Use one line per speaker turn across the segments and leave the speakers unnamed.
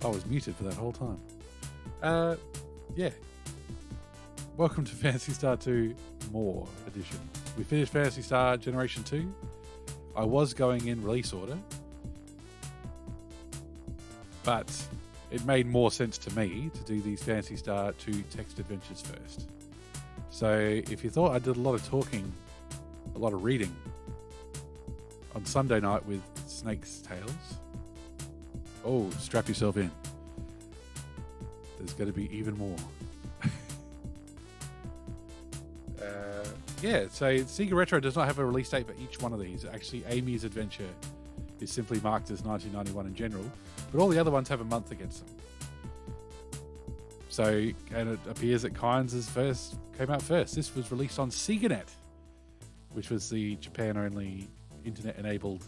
I was muted for that whole time. Yeah. Welcome to Phantasy Star 2 More Edition. We finished Phantasy Star Generation 2. I was going in release order, but it made more sense to me to do these Phantasy Star 2 text adventures first. So if you thought I did a lot of talking, a lot of reading on Sunday night with Snake's Tales, oh, strap yourself in. There's going to be even more. Yeah, so Sega Retro does not have a release date for each one of these. Actually, Amy's Adventure is simply marked as 1991 in general, but all the other ones have a month against them. So, and it appears that Kynes' first came out first. This was released on SEGANet, which was the Japan-only internet-enabled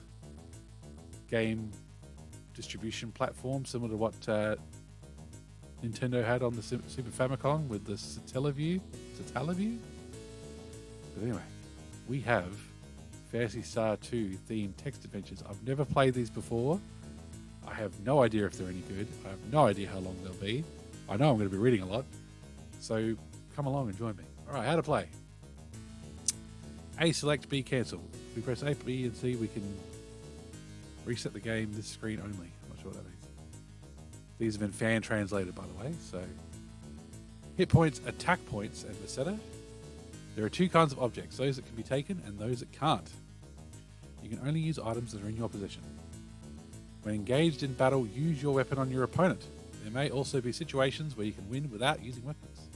game distribution platform, similar to what Nintendo had on the Super Famicom with the Satellaview. But anyway, we have Phantasy Star 2 themed text adventures. I've never played these before. I have no idea if they're any good. I have no idea how long they'll be. I know I'm going to be reading a lot. So come along and join me. All right, how to play. A, select, B, cancel. If we press A, B, and C, we can reset the game this screen only. I'm not sure what that means. These have been fan translated, by the way. So hit points, attack points, and Meseta. There are two kinds of objects, those that can be taken and those that can't. You can only use items that are in your possession. When engaged in battle, use your weapon on your opponent. There may also be situations where you can win without using weapons.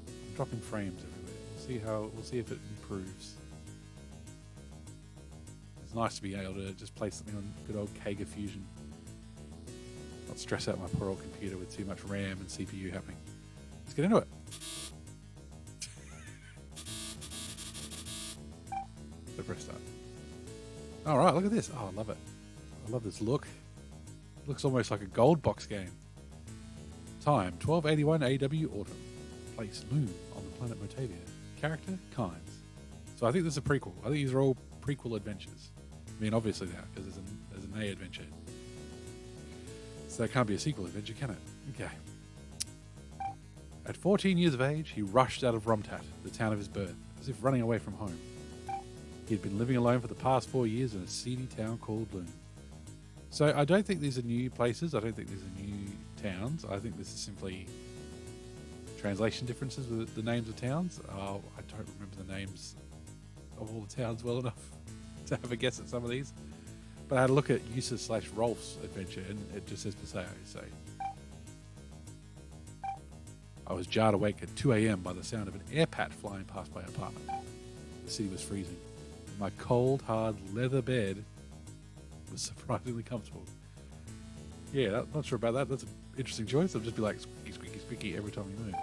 I'm dropping frames everywhere. We'll see if it improves. It's nice to be able to just play something on good old Kega Fusion. Not stress out my poor old computer with too much RAM and CPU happening. Let's get into it. So press start. All right, look at this. Oh, I love it. I love this look. It looks almost like a gold box game. Time, 1281 AW Autumn. Place, Loom on the planet Motavia. Character, Kynes. So I think this is a prequel. I think these are all prequel adventures. I mean, obviously they are, because there's an A adventure. So that can't be a sequel adventure, can it? Okay. At 14 years of age, he rushed out of Romtat, the town of his birth, as if running away from home. He had been living alone for the past 4 years in a seedy town called Loom. So I don't think these are new places. I don't think these are new towns. I think this is simply translation differences with the names of towns. Oh, I don't remember the names of all the towns well enough to have a guess at some of these. But I had a look at Yusa/Rolf's adventure, and it just says Paseo. So I was jarred awake at 2 a.m. by the sound of an airpat flying past my apartment. The city was freezing, and my cold, hard leather bed was surprisingly comfortable. Yeah, not sure about that. That's an interesting choice. I'll just be like squeaky, squeaky, squeaky every time you move.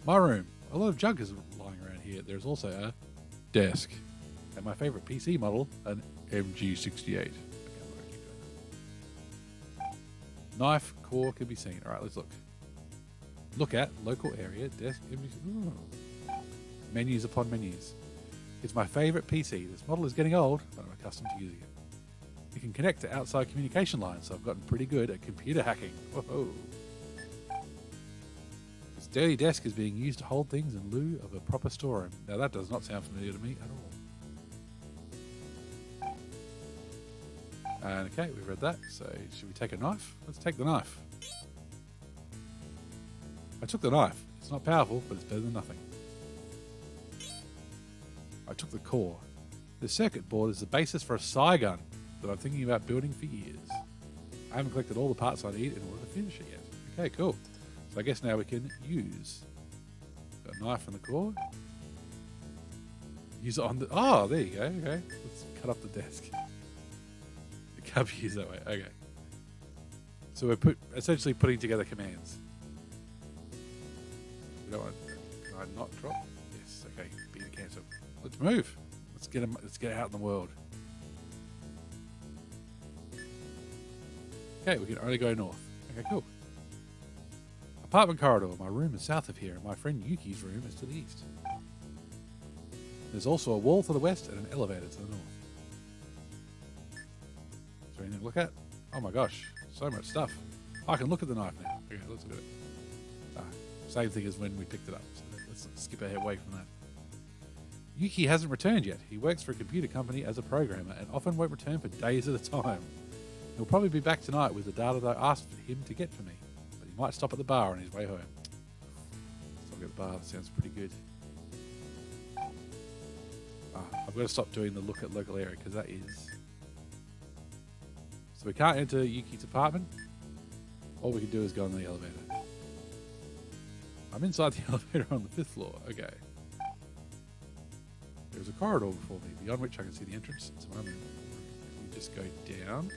My room. A lot of junk is lying around here. There's also a desk. And my favorite PC model, an MG68. Okay, I'm going to keep going. Knife, core can be seen. All right, let's look. Look at local area, desk, MG. Menus upon menus. It's my favorite PC. This model is getting old, but I'm accustomed to using it. It can connect to outside communication lines, so I've gotten pretty good at computer hacking. Whoa. This dirty desk is being used to hold things in lieu of a proper storeroom. Now that does not sound familiar to me at all. And okay, we've read that. So should we take a knife? Let's take the knife. I took the knife. It's not powerful, but it's better than nothing. I took the core. The circuit board is the basis for a psi gun that I'm thinking about building for years. I haven't collected all the parts I need in order to finish it yet. Okay, cool. So I guess now we can use a knife and the core. Use it on the... Oh, there you go. Okay. Let's cut up the desk. It can't be used that way. Okay. So we're essentially putting together commands. We don't want... Can I not drop? Yes. Okay. B to cancel. Let's move. Let's get out in the world. Okay, we can only go north. Okay, cool. Apartment corridor. My room is south of here, and my friend Yuki's room is to the east. There's also a wall to the west and an elevator to the north. something to look at. Oh my gosh, so much stuff. I can look at the knife now. Okay, let's look at it. Same thing as when we picked it up. So let's skip ahead away from that. Yuki hasn't returned yet. He works for a computer company as a programmer and often won't return for days at a time. He'll probably be back tonight with the data that I asked him to get for me, but he might stop at the bar on his way home. Stop at the bar, that sounds pretty good. I've got to stop doing the look at local area because that is... So we can't enter Yuki's apartment. All we can do is go on the elevator. I'm inside the elevator on the 5th floor. Okay. There's a corridor before me, beyond which I can see the entrance. So I'm in. We just go down.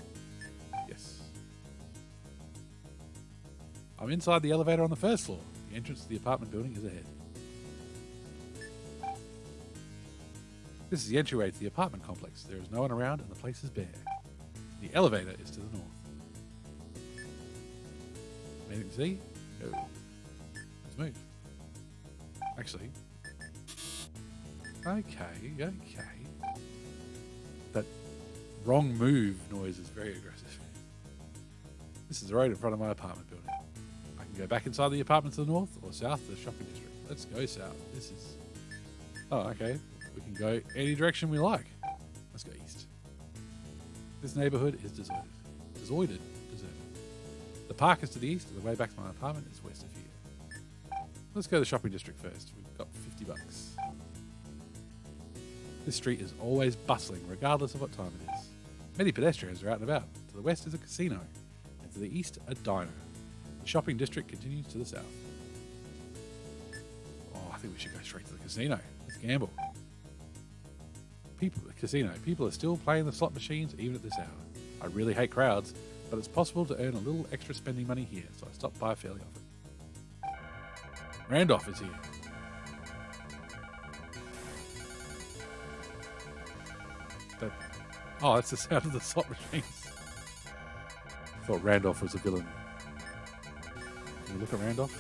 Yes. I'm inside the elevator on the 1st floor. The entrance to the apartment building is ahead. This is the entryway to the apartment complex. There is no one around and the place is bare. The elevator is to the north. Anything to see? No. Let's move. Actually. Okay. That wrong move noise is very aggressive. This is the road in front of my apartment building. I can go back inside the apartment to the north or south to the shopping district. Let's go south. This is... Oh, okay. We can go any direction we like. Let's go east. This neighborhood is deserted. Deserted. The park is to the east, and the way back to my apartment is west of here. Let's go to the shopping district first. We've got $50. This street is always bustling, regardless of what time it is. Many pedestrians are out and about. To the west is a casino, and to the east, a diner. The shopping district continues to the south. Oh, I think we should go straight to the casino. Let's gamble. People are still playing the slot machines even at this hour. I really hate crowds, but it's possible to earn a little extra spending money here, so I stop by fairly often. Randolph is here. That's the sound of the slot machines. I thought Randolph was a villain. Can you look at Randolph?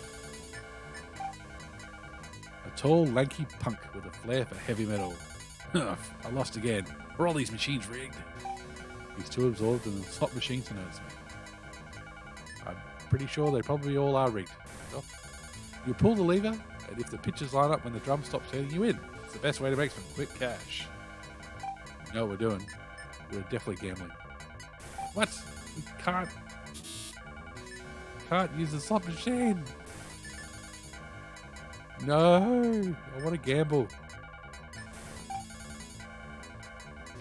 A tall, lanky punk with a flair for heavy metal. I lost again. Are all these machines rigged? He's too absorbed in the slot machine to notice me. I'm pretty sure they probably all are rigged. You pull the lever, and if the pitches line up when the drum stops turning, you win. It's the best way to make some quick cash. You know what we're doing? We're definitely gambling. What? We can't use the slot machine. No, I want to gamble.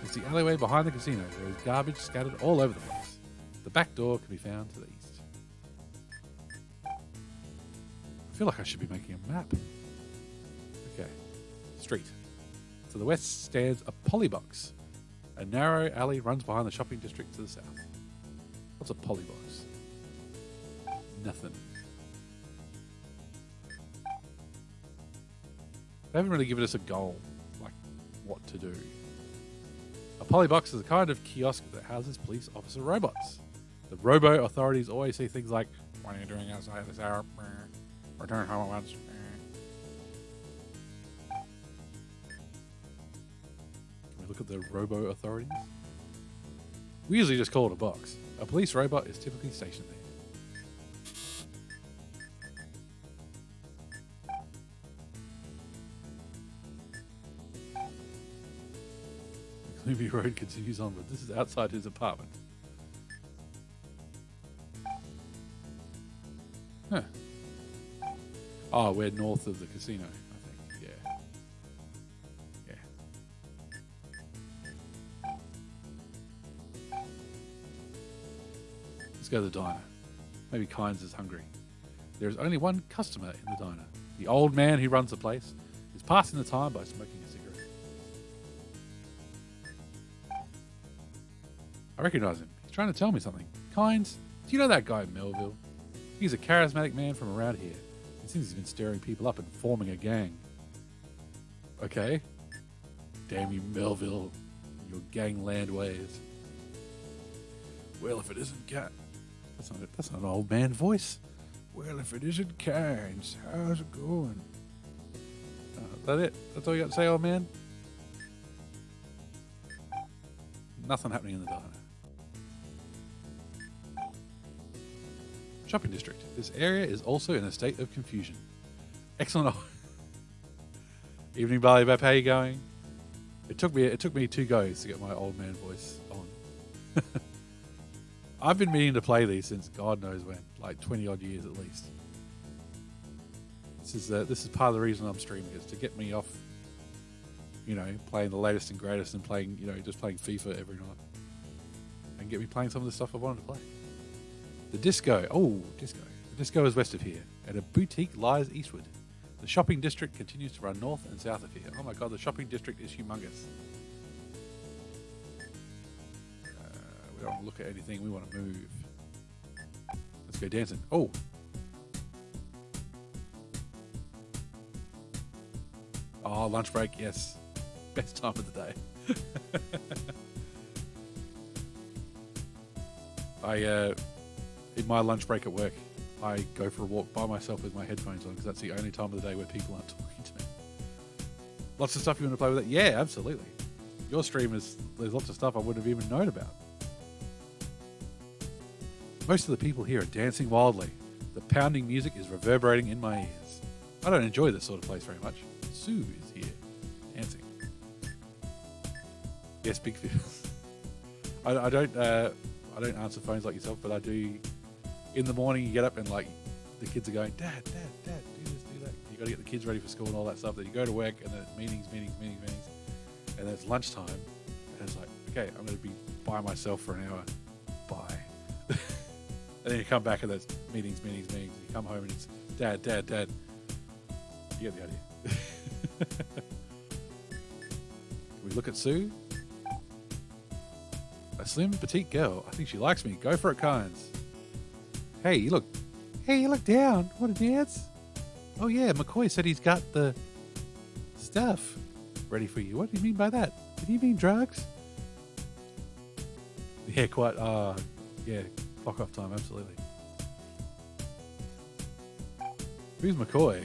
It's the alleyway behind the casino. There is garbage scattered all over the place. The back door can be found to the east. I feel like I should be making a map. Okay. Street. To the west stands a polybox. A narrow alley runs behind the shopping district to the south. What's a polybox? Nothing. They haven't really given us a goal, like what to do. A polybox is a kind of kiosk that houses police officer robots. The robo authorities always say things like, "What are you doing outside this hour? Return home at once." Can we look at the robo authorities? We usually just call it a box. A police robot is typically stationed there. Gloomy road continues onward. This is outside his apartment. Huh. Oh, we're north of the casino, I think. Yeah. Let's go to the diner. Maybe Kynes is hungry. There is only one customer in the diner. The old man who runs the place is passing the time by smoking a cigarette. I recognize him. He's trying to tell me something. Kynes, do you know that guy Melville? He's a charismatic man from around here. It seems he's been stirring people up and forming a gang. Okay. Damn you, Melville. Your gangland ways. Well, if it isn't That's not an old man voice. Well, if it isn't Kynes, how's it going? Is that it? That's all you got to say, old man? Nothing happening in the diner. Shopping district. This area is also in a state of confusion. Excellent. Evening, Barley Bap. How you going? It took me 2 goes to get my old man voice on. I've been meaning to play these since God knows when, like 20 odd years at least. This is part of the reason I'm streaming, is to get me off, playing the latest and greatest and playing, just playing FIFA every night, and get me playing some of the stuff I wanted to play. The disco. Oh, disco. The disco is west of here, and a boutique lies eastward. The shopping district continues to run north and south of here. Oh my God, the shopping district is humongous. We don't want to look at anything. We want to move. Let's go dancing. Oh. Oh, lunch break. Yes. Best time of the day. In my lunch break at work, I go for a walk by myself with my headphones on because that's the only time of the day where people aren't talking to me. Lots of stuff you want to play with it? Yeah, absolutely. Your stream there's lots of stuff I wouldn't have even known about. Most of the people here are dancing wildly. The pounding music is reverberating in my ears. I don't enjoy this sort of place very much. Sue is here, dancing. Yes, big fish. I don't answer phones like yourself, but I do. In the morning, you get up and like the kids are going, Dad, do this, do that. You got to get the kids ready for school and all that stuff. Then you go to work, and then it's meetings, and then it's lunchtime, and it's like, okay, I'm going to be by myself for an hour. Bye. And then you come back and there's meetings. You come home and it's Dad. You get the idea. Can we look at Sue? A slim, petite girl. I think she likes me. Go for it, Kynes. Hey, you look down. Want to dance? Oh, yeah, McCoy said he's got the stuff ready for you. What do you mean by that? Did you mean drugs? Yeah, quite. Yeah, clock off time, absolutely. Who's McCoy?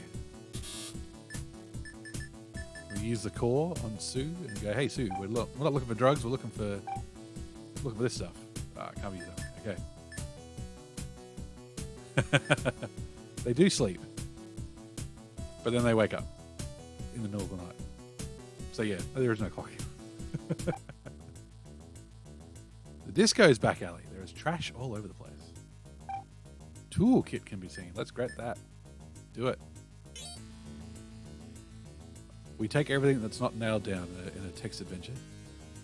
We use the core on Sue and go, hey, Sue, we're not looking for drugs. We're looking for this stuff. Can't use that. Okay. They do sleep, but then they wake up in the middle of the night. So yeah, there is no clock. The disco's back alley. There is trash all over the place. Toolkit can be seen. Let's grab that. Do it. We take everything that's not nailed down in a text adventure.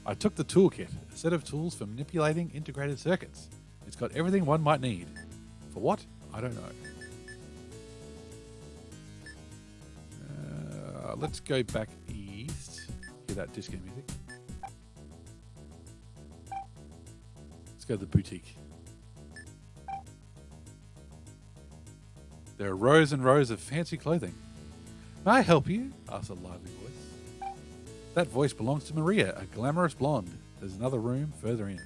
I took the toolkit, a set of tools for manipulating integrated circuits. It's got everything one might need. For what? I don't know. Let's go back east. Hear that disco music. Let's go to the boutique. There are rows and rows of fancy clothing. May I help you? Asks a lively voice. That voice belongs to Maria, a glamorous blonde. There's another room further in.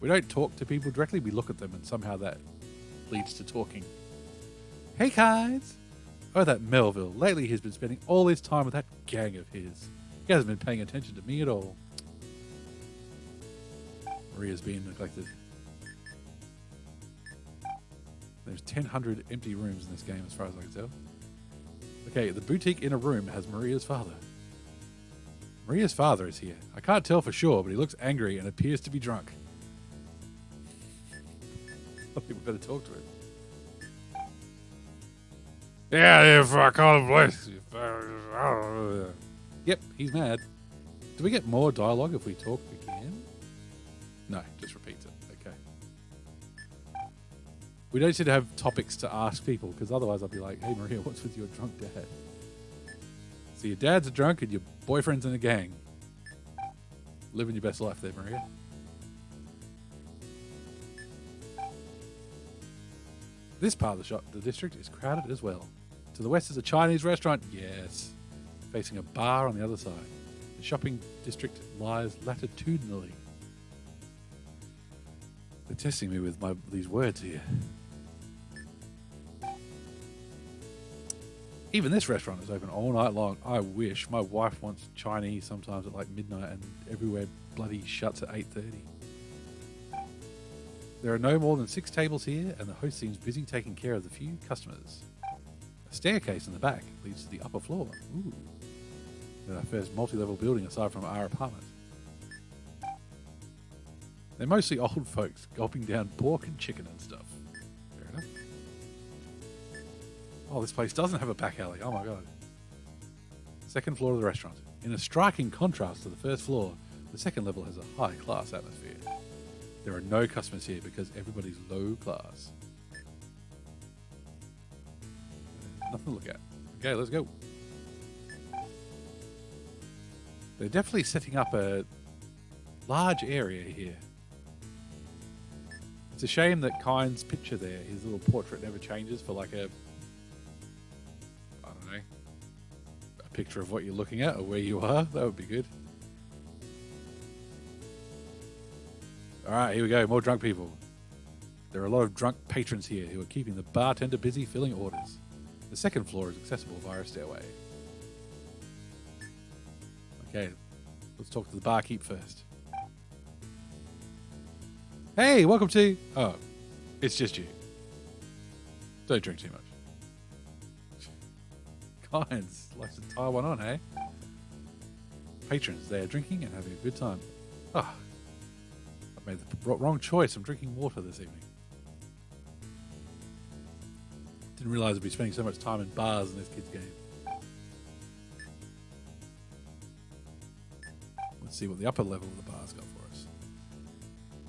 We don't talk to people directly, we look at them, and somehow that leads to talking. Hey, guys! Oh, that Melville. Lately he's been spending all his time with that gang of his. He hasn't been paying attention to me at all. Maria's being neglected. There's 1,000 empty rooms in this game as far as I can tell. Okay, the boutique inner room has Maria's father. Maria's father is here. I can't tell for sure, but he looks angry and appears to be drunk. I think we better talk to him. Yeah, if I call him voice. Yep, he's mad. Do we get more dialogue if we talk again? No, just repeats it. Okay. We don't seem to have topics to ask people, because otherwise I'll be like, hey Maria, what's with your drunk dad? So your dad's a drunk and your boyfriend's in a gang. Living your best life there, Maria. This part of the district is crowded as well. To the west is a Chinese restaurant. Yes. Facing a bar on the other side. The shopping district lies latitudinally. They're testing me with these words here. Even this restaurant is open all night long. I wish. My wife wants Chinese sometimes at like midnight, and everywhere bloody shuts at 8:30. There are no more than 6 tables here, and the host seems busy taking care of the few customers. A staircase in the back leads to the upper floor. Ooh. Our first multi-level building aside from our apartment. They're mostly old folks gulping down pork and chicken and stuff. Fair enough. Oh, this place doesn't have a back alley. Oh my god. Second floor of the restaurant. In a striking contrast to the first floor, the second level has a high-class atmosphere. There are no customers here because everybody's low class. Nothing to look at. Okay, let's go. They're definitely setting up a large area here. It's a shame that Kyne's picture there, his little portrait, never changes for like a, I don't know, a picture of what you're looking at or where you are. That would be good. All right, here we go. More drunk people. There are a lot of drunk patrons here who are keeping the bartender busy filling orders. The second floor is accessible via a stairway. Okay, let's talk to the barkeep first. Hey, welcome to... Oh, it's just you. Don't drink too much. Kynes likes to tie one on, hey? Patrons, they are drinking and having a good time. Ah, I've made the wrong choice. I'm drinking water this evening. Didn't realize I'd be spending so much time in bars in this kid's game. Let's see what the upper level of the bar's got for us.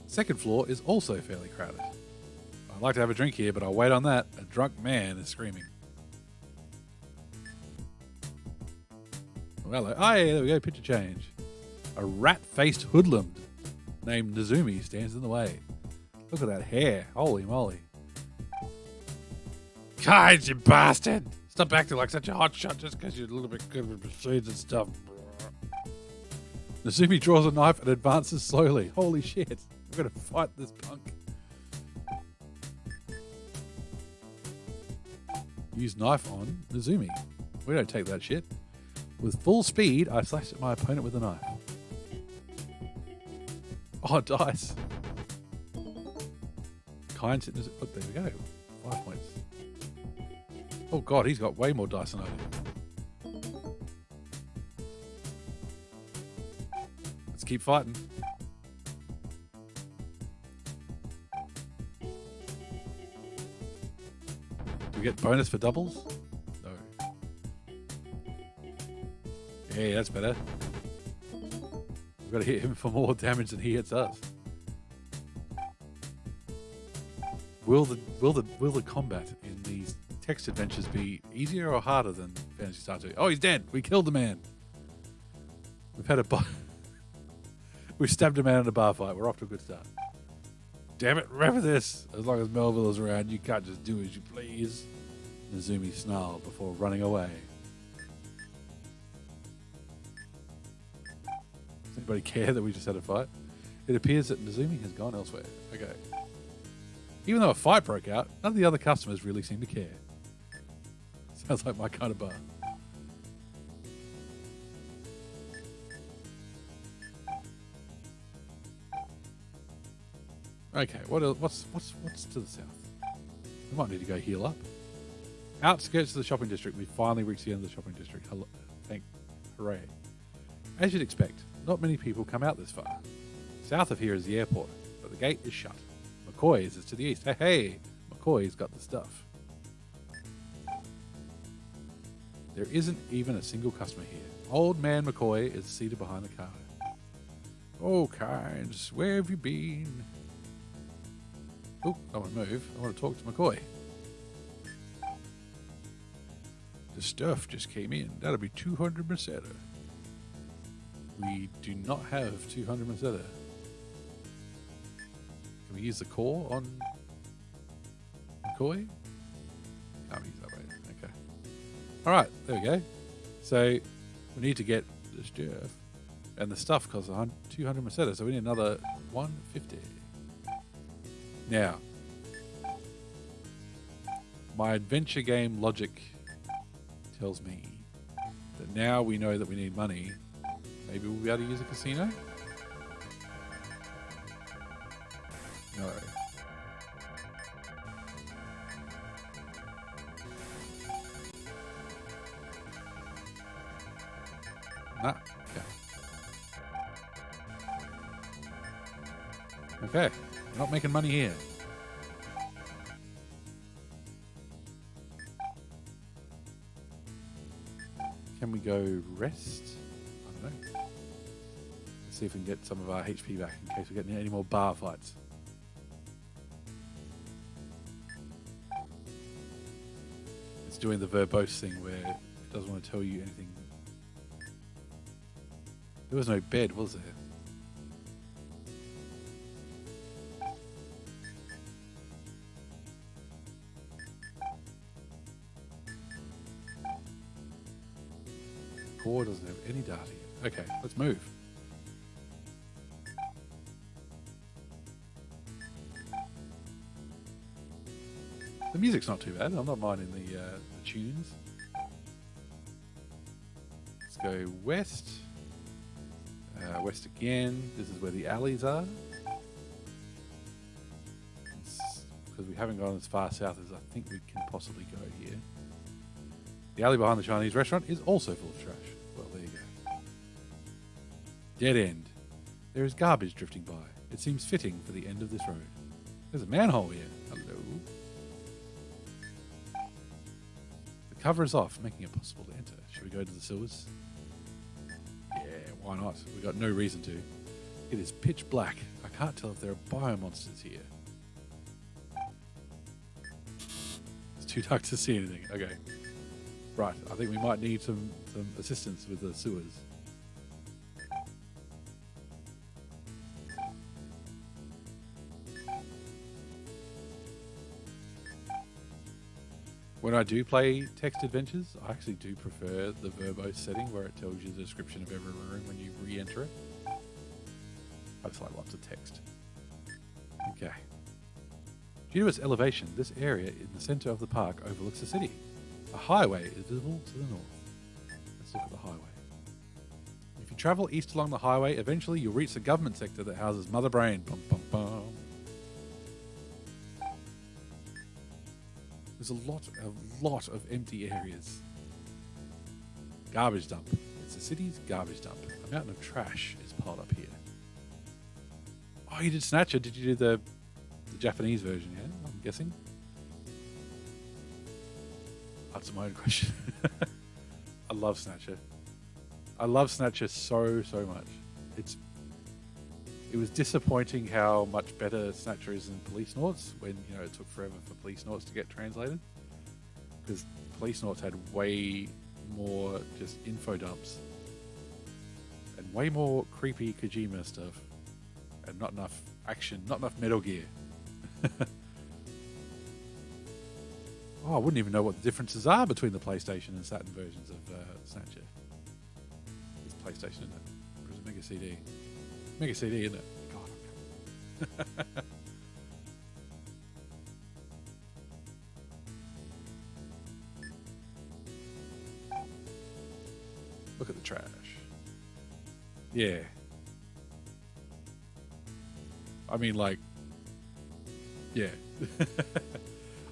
Second floor is also fairly crowded. I'd like to have a drink here, but I'll wait on that. A drunk man is screaming. Oh, hello. Oh, yeah, there we go. Picture change. A rat-faced hoodlum named Nezumi stands in the way. Look at that hair. Holy moly. Kynes, you bastard! Stop acting like such a hotshot just because you're a little bit good with machines and stuff. Nezumi draws a knife and advances slowly. Holy shit. I'm going to fight this punk. Use knife on Nezumi. We don't take that shit. With full speed, I slashed at my opponent with a knife. Oh, dice. Kynes hit Nezumi. Oh, there we go. 5 points. Oh god, he's got way more dice than I do. Let's keep fighting. Do we get bonus for doubles? No. Yeah, that's better. We've got to hit him for more damage than he hits us. Will the combat in these text adventures be easier or harder than Phantasy Star 2? Oh, he's dead. We killed the man. We've had a We've stabbed a man in a bar fight. We're off to a good start. Damn it, remember this. As long as Melville is around, you can't just do as you please. Nezumi snarled before running away. Does anybody care that we just had a fight? It appears that Nezumi has gone elsewhere. Okay. Even though a fight broke out, none of the other customers really seem to care. Sounds like my kind of bar. Okay, what else? What's to the south? We might need to go heal up. Outskirts of the shopping district. We finally reached the end of the shopping district. Hooray. As you'd expect, not many people come out this far. South of here is the airport, but the gate is shut. McCoy's is to the east. Hey, McCoy's got the stuff. There isn't even a single customer here. Old man McCoy is seated behind the counter. Oh, Kynes, where have you been? Oh, I want to move. I want to talk to McCoy. The stuff just came in. That'll be 200 Meseta. We do not have 200 Meseta. Can we use the core on McCoy? Can't use that way. Okay. Alright, there we go. So we need to get the stuff. And the stuff costs 200 Meseta, so we need another 150. Now, my adventure game logic tells me that now we know that we need money. Maybe we'll be able to use a casino? No. Okay, we're not making money here. Can we go rest? I don't know. Let's see if we can get some of our HP back in case we get any more bar fights. It's doing the verbose thing where it doesn't want to tell you anything. There was no bed, was there? Core doesn't have any data yet. Okay, let's move. The music's not too bad. I'm not minding the tunes. Let's go west. West again. This is where the alleys are. Because we haven't gone as far south as I think we can possibly go here. The alley behind the Chinese restaurant is also full of trash. Well, there you go. Dead end. There is garbage drifting by. It seems fitting for the end of this road. There's a manhole here. Hello. The cover is off, making it possible to enter. Should we go to the sewers? Yeah, why not? We've got no reason to. It is pitch black. I can't tell if there are biomonsters here. It's too dark to see anything. Okay. Right, I think we might need some assistance with the sewers. When I do play text adventures, I actually do prefer the verbose setting where it tells you the description of every room when you re-enter it. I just like lots of text. Okay. Due to its elevation, this area in the center of the park overlooks the city. A highway is visible to the north. Let's look at the highway. If you travel east along the highway, eventually you'll reach the government sector that houses Mother Brain. Bum, bum, bum. There's a lot of empty areas. Garbage dump. It's the city's garbage dump. A mountain of trash is piled up here. Oh, you did Snatcher. Did you do the Japanese version, yeah? I'm guessing. That's my own question. I love Snatcher. I love Snatcher so much. It was disappointing how much better Snatcher is than Police Noughts when, you know, it took forever for Police Noughts to get translated. Because Police Noughts had way more just info dumps. And way more creepy Kojima stuff. And not enough action, not enough Metal Gear. Oh, I wouldn't even know what the differences are between the PlayStation and Saturn versions of Snatcher. It's PlayStation, isn't it? Or is it Mega CD? Mega CD, isn't it? God, okay. Look at the trash. Yeah. I mean, like, yeah.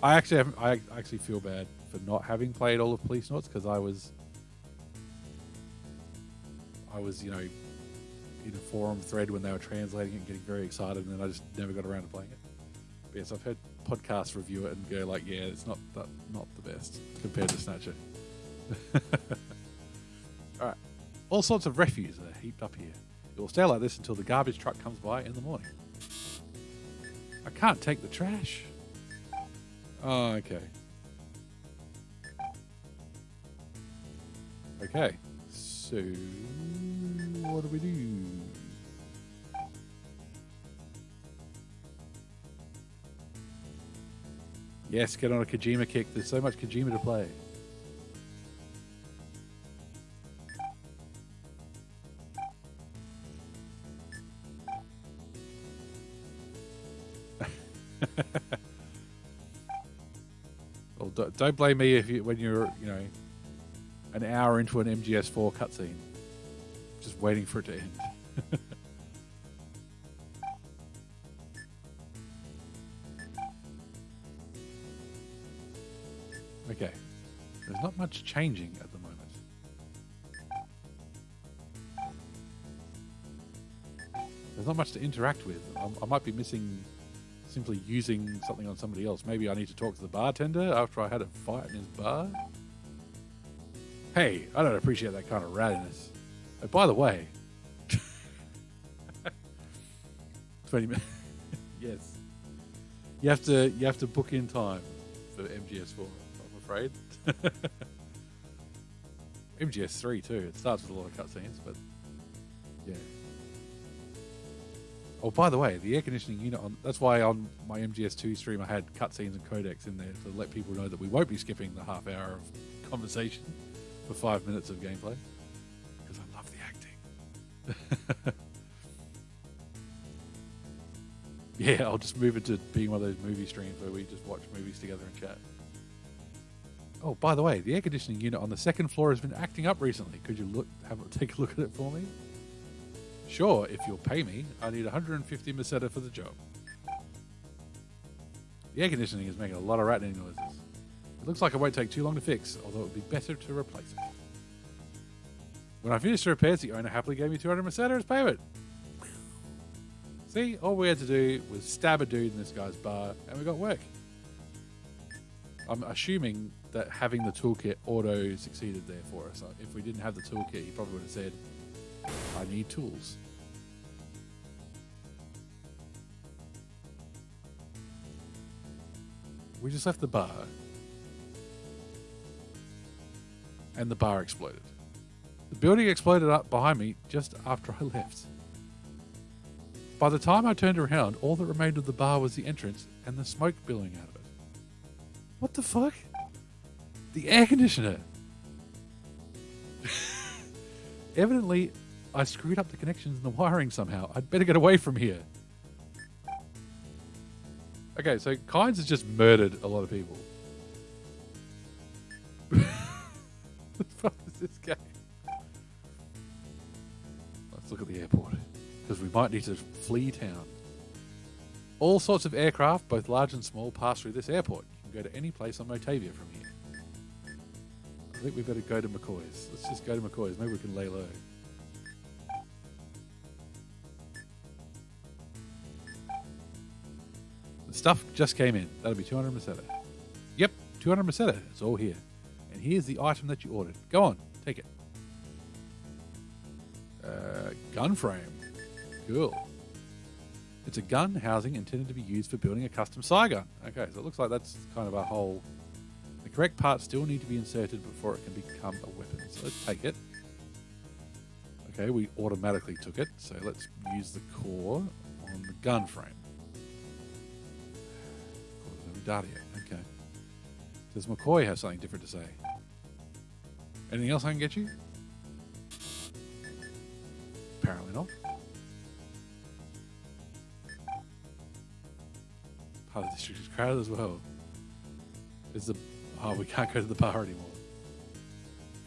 I actually feel bad for not having played all of Police Noughts because I was, you know, in a forum thread when they were translating it and getting very excited, and then I just never got around to playing it. But yes, I've heard podcasts review it and go like, yeah, it's not the best compared to Snatcher. All right, all sorts of refuse are heaped up here. It will stay like this until the garbage truck comes by in the morning. I can't take the trash. Oh, okay. Okay, so what do we do? Yes, get on a Kojima kick. There's so much Kojima to play. Well, don't blame me when you're, you know, an hour into an MGS4 cutscene, just waiting for it to end. Okay, there's not much changing at the moment. There's not much to interact with. I might be missing simply using something on somebody else. Maybe I need to talk to the bartender after I had a fight in his bar. Hey, I don't appreciate that kind of rattiness. Oh, by the way, 20 minutes. Yes, you have to book in time for MGS4. I'm afraid. MGS3 too. It starts with a lot of cutscenes, but yeah. Oh, by the way, the air conditioning unit that's why on my MGS2 stream I had cutscenes and codecs in there to let people know that we won't be skipping the half hour of conversation for 5 minutes of gameplay. Because I love the acting. Yeah, I'll just move it to being one of those movie streams where we just watch movies together and chat. Oh, by the way, the air conditioning unit on the second floor has been acting up recently. Could you take a look at it for me? Sure, if you'll pay me. I need 150 meseta for the job. The air conditioning is making a lot of rattling noises. It looks like it won't take too long to fix, although it would be better to replace it. When I finished the repairs, the owner happily gave me 200 meseta as payment. See, all we had to do was stab a dude in this guy's bar, and we got work. I'm assuming that having the toolkit auto succeeded there for us. If we didn't have the toolkit, he probably would have said, I need tools. We just left the bar, and the bar exploded. The building exploded up behind me just after I left. By the time I turned around, all that remained of the bar was the entrance and the smoke billowing out of it. What the fuck? The air conditioner! Evidently, I screwed up the connections and the wiring somehow. I'd better get away from here. Okay, so Kynes has just murdered a lot of people. What the fuck is this game? Let's look at the airport, because we might need to flee town. All sorts of aircraft, both large and small, pass through this airport. You can go to any place on Motavia from here. I think we better go to McCoy's. Let's just go to McCoy's. Maybe we can lay low. Stuff just came in. That'll be 200 meseta. Yep, 200 meseta. It's all here. And here's the item that you ordered. Go on, take it. Gun frame. Cool. It's a gun housing intended to be used for building a custom Saigon. Okay, so it looks like that's kind of our whole... The correct parts still need to be inserted before it can become a weapon. So let's take it. Okay, we automatically took it. So let's use the core on the gun frame. Data yet. Okay. Does McCoy have something different to say? Anything else I can get you? Apparently not. Part of the district is crowded as well. We can't go to the bar anymore.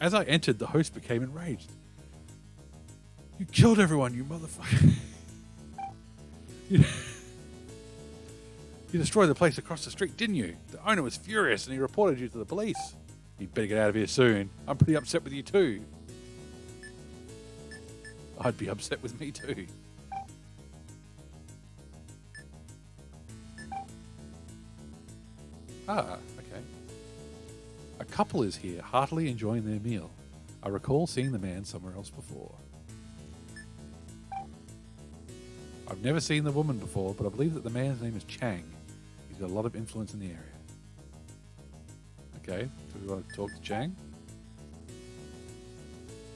As I entered, the host became enraged. You killed everyone, you motherfucker. You destroyed the place across the street, didn't you? The owner was furious and he reported you to the police. You better get out of here soon. I'm pretty upset with you too. I'd be upset with me too. Ah, okay. A couple is here, heartily enjoying their meal. I recall seeing the man somewhere else before. I've never seen the woman before, but I believe that the man's name is Chang. He's got a lot of influence in the area. Okay, do we want to talk to Chang?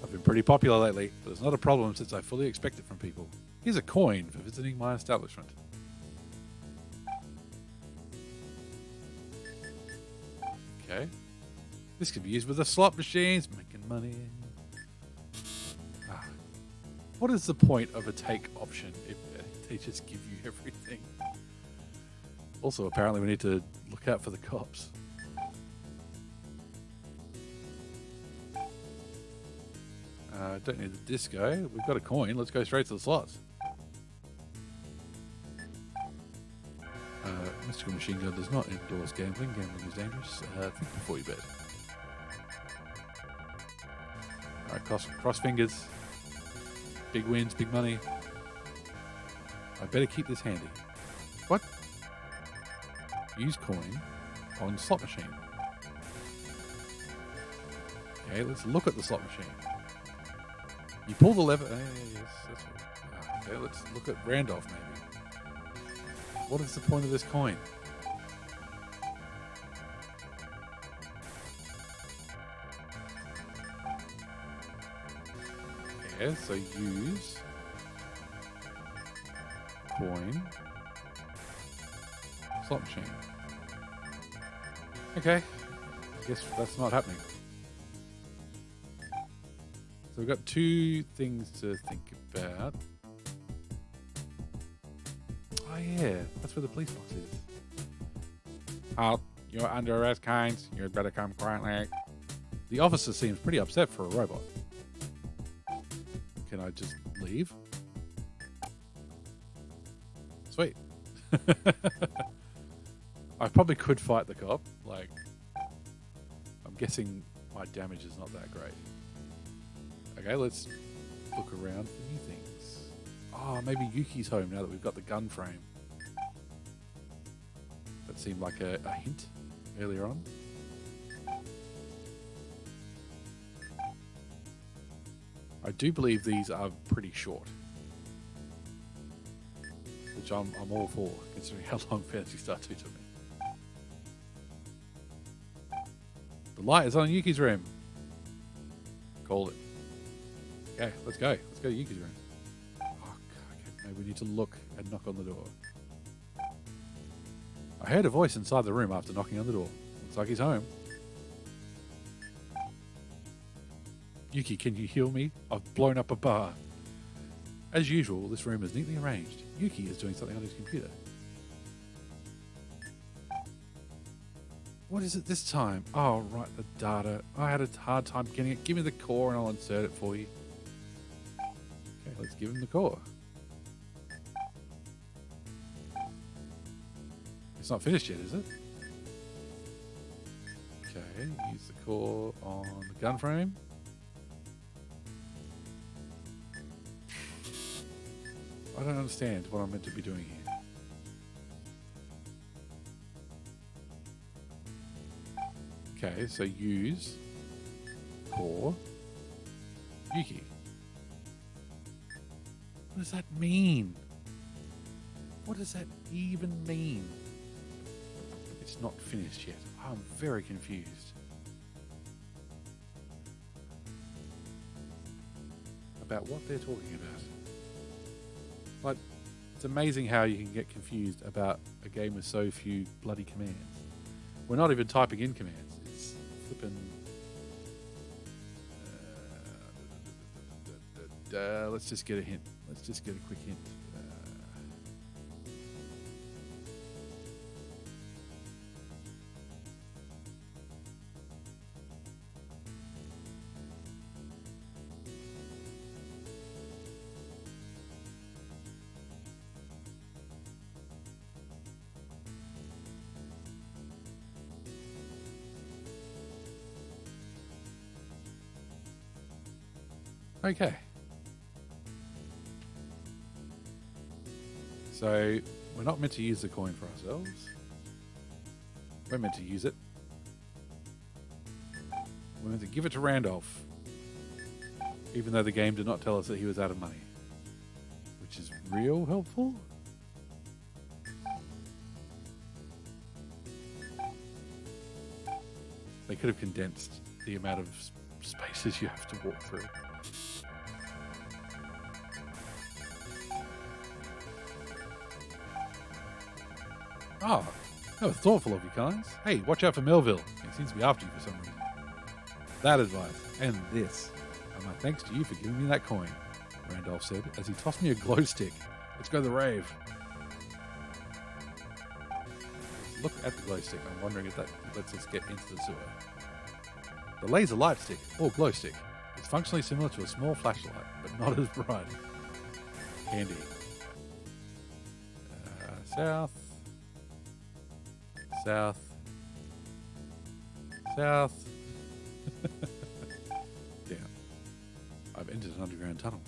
I've been pretty popular lately, but it's not a problem since I fully expect it from people. Here's a coin for visiting my establishment. Okay. This could be used with the slot machines, making money. What is the point of a take option if they just give you everything? Also, apparently we need to look out for the cops. Don't need the disco. We've got a coin. Let's go straight to the slots. Mystical Machine Gun does not endorse gambling. Gambling is dangerous. Think before you bet. Alright, cross fingers. Big wins, big money. I better keep this handy. What? Use coin on slot machine. Okay, let's look at the slot machine. You pull the lever. Yes, that's right. Okay, let's look at Randolph maybe. What is the point of this coin? Yeah, so use coin slot machine. Okay, I guess that's not happening. So we've got two things to think about. Oh yeah, that's where the police box is. Halt, you're under arrest, Kynes. You'd better come quietly. The officer seems pretty upset for a robot. Can I just leave? Sweet. I probably could fight the cop. Like, I'm guessing my damage is not that great. Okay, let's look around for new things. Oh, maybe Yuki's home now that we've got the gun frame. That seemed like a hint earlier on. I do believe these are pretty short, which I'm all for, considering how long Phantasy Star 2 took me. The light is on Yuki's room. Called it. Okay, let's go. Let's go to Yuki's room. Oh, okay, maybe we need to look and knock on the door. I heard a voice inside the room after knocking on the door. Looks like he's home. Yuki, can you heal me? I've blown up a bar. As usual, this room is neatly arranged. Yuki is doing something on his computer. What is it this time? Oh, right, the data. I had a hard time getting it. Give me the core and I'll insert it for you. Okay, let's give him the core. It's not finished yet, is it? Okay, use the core on the gun frame. I don't understand what I'm meant to be doing here. Okay, so use core Yuki. What does that mean? What does that even mean? It's not finished yet. I'm very confused. About what they're talking about. Like, it's amazing how you can get confused about a game with so few bloody commands. We're not even typing in commands. It's flipping... let's just get a hint. Let's just get a quick hint. Okay. So, we're not meant to use the coin for ourselves. We're meant to use it. We're meant to give it to Randolph. Even though the game did not tell us that he was out of money. Which is real helpful. They could have condensed the amount of spaces you have to walk through. Oh, that was thoughtful of you, Kynes. Hey, watch out for Melville. He seems to be after you for some reason. That advice, and this, are my thanks to you for giving me that coin, Randolph said, as he tossed me a glow stick. Let's go to the rave. Let's look at the glow stick. I'm wondering if that lets us get into the sewer. The laser light stick, or glow stick, is functionally similar to a small flashlight, but not as bright. Handy. South. South. South. Down. I've entered an underground tunnel.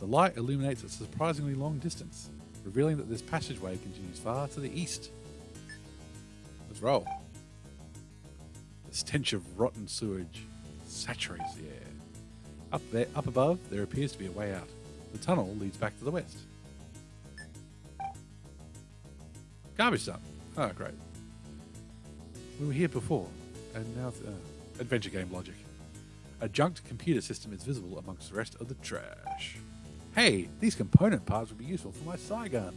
The light illuminates a surprisingly long distance, revealing that this passageway continues far to the east. Let's roll. The stench of rotten sewage saturates the air. Up above, there appears to be a way out. The tunnel leads back to the west. Garbage dump. Oh, great. We were here before, and now adventure game logic. A junked computer system is visible amongst the rest of the trash. Hey, these component parts would be useful for my SEGAN.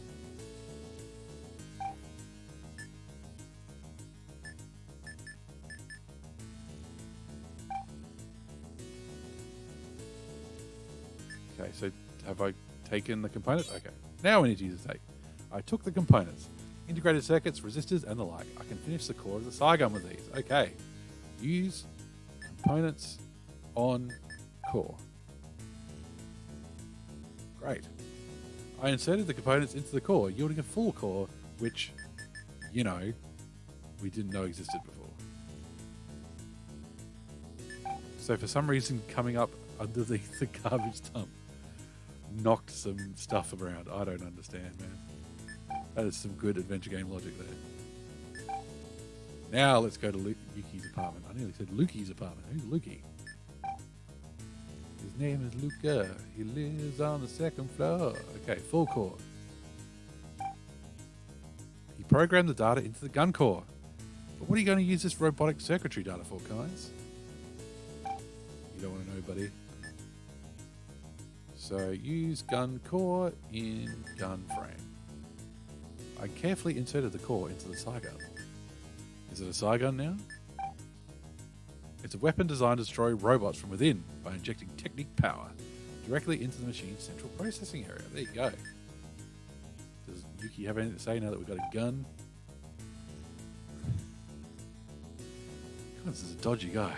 Okay, so have I taken the components? Okay, now we need to use the tape. I took the components, integrated circuits, resistors, and the like. I can finish the core of the SEGAN with these. Okay, use components on core. Great. I inserted the components into the core, yielding a full core, which, you know, we didn't know existed before. So for some reason, coming up underneath the garbage dump knocked some stuff around. I don't understand, man. That is some good adventure game logic there. Now let's go to Yuki's apartment. I nearly said Lukey's apartment. Who's Lukey? His name is Luca. He lives on the second floor. Okay, full core. He programmed the data into the gun core. But what are you going to use this robotic circuitry data for, Kynes? You don't want to know, buddy. So use gun core in gun frame. I carefully inserted the core into the SEGAN. Is it a SEGAN now? It's a weapon designed to destroy robots from within by injecting technique power directly into the machine's central processing area. There you go. Does Yuki have anything to say now that we've got a gun? God, this is a dodgy guy.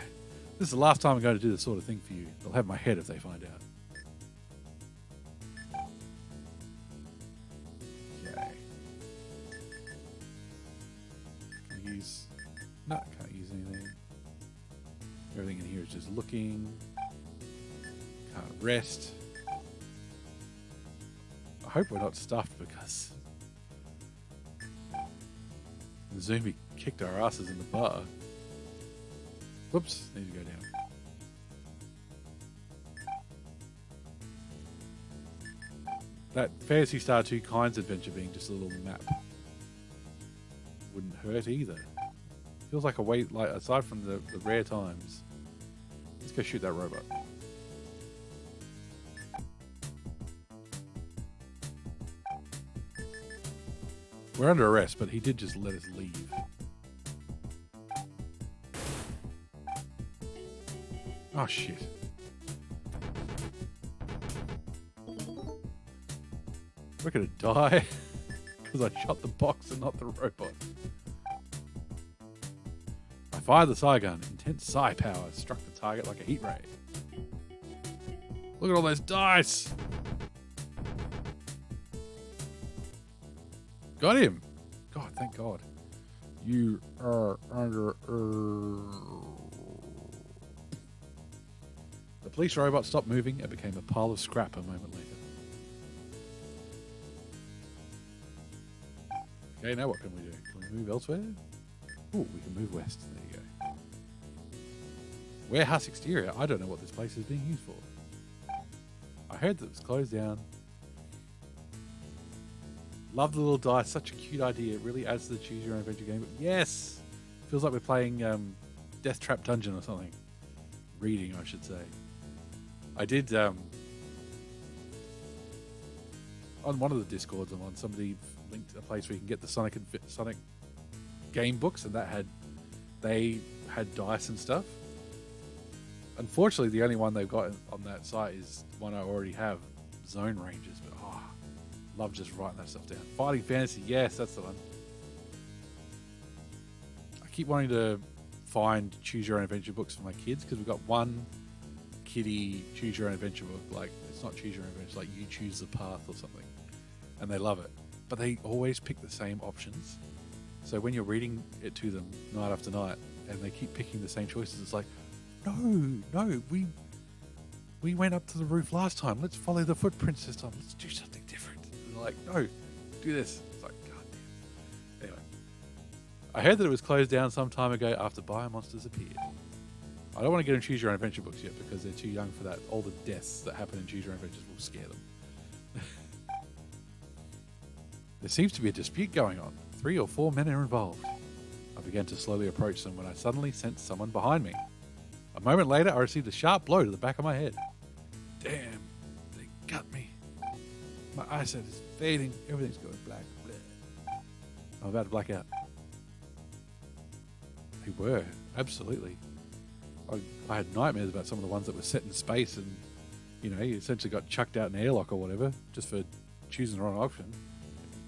This is the last time I'm going to do this sort of thing for you. They'll have my head if they find out. Okay. Can I use... No, I can't use anything. Everything in here is just looking. Can't rest. I hope we're not stuffed because the zombie kicked our asses in the bar. Whoops, need to go down. That Phantasy Star 2 Kynes adventure being just a little map wouldn't hurt either. Feels like a wait, like aside from the rare times. Let's go shoot that robot. We're under arrest, but he did just let us leave. Oh shit. We're gonna die because I shot the box and not the robot. I fired the SEGAN. Intense psi power struck the target like a heat ray. Look at all those dice! Got him! God, thank God. You are under... The police robot stopped moving and became a pile of scrap a moment later. Okay, now what can we do? Can we move elsewhere? Ooh, we can move west. There you go. Warehouse exterior. I don't know what this place is being used for. I heard that it was closed down. Love the little dice. Such a cute idea. It really adds to the choose your own adventure game. But yes! Feels like we're playing Death Trap Dungeon or something. Reading, I should say. I did... on one of the Discords I'm on, somebody linked a place where you can get the Sonic game books, and they had dice and stuff. Unfortunately, the only one they've got on that site is one I already have, Zone Rangers. But love just writing that stuff down. Fighting Fantasy, yes, that's the one. I keep wanting to find choose your own adventure books for my kids because we've got one kiddie choose your own adventure book. Like, it's not choose your own adventure, like you choose the path or something, and they love it. But they always pick the same options. So when you're reading it to them night after night, and they keep picking the same choices, it's like, no, we went up to the roof last time. Let's follow the footprints this time. Let's do something different. And they're like, no, do this. It's like, God damn. Anyway, I heard that it was closed down some time ago after biomonsters appeared. I don't want to get in Choose Your Own Adventure books yet because they're too young for that. All the deaths that happen in Choose Your Own Adventures will scare them. There seems to be a dispute going on. 3 or 4 men are involved. I began to slowly approach them when I suddenly sensed someone behind me. A moment later, I received a sharp blow to the back of my head. Damn, they got me. My eyesight is fading. Everything's going black. Bleh. I'm about to black out. They were, absolutely. I had nightmares about some of the ones that were set in space and, you know, you essentially got chucked out in an airlock or whatever just for choosing the wrong option.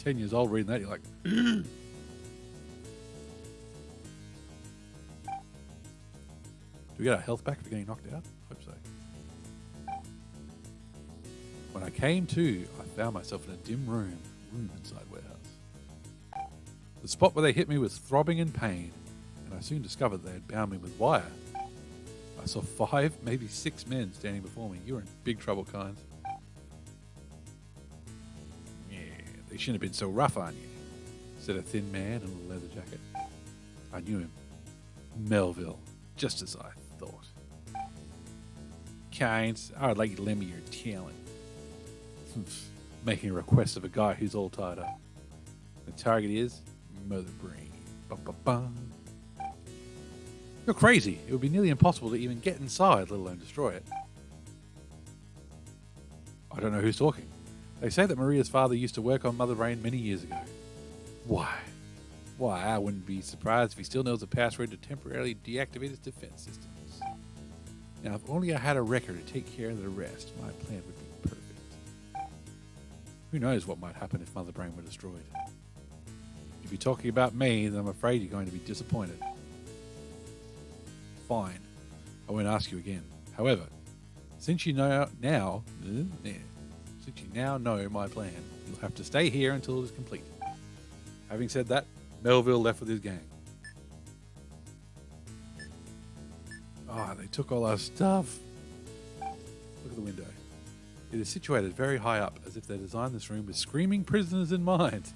10 years old reading that, you're like, do we get our health back if we're getting knocked out? I hope so. When I came to, I found myself in a dim room inside warehouse. The spot where they hit me was throbbing in pain, and I soon discovered they had bound me with wire. I saw 5, maybe 6 men standing before me. You were in big trouble, kind. Yeah, they shouldn't have been so rough on you, said a thin man in a leather jacket. I knew him. Melville, just as I thought. Kynes, I would like you to lend me your talent. Making a request of a guy who's all tied up. The target is Mother Brain. Ba-ba-bum. You're crazy. It would be nearly impossible to even get inside, let alone destroy it. I don't know who's talking. They say that Maria's father used to work on Mother Brain many years ago. Why? Why, I wouldn't be surprised if he still knows the password to temporarily deactivate his defense systems. Now, if only I had a record to take care of the rest, my plan would be perfect. Who knows what might happen if Mother Brain were destroyed? If you're talking about me, then I'm afraid you're going to be disappointed. Fine. I won't ask you again. However, since you now know my plan, you'll have to stay here until it is complete. Having said that, Melville left with his gang. Ah, they took all our stuff. Look at the window. It is situated very high up, as if they designed this room with screaming prisoners in mind.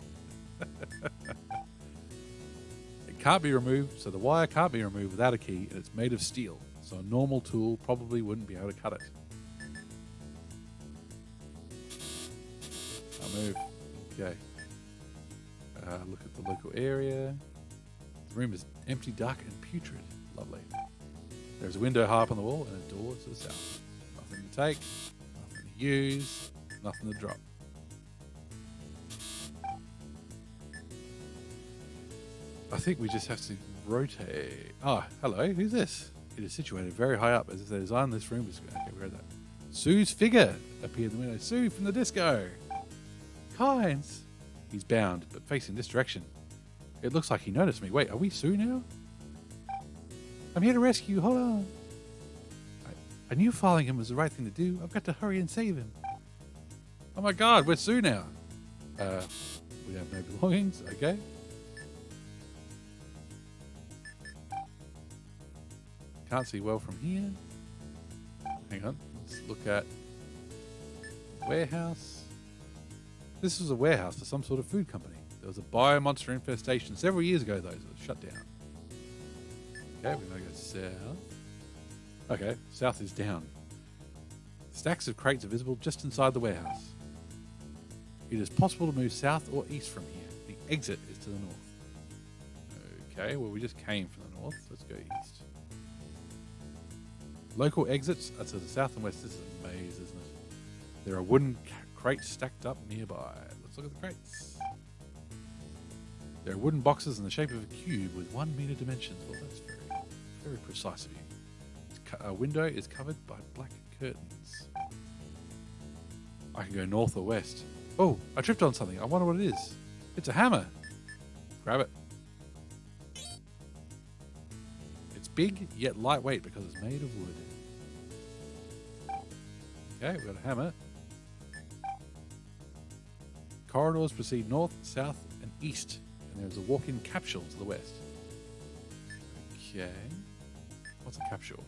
It can't be removed, so the wire can't be removed without a key, and it's made of steel, so a normal tool probably wouldn't be able to cut it. I'll move. Okay. Look at the local area. The room is empty, dark, and putrid. Lovely. There's a window high up on the wall and a door to the south. Nothing to take, nothing to use, nothing to drop. I think we just have to rotate. Oh, hello. Who's this? It is situated very high up, as if they designed this room. Okay, we read that. Sue's figure appeared in the window. Sue from the disco. Kynes. He's bound, but facing this direction. It looks like he noticed me. Wait, are we Sue now? I'm here to rescue. Hold on. I knew following him was the right thing to do. I've got to hurry and save him. Oh my God, we're Sue now. We have no belongings. Okay. Can't see well from here. Hang on. Let's look at warehouse. This was a warehouse for some sort of food company. There was a biomonster infestation several years ago, though, so it was shut down. Okay, we're going to go south. Okay, south is down. Stacks of crates are visible just inside the warehouse. It is possible to move south or east from here. The exit is to the north. Okay, well, we just came from the north. Let's go east. Local exits are to the south and west. This is a maze, isn't it? There are wooden crates stacked up nearby. Let's look at the crates. There are wooden boxes in the shape of a cube with 1 meter dimensions. Well, that's very precise of you. A window is covered by black curtains. I can go north or west. Oh, I tripped on something. I wonder what it is. It's a hammer. Grab it. It's big, yet lightweight because it's made of wood. Okay, we've got a hammer. Corridors proceed north, south, and east, and there's a walk-in capsule to the west. Okay. What's a capsule?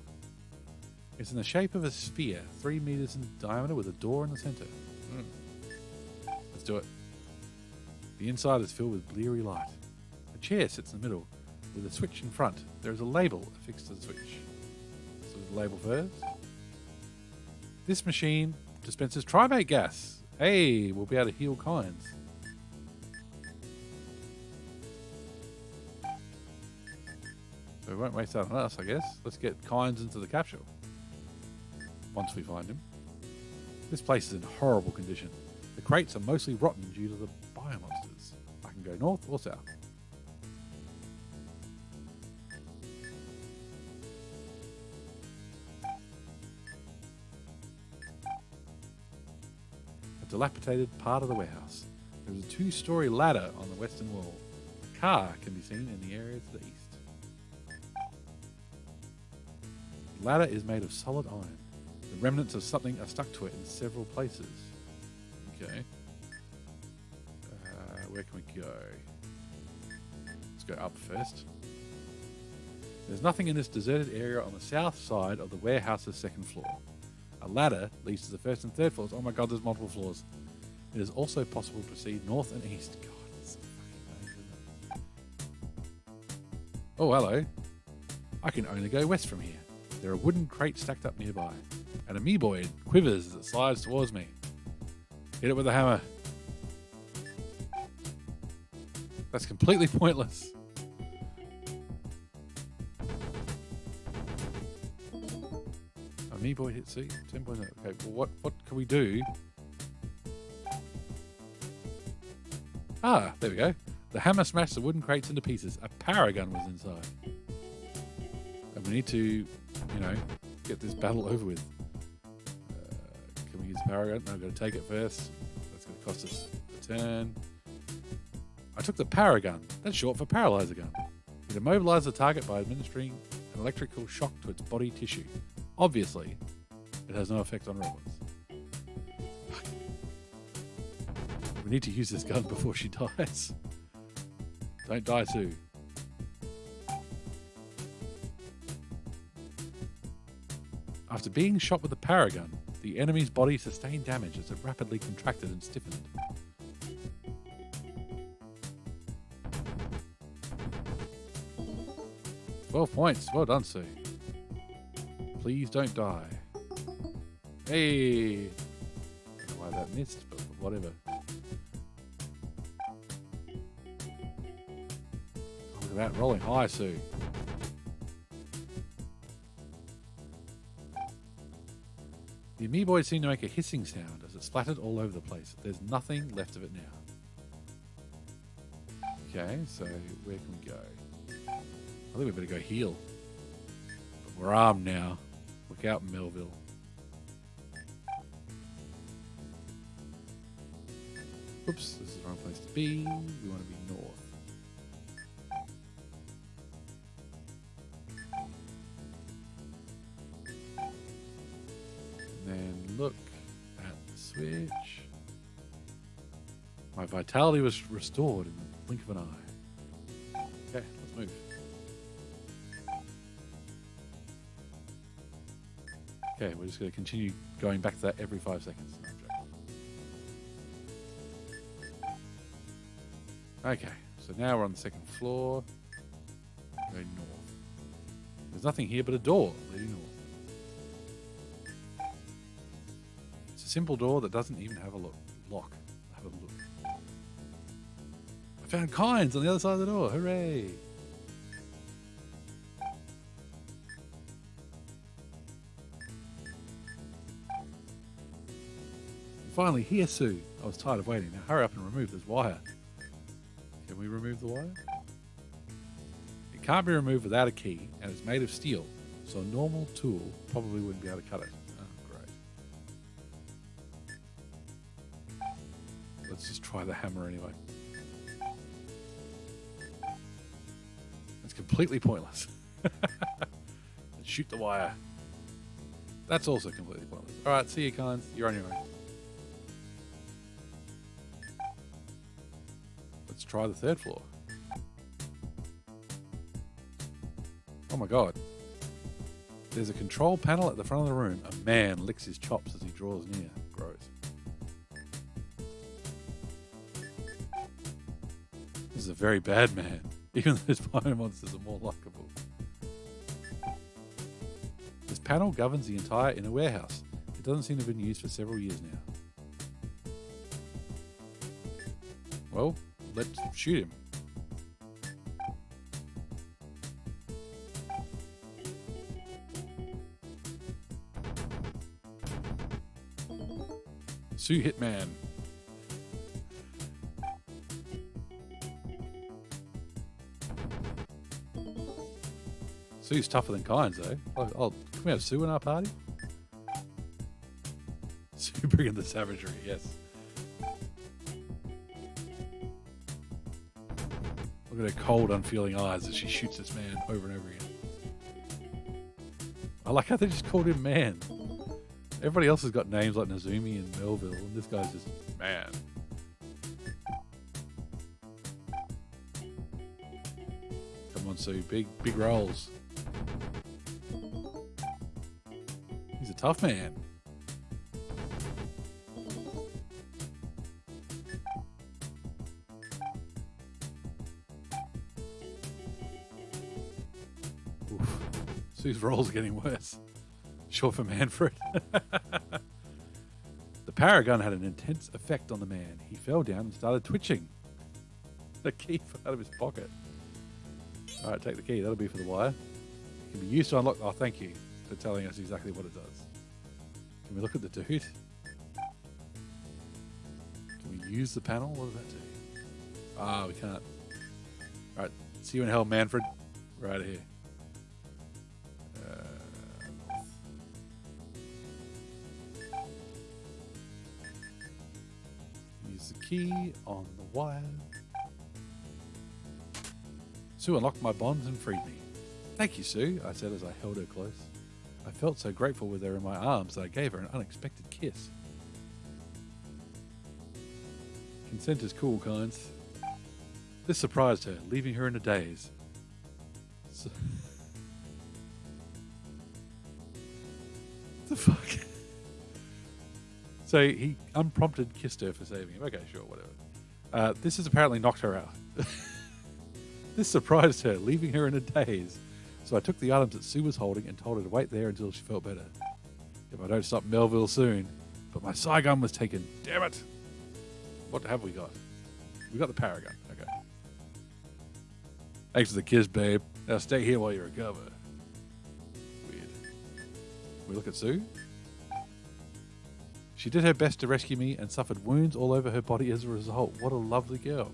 It's in the shape of a sphere, 3 meters in diameter with a door in the center. Let's do it. The inside is filled with bleary light. A chair sits in the middle with a switch in front. There is a label affixed to the switch. So the label first. This machine dispenses trimate gas. Hey, we'll be able to heal kinds. So we won't waste that on us, I guess. Let's get kinds into the capsule. Once we find him. This place is in horrible condition. The crates are mostly rotten due to the biomonsters. I can go north or south. A dilapidated part of the warehouse. There is a 2-story ladder on the western wall. A car can be seen in the area to the east. The ladder is made of solid iron. The remnants of something are stuck to it in several places. Okay. Where can we go? Let's go up first. There's nothing in this deserted area on the south side of the warehouse's second floor. A ladder leads to the first and third floors. Oh my god, there's multiple floors. It is also possible to proceed north and east. God, it's so fucking amazing, isn't it? Oh, hello. I can only go west from here. There are wooden crates stacked up nearby. An amoeboid quivers as it slides towards me. Hit it with a hammer. That's completely pointless. Amoeboid hit C. 10.0. Okay, well, what can we do? Ah, there we go. The hammer smashed the wooden crates into pieces. A paragun was inside. And we need to, you know, get this battle over with. Can we use the paragun? No, I've got to take it first. That's going to cost us a turn. I took the paragun. That's short for paralyzer gun. It immobilized the target by administering an electrical shock to its body tissue. Obviously, it has no effect on robots. Fuck. We need to use this gun before she dies. Don't die, Sue. After being shot with the paragun, the enemy's body sustained damage as it rapidly contracted and stiffened. "12 points. Well done, Sue. Please don't die." Hey! I don't know why that missed, but whatever. Oh, look at that. Rolling high, Sue. The amoeboid seemed to make a hissing sound as it splattered all over the place. There's nothing left of it now. Okay, so where can we go? I think we better go heal. But we're armed now. Look out, Melville. Oops, this is the wrong place to be. We want to be north. And then look at the switch. My vitality was restored in the blink of an eye. Okay, let's move. Okay, we're just going to continue going back to that every 5 seconds. No, I'm joking. Okay, so now we're on the second floor. Go north. There's nothing here but a door leading north. It's a simple door that doesn't even have a lock. Have a look. I found kinds on the other side of the door. Hooray! Finally, here, Sue. I was tired of waiting. Now hurry up and remove this wire. Can we remove the wire? It can't be removed without a key, and it's made of steel, so a normal tool probably wouldn't be able to cut it. Oh, great. Let's just try the hammer anyway. It's completely pointless. Let's shoot the wire. That's also completely pointless. Alright, see you, kinds. You're on your own. Let's try the third floor. Oh my god. There's a control panel at the front of the room. A man licks his chops as he draws near. Gross. This is a very bad man. Even though his bio monsters are more likable. This panel governs the entire inner warehouse. It doesn't seem to have been used for several years now. Well, let's shoot him. Sue Hitman. Sue's tougher than Kynes, though. Oh, can we have Sue in our party? Sue bringing the savagery, yes. Look at her cold, unfeeling eyes as she shoots this man over and over again. I like how they just called him man. Everybody else has got names like Nazumi and Melville, and this guy's just man. Come on, Sue. Big rolls. He's a tough man. Oof. Sue's rolls are getting worse. Short for Manfred. The paragon had an intense effect on the man. He fell down and started twitching. The key fell out of his pocket. All right, take the key. That'll be for the wire. It can be used to unlock... Oh, thank you for telling us exactly what it does. Can we look at the dude? Can we use the panel? What does that do? Ah, we can't. All right, see you in hell, Manfred. Right here. Use the key on the wire. Sue unlocked my bonds and freed me. Thank you, Sue, I said as I held her close. I felt so grateful with her in my arms that I gave her an unexpected kiss. Consent is cool, Kynes. This surprised her, leaving her in a daze. So the fuck? So he unprompted kissed her for saving him. Okay, sure, whatever. This has apparently knocked her out. This surprised her, leaving her in a daze. So I took the items that Sue was holding and told her to wait there until she felt better. If I don't stop Melville soon. But my Saigon was taken. Damn it! What have we got? We got the Paragon. Okay. Thanks for the kiss, babe. Now stay here while you recover. Weird. We look at Sue. She did her best to rescue me and suffered wounds all over her body as a result. What a lovely girl.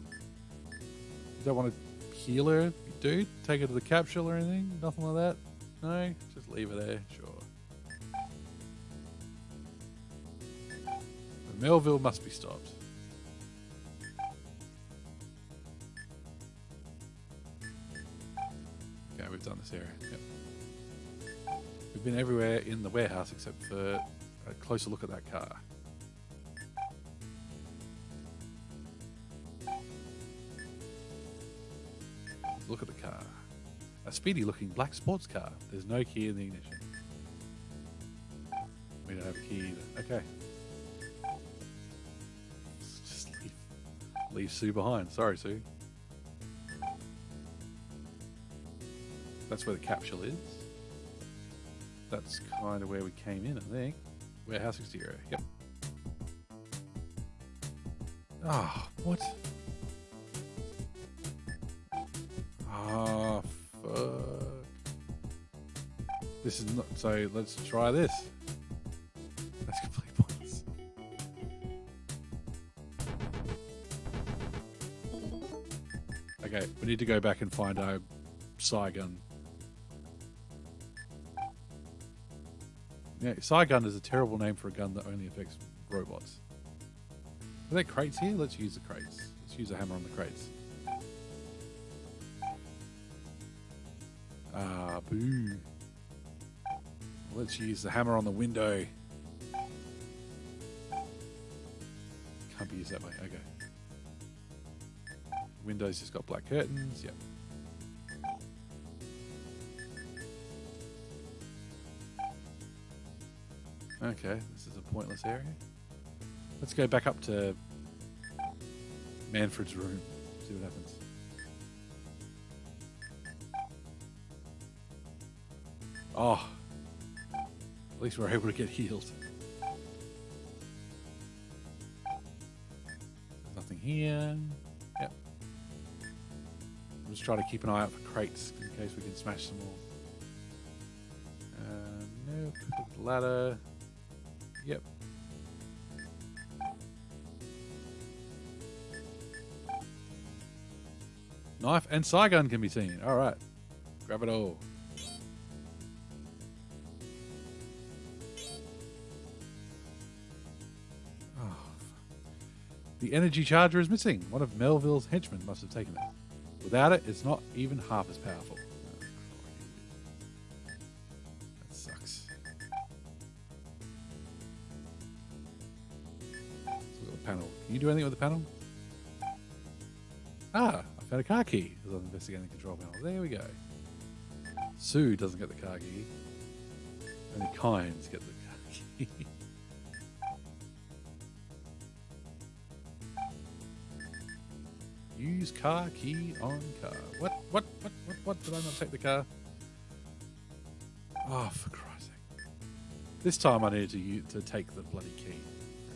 You don't want to heal her, dude? Take her to the capsule or anything? Nothing like that? No? Just leave her there? Sure. Melville must be stopped. Okay, we've done this area. Yep. We've been everywhere in the warehouse except for a closer look at that car. Look at the car. A speedy looking black sports car. There's no key in the ignition. We don't have a key either. Okay. Just leave Sue behind. Sorry, Sue. That's where the capsule is. That's kind of where we came in, I think. Warehouse exterior. Yep. Ah, what? Ah, fuck. This is not... So, let's try this. That's complete pointless. Okay, we need to go back and find our Saigon. Yeah, Saigon is a terrible name for a gun that only affects robots. Are there crates here? Let's use the crates. Let's use a hammer on the crates. Ah, boo. Let's use the hammer on the window. Can't be used that way. Okay. Windows just got black curtains. Yep. Okay, this is a pointless area. Let's go back up to Manfred's room. See what happens. Oh. At least we're able to get healed. There's nothing here. Yep. I'm just trying to keep an eye out for crates in case we can smash some more. Nope. Ladder. Yep. Knife and Saigon can be seen. All right. Grab it all. Oh. The energy charger is missing. One of Melville's henchmen must have taken it. Without it, it's not even half as powerful. That sucks. Let's look at the panel. Can you do anything with the panel? Ah, I found a car key as I'm investigating the control panel. There we go. Sue doesn't get the car key. Only Kynes get the car key. Use car key on car. What? Did I not take the car? Oh, for Christ's sake. This time I needed to take the bloody key.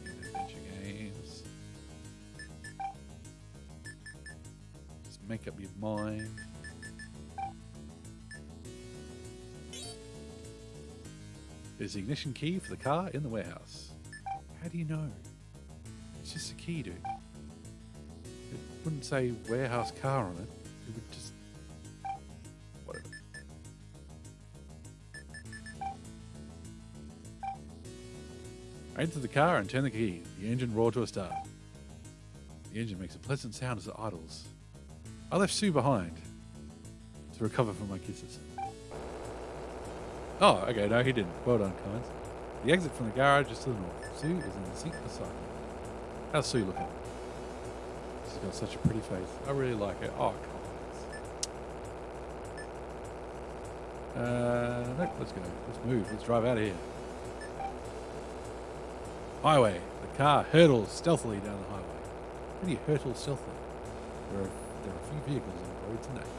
Adventure games. Make up your mind. There's the ignition key for the car in the warehouse. How do you know? It's just a key, dude. It wouldn't say warehouse car on it. It would just... whatever. I enter the car and turn the key. The engine roared to a start. The engine makes a pleasant sound as it idles. I left Sue behind to recover from my kisses. Oh, okay, no, he didn't. Well done, Kynes. The exit from the garage is to the north. Sue is in the seat beside me. How's Sue looking? She's got such a pretty face. I really like her. Oh, Kynes. Nope, let's go. Let's move. Let's drive out of here. Highway. The car hurtles stealthily down the highway. How do you hurtle stealthily? There are a few vehicles on the road tonight.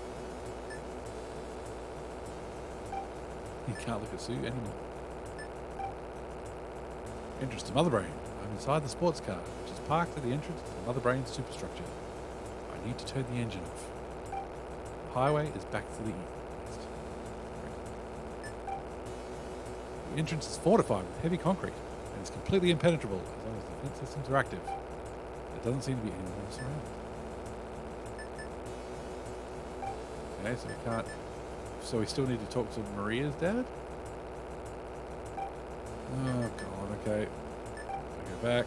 You can't look at Sue anymore. Entrance to Mother Brain. I'm inside the sports car, which is parked at the entrance to the Mother Brain superstructure. I need to turn the engine off. The highway is back to the east. The entrance is fortified with heavy concrete and is completely impenetrable as long as the defense systems are active. There doesn't seem to be anyone else around. Okay, so we can't... So we still need to talk to Maria's dad? Oh, God, okay. I go back.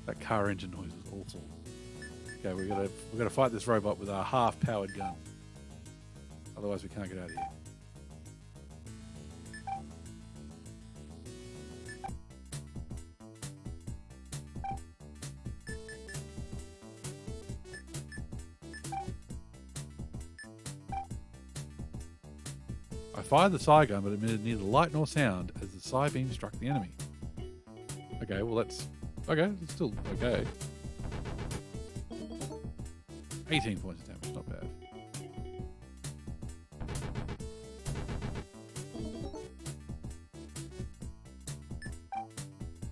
That car engine noise is awful. Okay, we're gonna fight this robot with our half-powered gun. Otherwise we can't get out of here. I fired the psi gun, but it emitted neither light nor sound as the psi beam struck the enemy. Okay, well that's... Okay, it's still okay. 18 points of damage, not bad.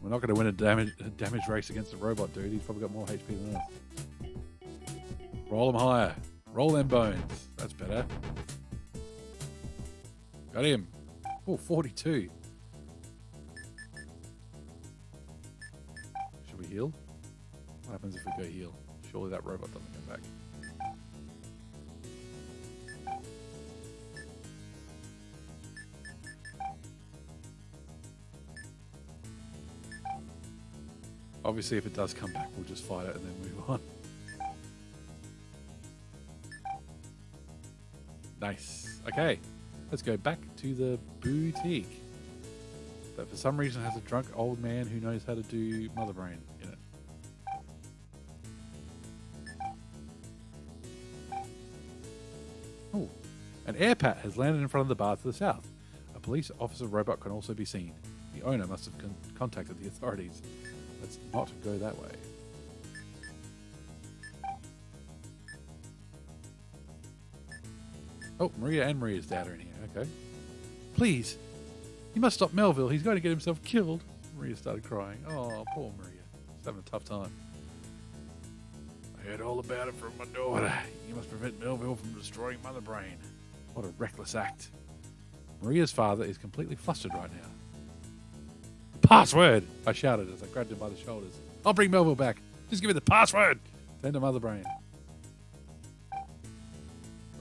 We're not going to win a damage race against a robot, dude. He's probably got more HP than us. Roll him higher. Roll them bones. That's better. Got him. Oh, 42. Should we heal? What happens if we go heal? Surely that robot doesn't come back. Obviously, if it does come back, we'll just fight it and then move on. Nice. Okay. Let's go back to the boutique. That for some reason has a drunk old man who knows how to do Mother Brain in it. An airpat has landed in front of the bar to the south. A police officer robot can also be seen. The owner must have contacted the authorities. Let's not go that way. Oh, Maria and Maria's dad are in here. Okay. Please, you must stop Melville. He's going to get himself killed. Maria started crying. Oh, poor Maria. She's having a tough time. I heard all about it from my daughter. You must prevent Melville from destroying Mother Brain. What a reckless act. Maria's father is completely flustered right now. Password! I shouted as I grabbed him by the shoulders. I'll bring Melville back. Just give me the password. Send to Mother Brain.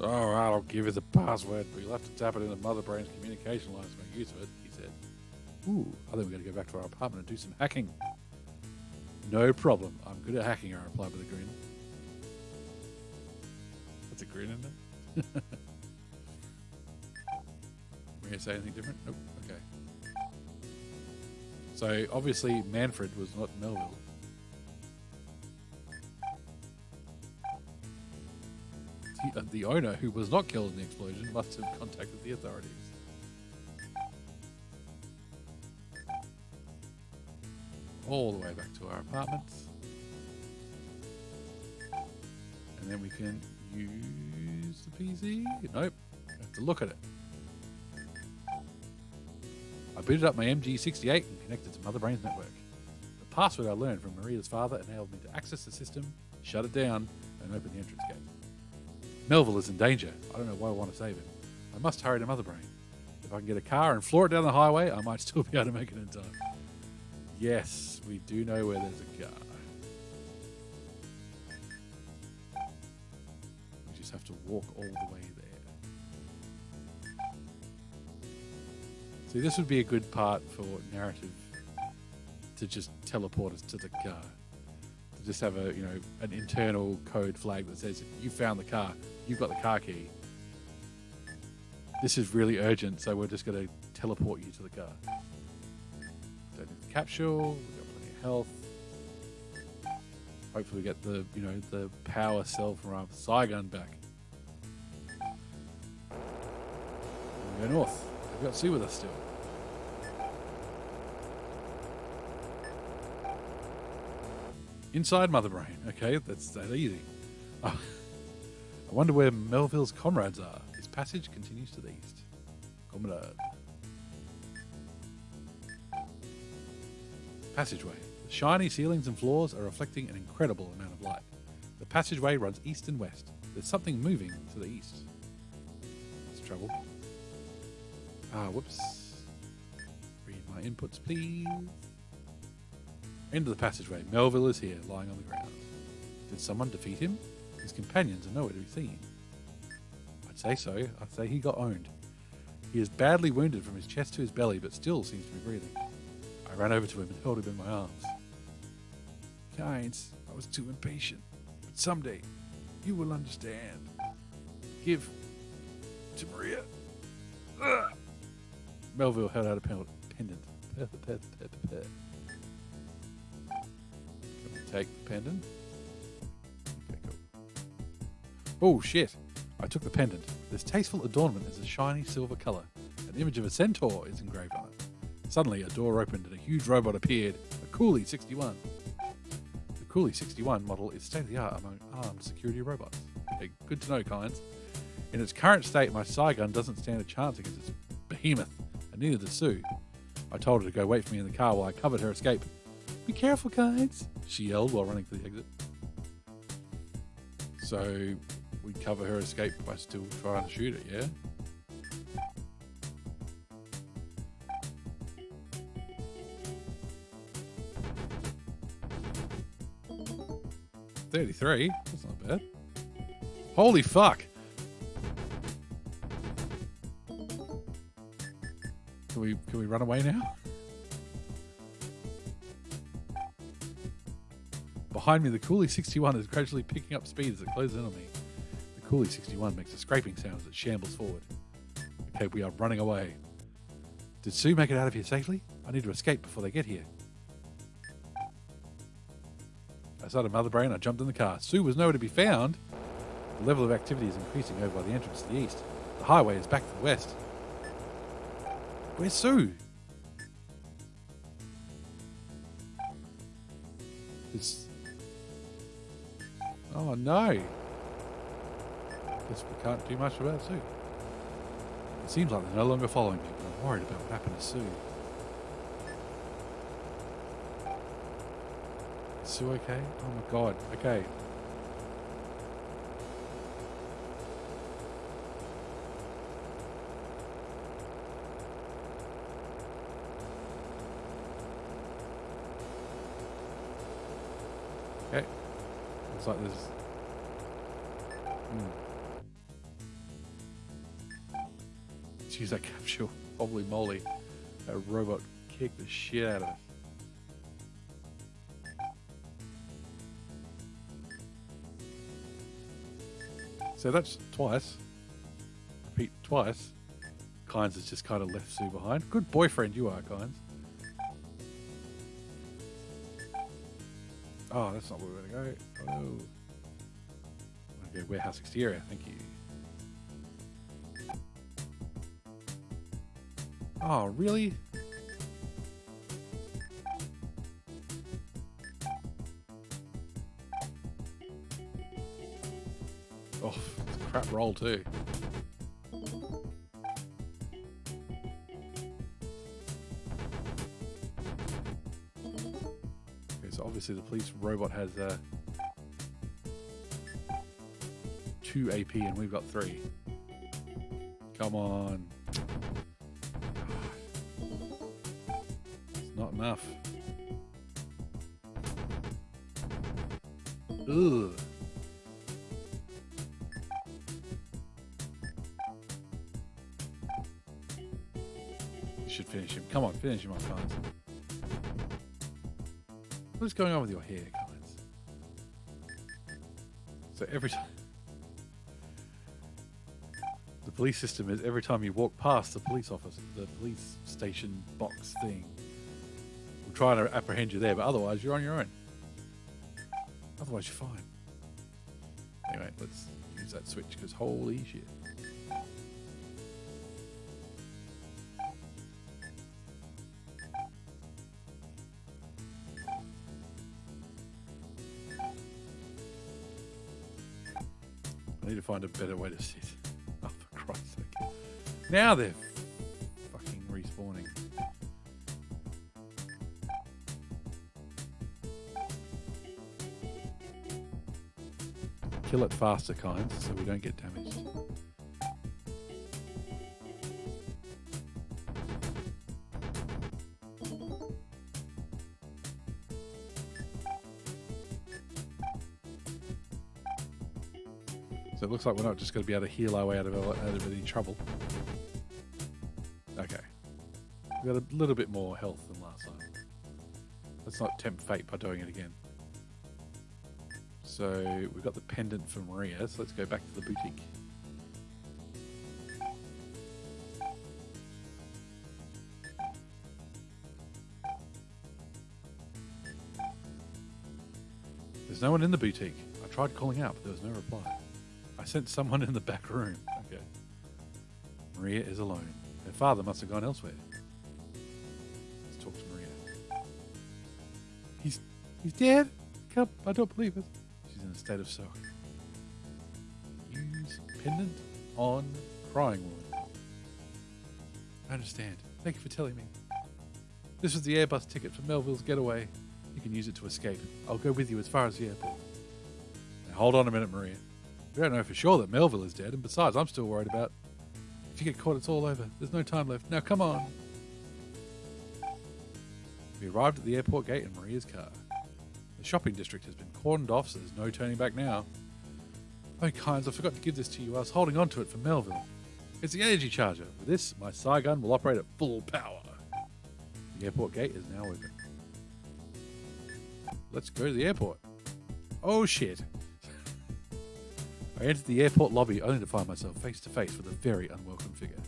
All right, I'll give you the password, but you'll have to tap it into Mother Brain's communication lines to make use of it, he said. Ooh, I think we're going to go back to our apartment and do some hacking. No problem. I'm good at hacking, I replied with a grin. That's a grin, isn't it? Maria say anything different? Nope. Okay. So, obviously, Manfred was not Melville. The owner, who was not killed in the explosion, must have contacted the authorities. All the way back to our apartments. And then we can use the PC. Nope. Have to look at it. I booted up my MG68 and connected to Mother Brain's network. The password I learned from Maria's father enabled me to access the system, shut it down, and open the entrance gate. Melville is in danger. I don't know why I want to save him. I must hurry to Mother Brain. If I can get a car and floor it down the highway, I might still be able to make it in time. Yes, we do know where there's a car. We just have to walk all the way there. See, this would be a good part for narrative to just teleport us to the car. To just have a, an internal code flag that says, you found the car, you've got the car key. This is really urgent, so we're just going to teleport you to the car. Don't need the capsule, we've got plenty of health. Hopefully we get the, the power cell from our SEGANet back. We go north. We've got Sue with us still. Inside Mother Brain. Okay, that's that easy. Oh, I wonder where Melville's comrades are. His passage continues to the east. Comrade. Passageway. The shiny ceilings and floors are reflecting an incredible amount of light. The passageway runs east and west. There's something moving to the east. There's trouble. Whoops. Read my inputs, please. End of the passageway. Melville is here, lying on the ground. Did someone defeat him? His companions are nowhere to be seen. I'd say so. I'd say he got owned. He is badly wounded from his chest to his belly, but still seems to be breathing. I ran over to him and held him in my arms. Kynes, I was too impatient. But someday, you will understand. Give to Maria. Ugh. Melville held out a pendant. Take the pendant. Okay, cool. Oh shit! I took the pendant. This tasteful adornment is a shiny silver color. An image of a centaur is engraved on it. Suddenly, a door opened and a huge robot appeared. A Coolie 61. The Coolie 61 model is state-of-the-art among armed security robots. Okay, good to know, Kynes. In its current state, my SEGANet doesn't stand a chance against its behemoth, and neither does Sue. I told her to go wait for me in the car while I covered her escape. Be careful, Kynes, she yelled while running for the exit. So, we cover her escape by still trying to shoot it, yeah? $33? That's not bad. Holy fuck! Can we run away now? Behind me, the Coolie 61 is gradually picking up speed as it closes in on me. The Coolie 61 makes a scraping sound as it shambles forward. Okay, we are running away. Did Sue make it out of here safely? I need to escape before they get here. Outside of Mother Brain, I jumped in the car. Sue was nowhere to be found. The level of activity is increasing over by the entrance to the east. The highway is back to the west. Where's Sue? It's... Oh no. Guess we can't do much about Sue. It seems like they're no longer following me, but I'm worried about what happened to Sue. Is Sue okay? Oh my god. Okay. Okay. Looks like there's... Let's use that capsule. Holy moly. That robot kicked the shit out of it. So that's twice. Repeat twice. Kynes has just kind of left Sue behind. Good boyfriend you are, Kynes. Oh, that's not where we're going to go. Oh, no. I'm going to go warehouse exterior. Thank you. Oh, really? Oh, it's a crap roll too. Okay, so obviously the police robot has 2 AP and we've got 3. Come on. It's not enough. Ugh. Should finish him. Come on, finish him off, Kynes. What is going on with your hair, Kynes? So every time... The police system is every time you walk past the police office, the police station box thing, we're trying to apprehend you there, but otherwise you're on your own. Otherwise you're fine. Anyway, let's use that switch, because holy shit. I need to find a better way to sit. Oh, for Christ's sake. Now they're fucking respawning. Kill it faster, Kynes, so we don't get damaged. So it looks like we're not just going to be able to heal our way out of any trouble. Okay. We've got a little bit more health than last time. Let's not tempt fate by doing it again. So we've got the pendant for Maria, so let's go back to the boutique. There's no one in the boutique. I tried calling out, but there was no reply. I sent someone in the back room. Okay. Maria is alone. Her father must have gone elsewhere. Let's talk to Maria. He's dead? I don't believe it. She's in a state of shock. Use pendant on crying woman. I understand. Thank you for telling me. This was the Airbus ticket for Melville's getaway. You can use it to escape. I'll go with you as far as the airport. Now hold on a minute, Maria. We don't know for sure that Melville is dead, and besides, I'm still worried about... If you get caught, it's all over. There's no time left. Now, come on. We arrived at the airport gate in Maria's car. The shopping district has been cordoned off, so there's no turning back now. Oh, Kynes, I forgot to give this to you. I was holding on to it for Melville. It's the energy charger. With this, my SEGAN will operate at full power. The airport gate is now open. Let's go to the airport. Oh, shit. I entered the airport lobby only to find myself face to face with a very unwelcome figure.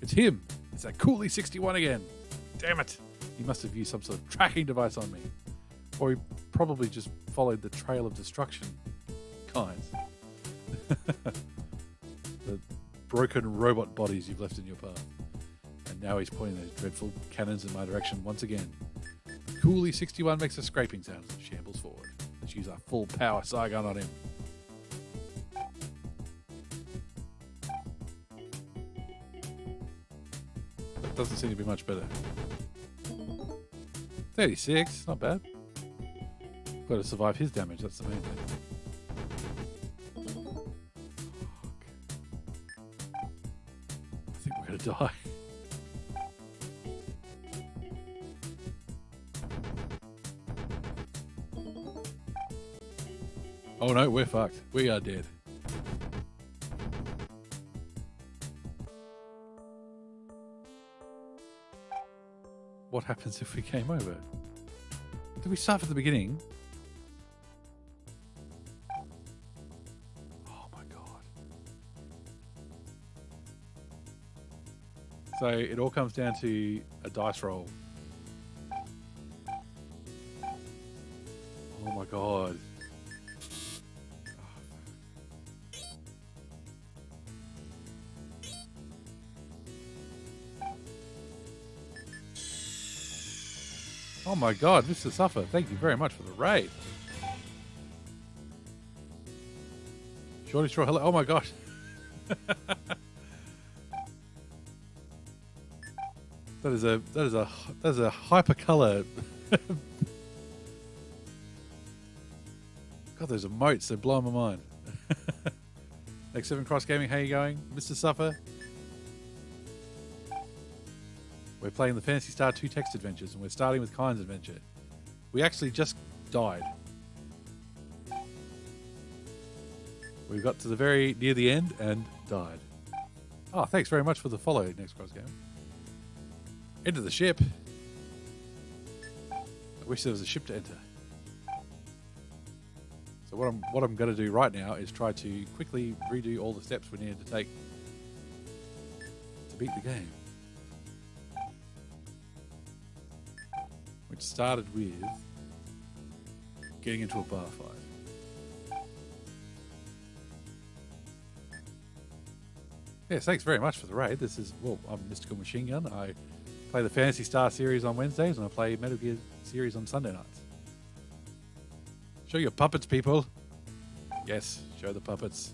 It's him! It's that Cooley 61 again! Damn it! He must have used some sort of tracking device on me. Or he probably just followed the trail of destruction. Kynes. broken robot bodies you've left in your path. And now he's pointing those dreadful cannons in my direction once again. Cooley 61 makes a scraping sound as it shambles forward. Let's use our full power Saigon on him. That doesn't seem to be much better. 36, not bad. Got to survive his damage, that's the main thing. I think we're going to die. Oh no, we're fucked. We are dead. What happens if we came over? Did we start from the beginning? Oh my god. So it all comes down to a dice roll. Oh my god. Oh my god, Mr. Suffer, thank you very much for the raid. Shorty Straw, hello. Oh my gosh. That is a hyper color. God, those emotes, they're blowing my mind. X7 Cross Gaming, how you going? Mr. Suffer? We're playing the Phantasy Star 2 text adventures, and we're starting with Kyne's adventure. We actually just died. We got to the very near the end and died. Oh, thanks very much for the follow, Next Cross Game. Enter the ship. I wish there was a ship to enter. So what I'm going to do right now is try to quickly redo all the steps we needed to take to beat the game. Which started with getting into a bar fight. Yes, thanks very much for the raid. This is, well, I'm Mystical Machine Gun. I play the Phantasy Star series on Wednesdays, and I play Metal Gear series on Sunday nights. Show your puppets, people. Yes, show the puppets.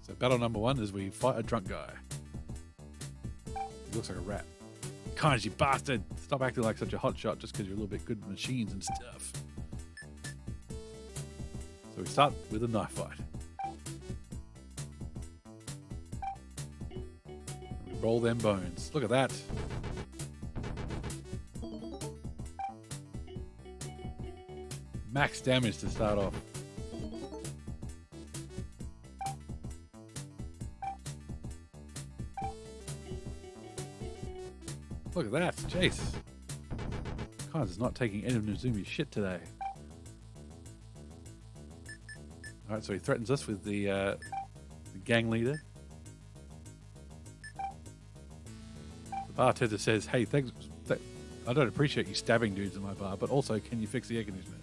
So battle number 1 is we fight a drunk guy. He looks like a rat. Kynes, you bastard! Stop acting like such a hotshot just because you're a little bit good at machines and stuff. So we start with a knife fight. We roll them bones. Look at that. Max damage to start off. Look at that, Jace. Kynes is not taking any of Nozumi's shit today. Alright, so he threatens us with the gang leader. The bartender says, hey, thanks. I don't appreciate you stabbing dudes in my bar, but also, can you fix the air conditioner?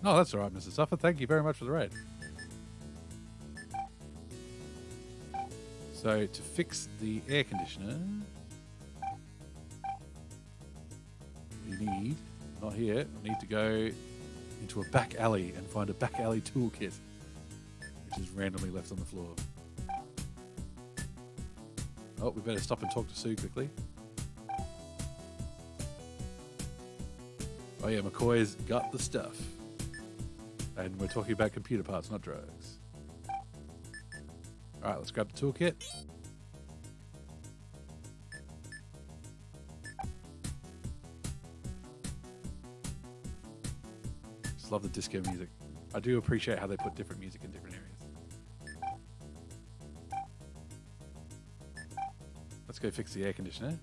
No, that's alright, Mr. Suffer. Thank you very much for the raid. So, to fix the air conditioner, we need, not here, we need to go into a back alley and find a back alley toolkit, which is randomly left on the floor. Oh, we better stop and talk to Sue quickly. Oh yeah, McCoy's got the stuff. And we're talking about computer parts, not drugs. Alright, let's grab the toolkit. Just love the disco music. I do appreciate how they put different music in different areas. Let's go fix the air conditioner.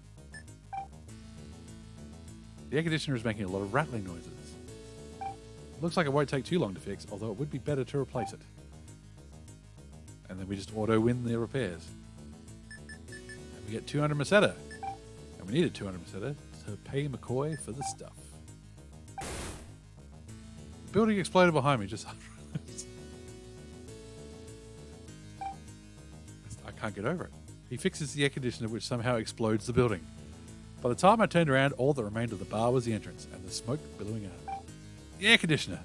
The air conditioner is making a lot of rattling noises. Looks like it won't take too long to fix, although it would be better to replace it. And then we just auto-win the repairs. And we get 200 Meseta. And we needed 200% to pay McCoy for the stuff. The building exploded behind me just after I can't get over it. He fixes the air conditioner, which somehow explodes the building. By the time I turned around, all that remained of the bar was the entrance and the smoke billowing out. The air conditioner!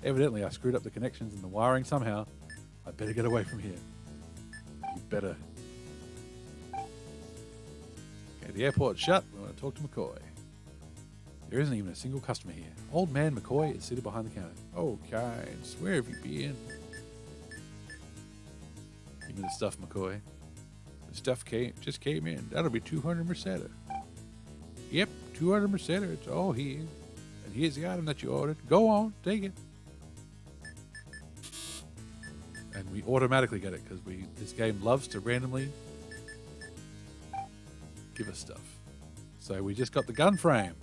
Evidently, I screwed up the connections and the wiring somehow. I better get away from here. You better. Okay, the airport's shut. We want to talk to McCoy. There isn't even a single customer here. Old man McCoy is seated behind the counter. Oh, Kynes, where have you been? Give me the stuff, McCoy. The stuff just came in. That'll be 200 Merceda. Yep, 200 Merceda. It's all here. And here's the item that you ordered. Go on, take it. And we automatically get it because this game loves to randomly give us stuff. So we just got the gun frame.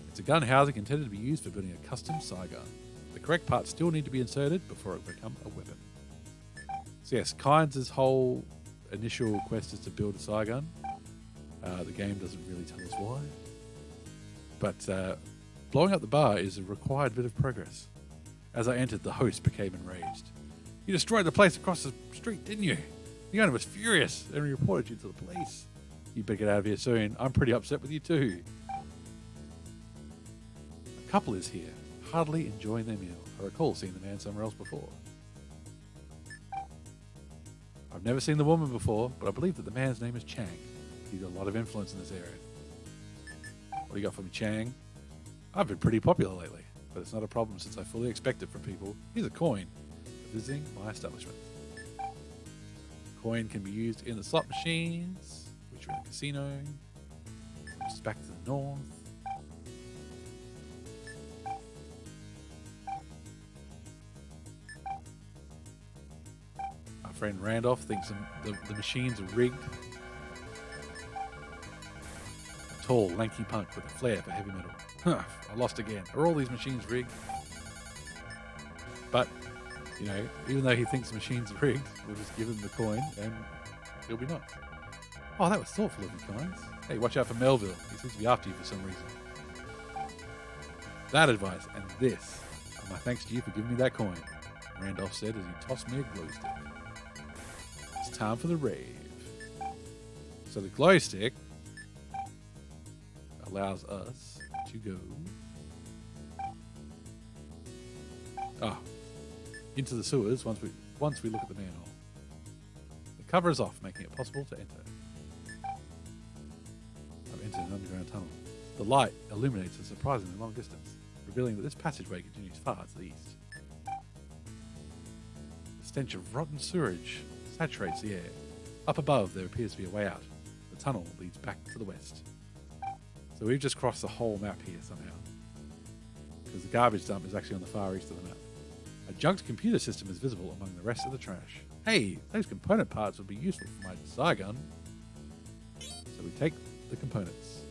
It's a gun housing intended to be used for building a custom Saigon. The correct parts still need to be inserted before it become a weapon. So yes, Kynes' whole initial quest is to build a Saigon. The game doesn't really tell us why. But blowing up the bar is a required bit of progress. As I entered, the host became enraged. You destroyed the place across the street, didn't you? The owner was furious and reported you to the police. You better get out of here soon. I'm pretty upset with you too. A couple is here, hardly enjoying their meal. I recall seeing the man somewhere else before. I've never seen the woman before, but I believe that the man's name is Chang. He's got a lot of influence in this area. What do you got for me, Chang? I've been pretty popular lately, but it's not a problem since I fully expect it from people. Here's a coin for visiting my establishment. Coin can be used in the slot machines, which are in the casino, which is back to the north. Our friend Randolph thinks the machines are rigged. A tall, lanky punk with a flair for heavy metal. Huh, I lost again. Are all these machines rigged? But, you know, even though he thinks the machine's rigged, we'll just give him the coin and he'll be nice. Oh, that was thoughtful of you, Kynes. Hey, watch out for Melville. He seems to be after you for some reason. That advice and this are my thanks to you for giving me that coin, Randolph said as he tossed me a glow stick. It's time for the rave. So the glow stick allows us to go into the sewers once we look at the manhole. The cover is off, making it possible to enter. I've entered an underground tunnel. The light illuminates a surprisingly long distance, revealing that this passageway continues far to the east. The stench of rotten sewage saturates the air. Up above, there appears to be a way out. The tunnel leads back to the west. So we've just crossed the whole map here somehow, because the garbage dump is actually on the far east of the map. A junked computer system is visible among the rest of the trash. Hey, those component parts would be useful for my Saigon. So we take the components.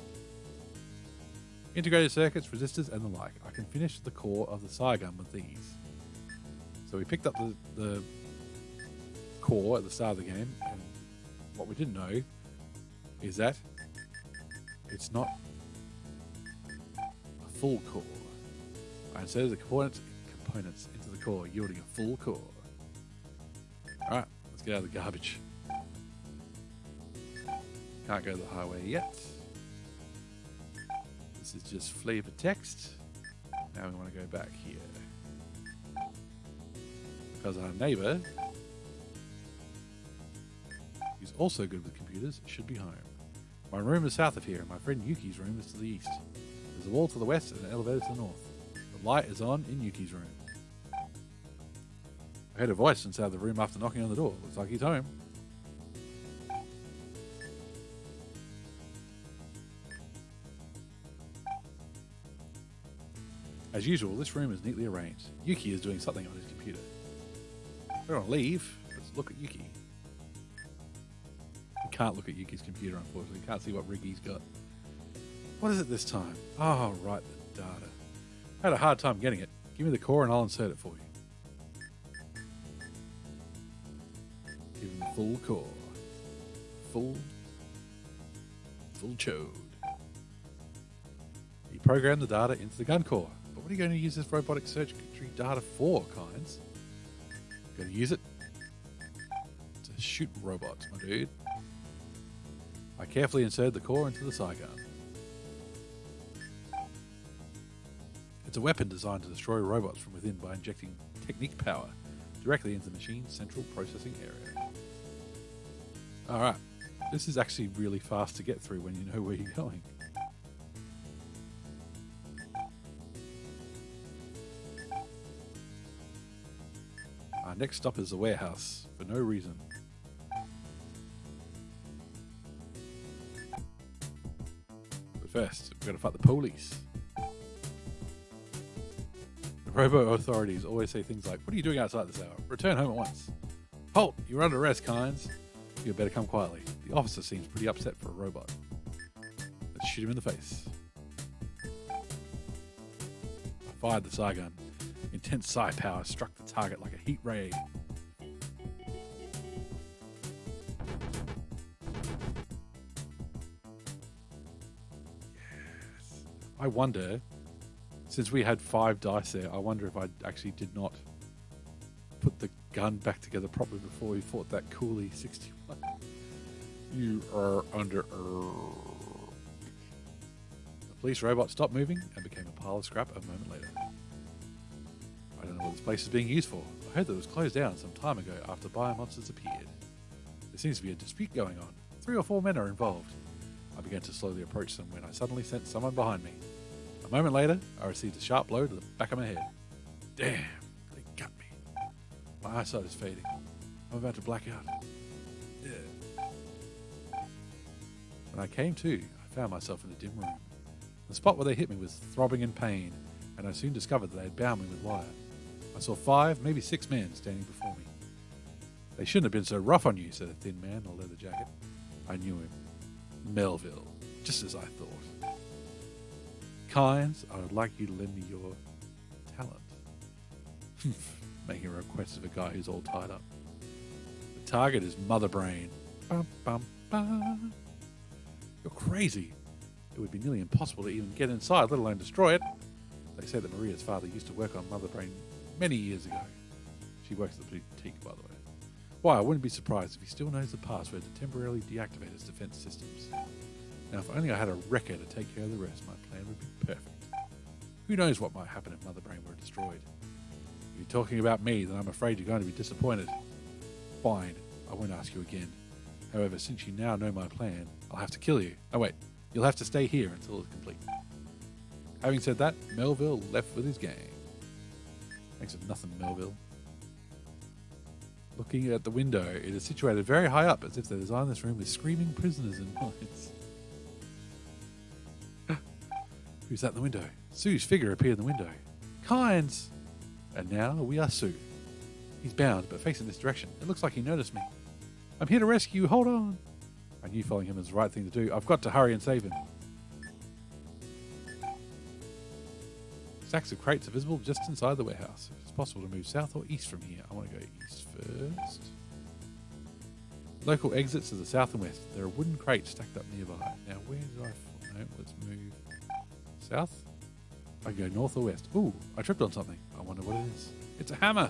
Integrated circuits, resistors, and the like. I can finish the core of the Saigon with these. So we picked up the core at the start of the game, and what we didn't know is that it's not a full core. I inserted the components into the core, yielding a full core. Alright, let's get out of the garbage. Can't go to the highway yet. This is just flavor text. Now we want to go back here. Because our neighbor, who's also good with computers, should be home. My room is south of here, and my friend Yuki's room is to the east. There's a wall to the west and an elevator to the north. The light is on in Yuki's room. I heard a voice inside the room after knocking on the door. Looks like he's home. As usual, this room is neatly arranged. Yuki is doing something on his computer. We don't leave. Let's look at Yuki. We can't look at Yuki's computer, unfortunately. We can't see what rig he's got. What is it this time? Oh, right, the data. I had a hard time getting it. Give me the core and I'll insert it for you. Give him the full core. Full full chode. He programmed the data into the gun core. But what are you going to use this robotic circuitry data for, Kynes? Going to use it to shoot robots, my dude. I carefully inserted the core into the SEGAN. It's a weapon designed to destroy robots from within by injecting technique power directly into the machine's central processing area. Alright, this is actually really fast to get through when you know where you're going. Our next stop is the warehouse, for no reason. But first, we've got to fight the police. The robo authorities always say things like, "What are you doing outside this hour? Return home at once." "Halt! You're under arrest, Kynes. You better come quietly." The officer seems pretty upset for a robot. Let's shoot him in the face. I fired the SEGAN. Intense psi power struck the target like a heat ray. Yes. I wonder, since we had 5 dice there, I wonder if I actually did not put the gun back together properly before we fought that coolie 61. You are under... The police robot stopped moving and became a pile of scrap a moment later. I don't know what this place is being used for. I heard that it was closed down some time ago after biomonsters appeared. There seems to be a dispute going on. 3 or 4 men are involved. I began to slowly approach them when I suddenly sensed someone behind me. A moment later, I received a sharp blow to the back of my head. Damn, they got me. My eyesight is fading. I'm about to black out. Yeah. When I came to, I found myself in a dim room. The spot where they hit me was throbbing in pain, and I soon discovered that they had bound me with wire. I saw 5, maybe 6 men standing before me. "They shouldn't have been so rough on you," said a thin man in a leather jacket. I knew him. Melville, just as I thought. "Kynes, I would like you to lend me your talent." Making a request of a guy who's all tied up. "The target is Mother Brain." Bum, bum, bum. "You're crazy. It would be nearly impossible to even get inside, let alone destroy it." They say that Maria's father used to work on Mother Brain many years ago. She works at the boutique, by the way. Why, I wouldn't be surprised if he still knows the password to temporarily deactivate his defense systems. Now, if only I had a wrecker to take care of the rest, my plan would be perfect. Who knows what might happen if Mother Brain were destroyed? If you're talking about me, then I'm afraid you're going to be disappointed. Fine, I won't ask you again. However, since you now know my plan, I'll have to kill you. Oh wait, you'll have to stay here until it's complete. Having said that, Melville left with his gang. Thanks for nothing, Melville. Looking at the window, it is situated very high up, as if they designed this room with screaming prisoners in mind. Who's that in the window? Sue's figure appeared in the window. Kynes! And now we are Sue. He's bound, but facing this direction. It looks like he noticed me. "I'm here to rescue you, hold on!" I knew following him was the right thing to do. I've got to hurry and save him. Stacks of crates are visible just inside the warehouse. If it's possible to move south or east from here. I want to go east first. Local exits to the south and west. There are wooden crates stacked up nearby. Now, where did I... No, let's move south. I can go north or west. Ooh, I tripped on something. I wonder what it is. It's a hammer.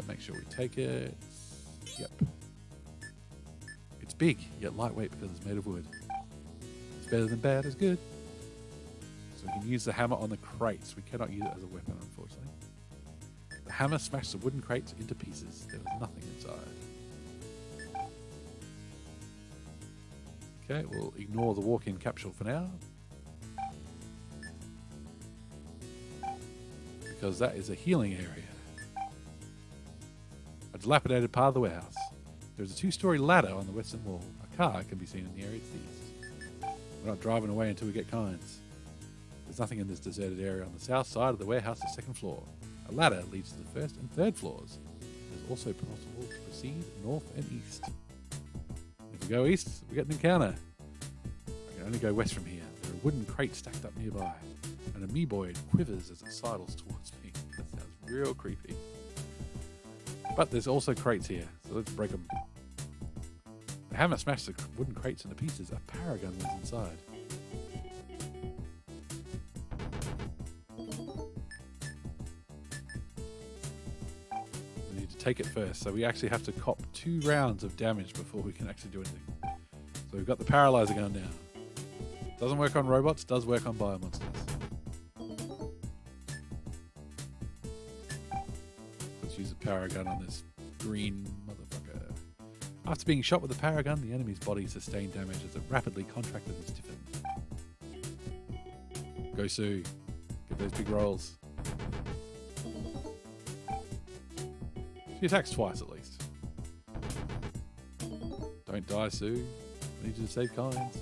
Make sure we take it. Yep. It's big, yet lightweight because it's made of wood. It's better than bad as good. So we can use the hammer on the crates. We cannot use it as a weapon, unfortunately. The hammer smashed the wooden crates into pieces. There was nothing inside. Okay, we'll ignore the walk-in capsule for now. Because that is a healing area. A dilapidated part of the warehouse. There's a 2-story ladder on the western wall. A car can be seen in the area to the east. We're not driving away until we get Kynes. There's nothing in this deserted area on the south side of the warehouse's 2nd floor. A ladder leads to the 1st and 3rd floors. It is also possible to proceed north and east. If we go east, we get an encounter. I can only go west from here. There are wooden crates stacked up nearby. An amoeboid quivers as it sidles towards me. That sounds real creepy. But there's also crates here, so let's break them. The hammer smashed the wooden crates into pieces. A paragon was inside. We need to take it first, so we actually have to cop 2 rounds of damage before we can actually do anything. So we've got the paralyzer gun now. Doesn't work on robots, does work on biomonsters. Let's use a paragon on this green motherfucker. After being shot with a paragon, the enemy's body sustained damage as it rapidly contracted and stiffened. Go Sue. Get those big rolls. She attacks twice at least. Don't die, Sue. I need you to save kinds.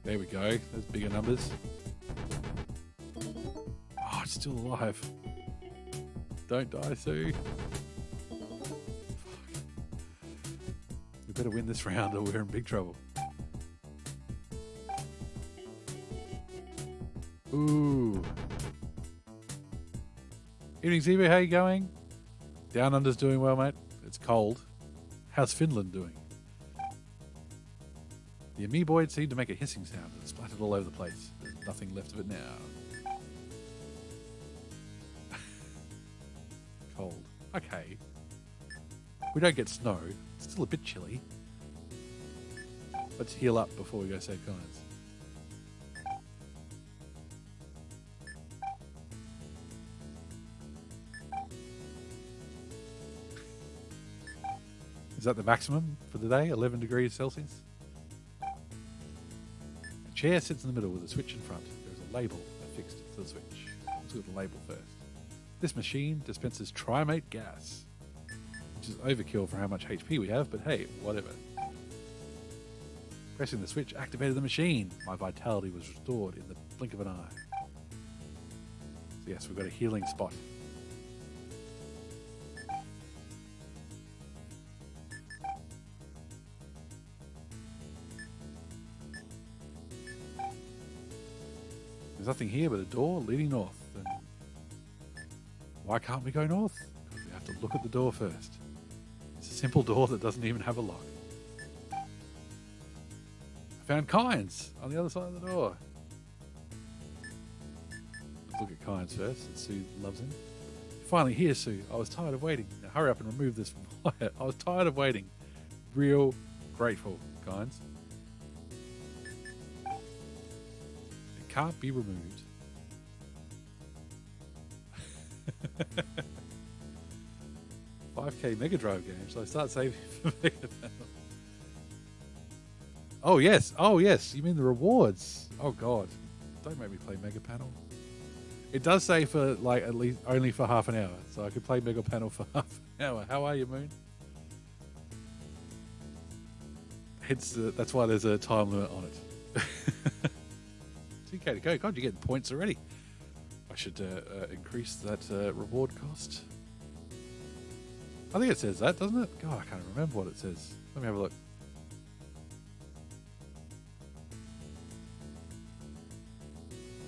There we go. There's bigger numbers. Oh, it's still alive. Don't die, Sue. Fuck. We better win this round or we're in big trouble. Ooh. Evening, Zebo. How you going? Down Under's doing well, mate. It's cold. How's Finland doing? The amoeboid seemed to make a hissing sound and splattered all over the place. There's nothing left of it now. Cold. Okay. We don't get snow. It's still a bit chilly. Let's heal up before we go save kinds. Is that the maximum for the day? 11 degrees Celsius? A chair sits in the middle with a switch in front. There's a label affixed to the switch. Let's look at the label first. This machine dispenses trimate gas, which is overkill for how much HP we have, but hey, whatever. Pressing the switch activated the machine. My vitality was restored in the blink of an eye. So yes, we've got a healing spot. There's nothing here but a door leading north. And why can't we go north? Because we have to look at the door first. It's a simple door that doesn't even have a lock. I found Kynes on the other side of the door. Let's look at Kynes first and Sue loves him. Finally here, Sue. I was tired of waiting. Now hurry up and remove this wire. I was tired of waiting. Real grateful, Kynes. Can't be removed. 5K Mega Drive game. Shall I start saving for Mega Panel? Oh yes. Oh yes. You mean the rewards? Oh god. Don't make me play Mega Panel. It does say for like at least only for half an hour, so I could play Mega Panel for half an hour. How are you, Moon? It's that's why there's a time limit on it. 2K to go. God, you're getting points already. I should increase that reward cost. I think it says that, doesn't it? God, I can't remember what it says. Let me have a look.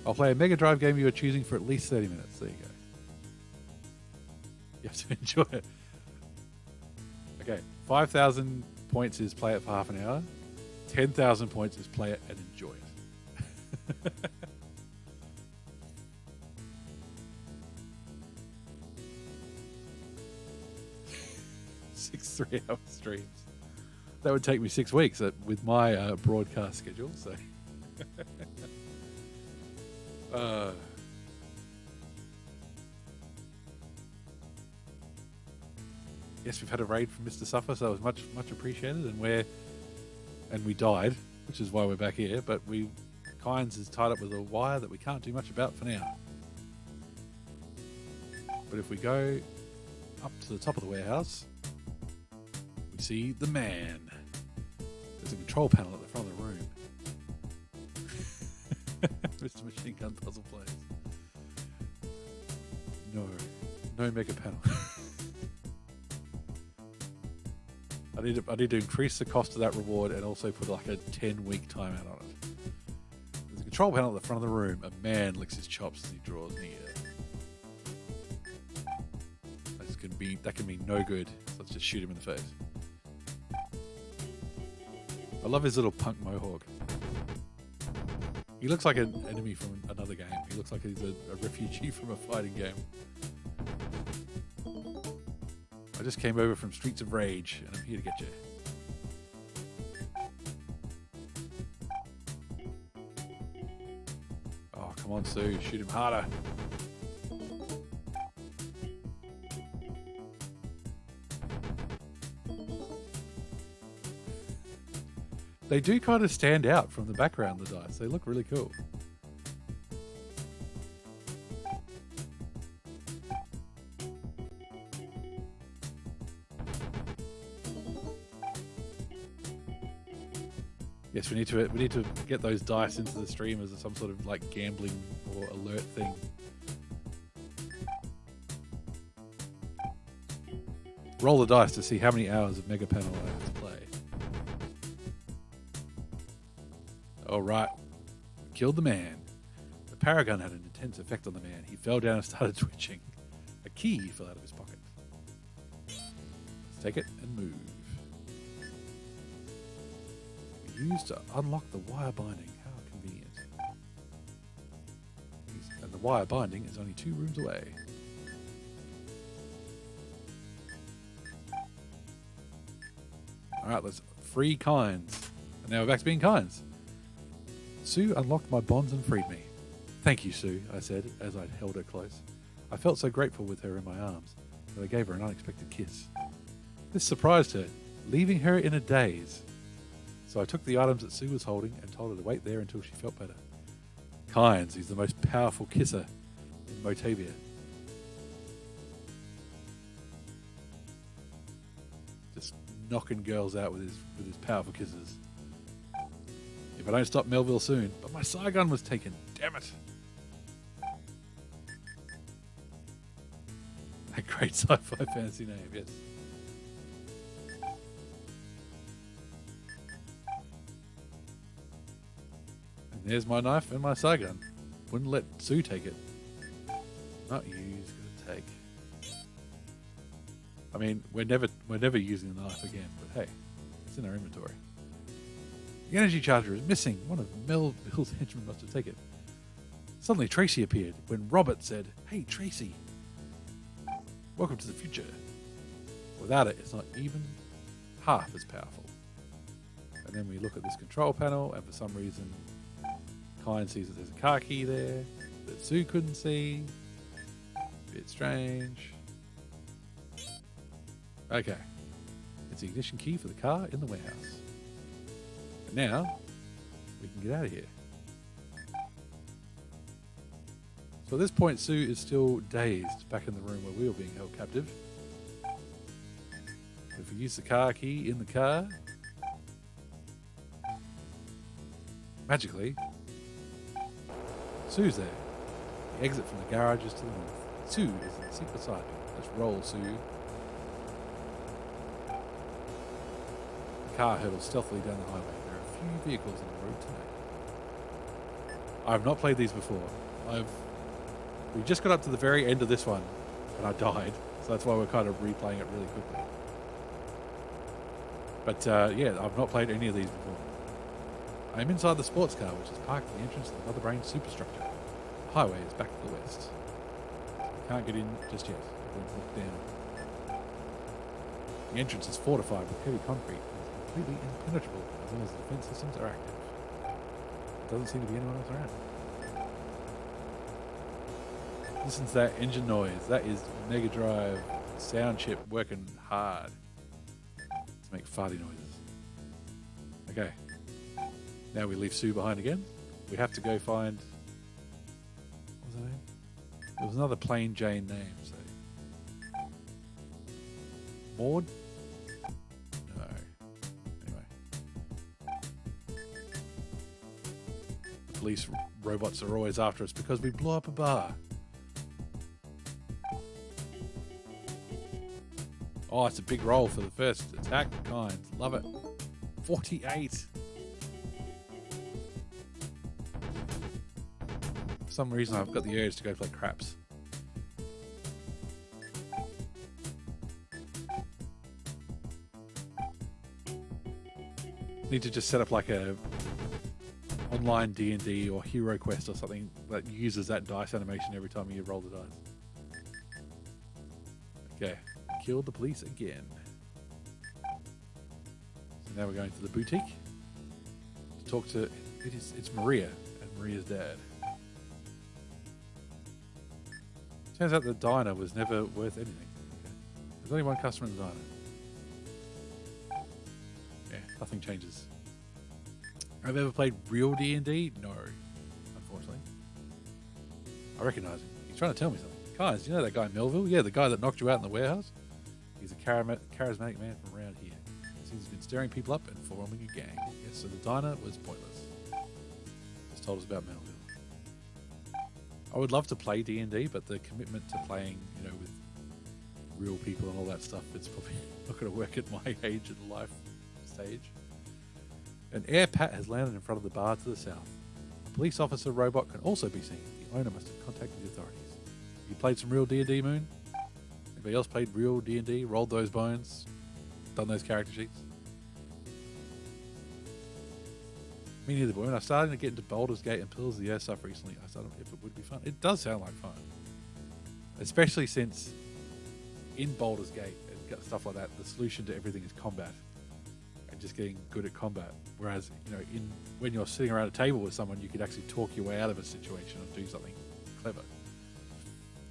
I'll play a Mega Drive game you are choosing for at least 30 minutes. There you go. You have to enjoy it. Okay, 5,000 points is play it for half an hour. 10,000 points is play it and enjoy it. 6 3-hour streams. That would take me 6 weeks with my broadcast schedule. So, yes, we've had a raid from Mr. Suffer, so it was much appreciated, and we died, which is why we're back here. But Kynes is tied up with a wire that we can't do much about for now. But if we go up to the top of the warehouse, we see the man. There's a control panel at the front of the room. Mr. Machine Gun Puzzle Players. No mega panel. I need to increase the cost of that reward and also put like a 10-week timeout on it. There's a control panel at the front of the room. A man licks his chops as he draws near. As can can be no good. So let's just shoot him in the face. I love his little punk mohawk. He looks like an enemy from another game. He looks like he's a refugee from a fighting game. I just came over from Streets of Rage, and I'm here to get you. Oh, come on, Sue. Shoot him harder. They do kind of stand out from the background, the dice. They look really cool. Yes, we need to get those dice into the stream as some sort of like gambling or alert thing. Roll the dice to see how many hours of Mega Panel I have to play. All right, killed the man. The Paragon had an intense effect on the man. He fell down and started twitching. A key fell out of his pocket. Let's take it and move. Used to unlock the wire binding. How convenient. And the wire binding is only 2 rooms away. Alright, let's free Kynes. And now we're back to being Kynes. Sue unlocked my bonds and freed me. Thank you, Sue, I said as I held her close. I felt so grateful with her in my arms that I gave her an unexpected kiss. This surprised her, leaving her in a daze. So I took the items that Sue was holding and told her to wait there until she felt better. Kynes, he's the most powerful kisser in Motavia. Just knocking girls out with his powerful kisses. If I don't stop Melville soon. But my Saigon was taken. Damn it. A great sci-fi fantasy name, yes. There's my knife and my Saigon. Wouldn't let Sue take it. Not use, gonna take. I mean, we're never using the knife again, but hey, it's in our inventory. The energy charger is missing. One of Melville's henchmen must have taken it. Suddenly Tracy appeared when Robert said, "Hey Tracy, welcome to the future." Without it, it's not even half as powerful. And then we look at this control panel, and for some reason Kynes sees that there's a car key there that Sue couldn't see. Bit strange. Okay. It's the ignition key for the car in the warehouse. And now, we can get out of here. So at this point, Sue is still dazed back in the room where we were being held captive. If we use the car key in the car, magically, Sue's there. The exit from the garage is to the north. Sue is in the seat beside me. Let's roll, Sue. The car hurtles stealthily down the highway. There are a few vehicles on the road tonight. I've not played these before. We just got up to the very end of this one, and I died. So that's why we're kind of replaying it really quickly. But yeah, I've not played any of these before. I am inside the sports car, which is parked at the entrance to the Mother Brain superstructure. The highway is back to the west. We can't get in just yet. We're going to look down. The entrance is fortified with heavy concrete and is completely impenetrable as long as the defense systems are active. There doesn't seem to be anyone else around. Listen to that engine noise. That is Mega Drive sound chip working hard to make farty noises. Okay. Now we leave Sue behind again. We have to go find... What was her name? There was another plain Jane name, so... Maud? No. Anyway. The police robots are always after us because we blew up a bar. Oh, it's a big roll for the first attack. Kynes. Love it. 48. For some reason, I've got the urge to go play craps. Need to just set up like a online D&D or Hero Quest or something that uses that dice animation every time you roll the dice. Okay, killed the police again. So now we're going to the boutique to talk to. It's Maria and Maria's dad. Turns out the diner was never worth anything. Okay. There's only one customer in the diner. Yeah, nothing changes. Have you ever played real D&D? No, unfortunately. I recognise him. He's trying to tell me something. Guys, you know that guy Melville? Yeah, the guy that knocked you out in the warehouse? He's a charismatic man from around here. He's been stirring people up and forming a gang. Yes, so the diner was pointless. Just told us about Melville. I would love to play D&D, but the commitment to playing, with real people and all that stuff, it's probably not going to work at my age and life stage. An air pat has landed in front of the bar to the south. A police officer robot can also be seen. The owner must have contacted the authorities. You played some real D&D, Moon? Anybody else played real D&D? Rolled those bones? Done those character sheets? Me neither, but when I started to get into Baldur's Gate and Pillars of the Earth stuff recently, I started if it would be fun. It does sound like fun. Especially since in Baldur's Gate and stuff like that, the solution to everything is combat. And just getting good at combat. Whereas, when you're sitting around a table with someone, you could actually talk your way out of a situation and do something clever.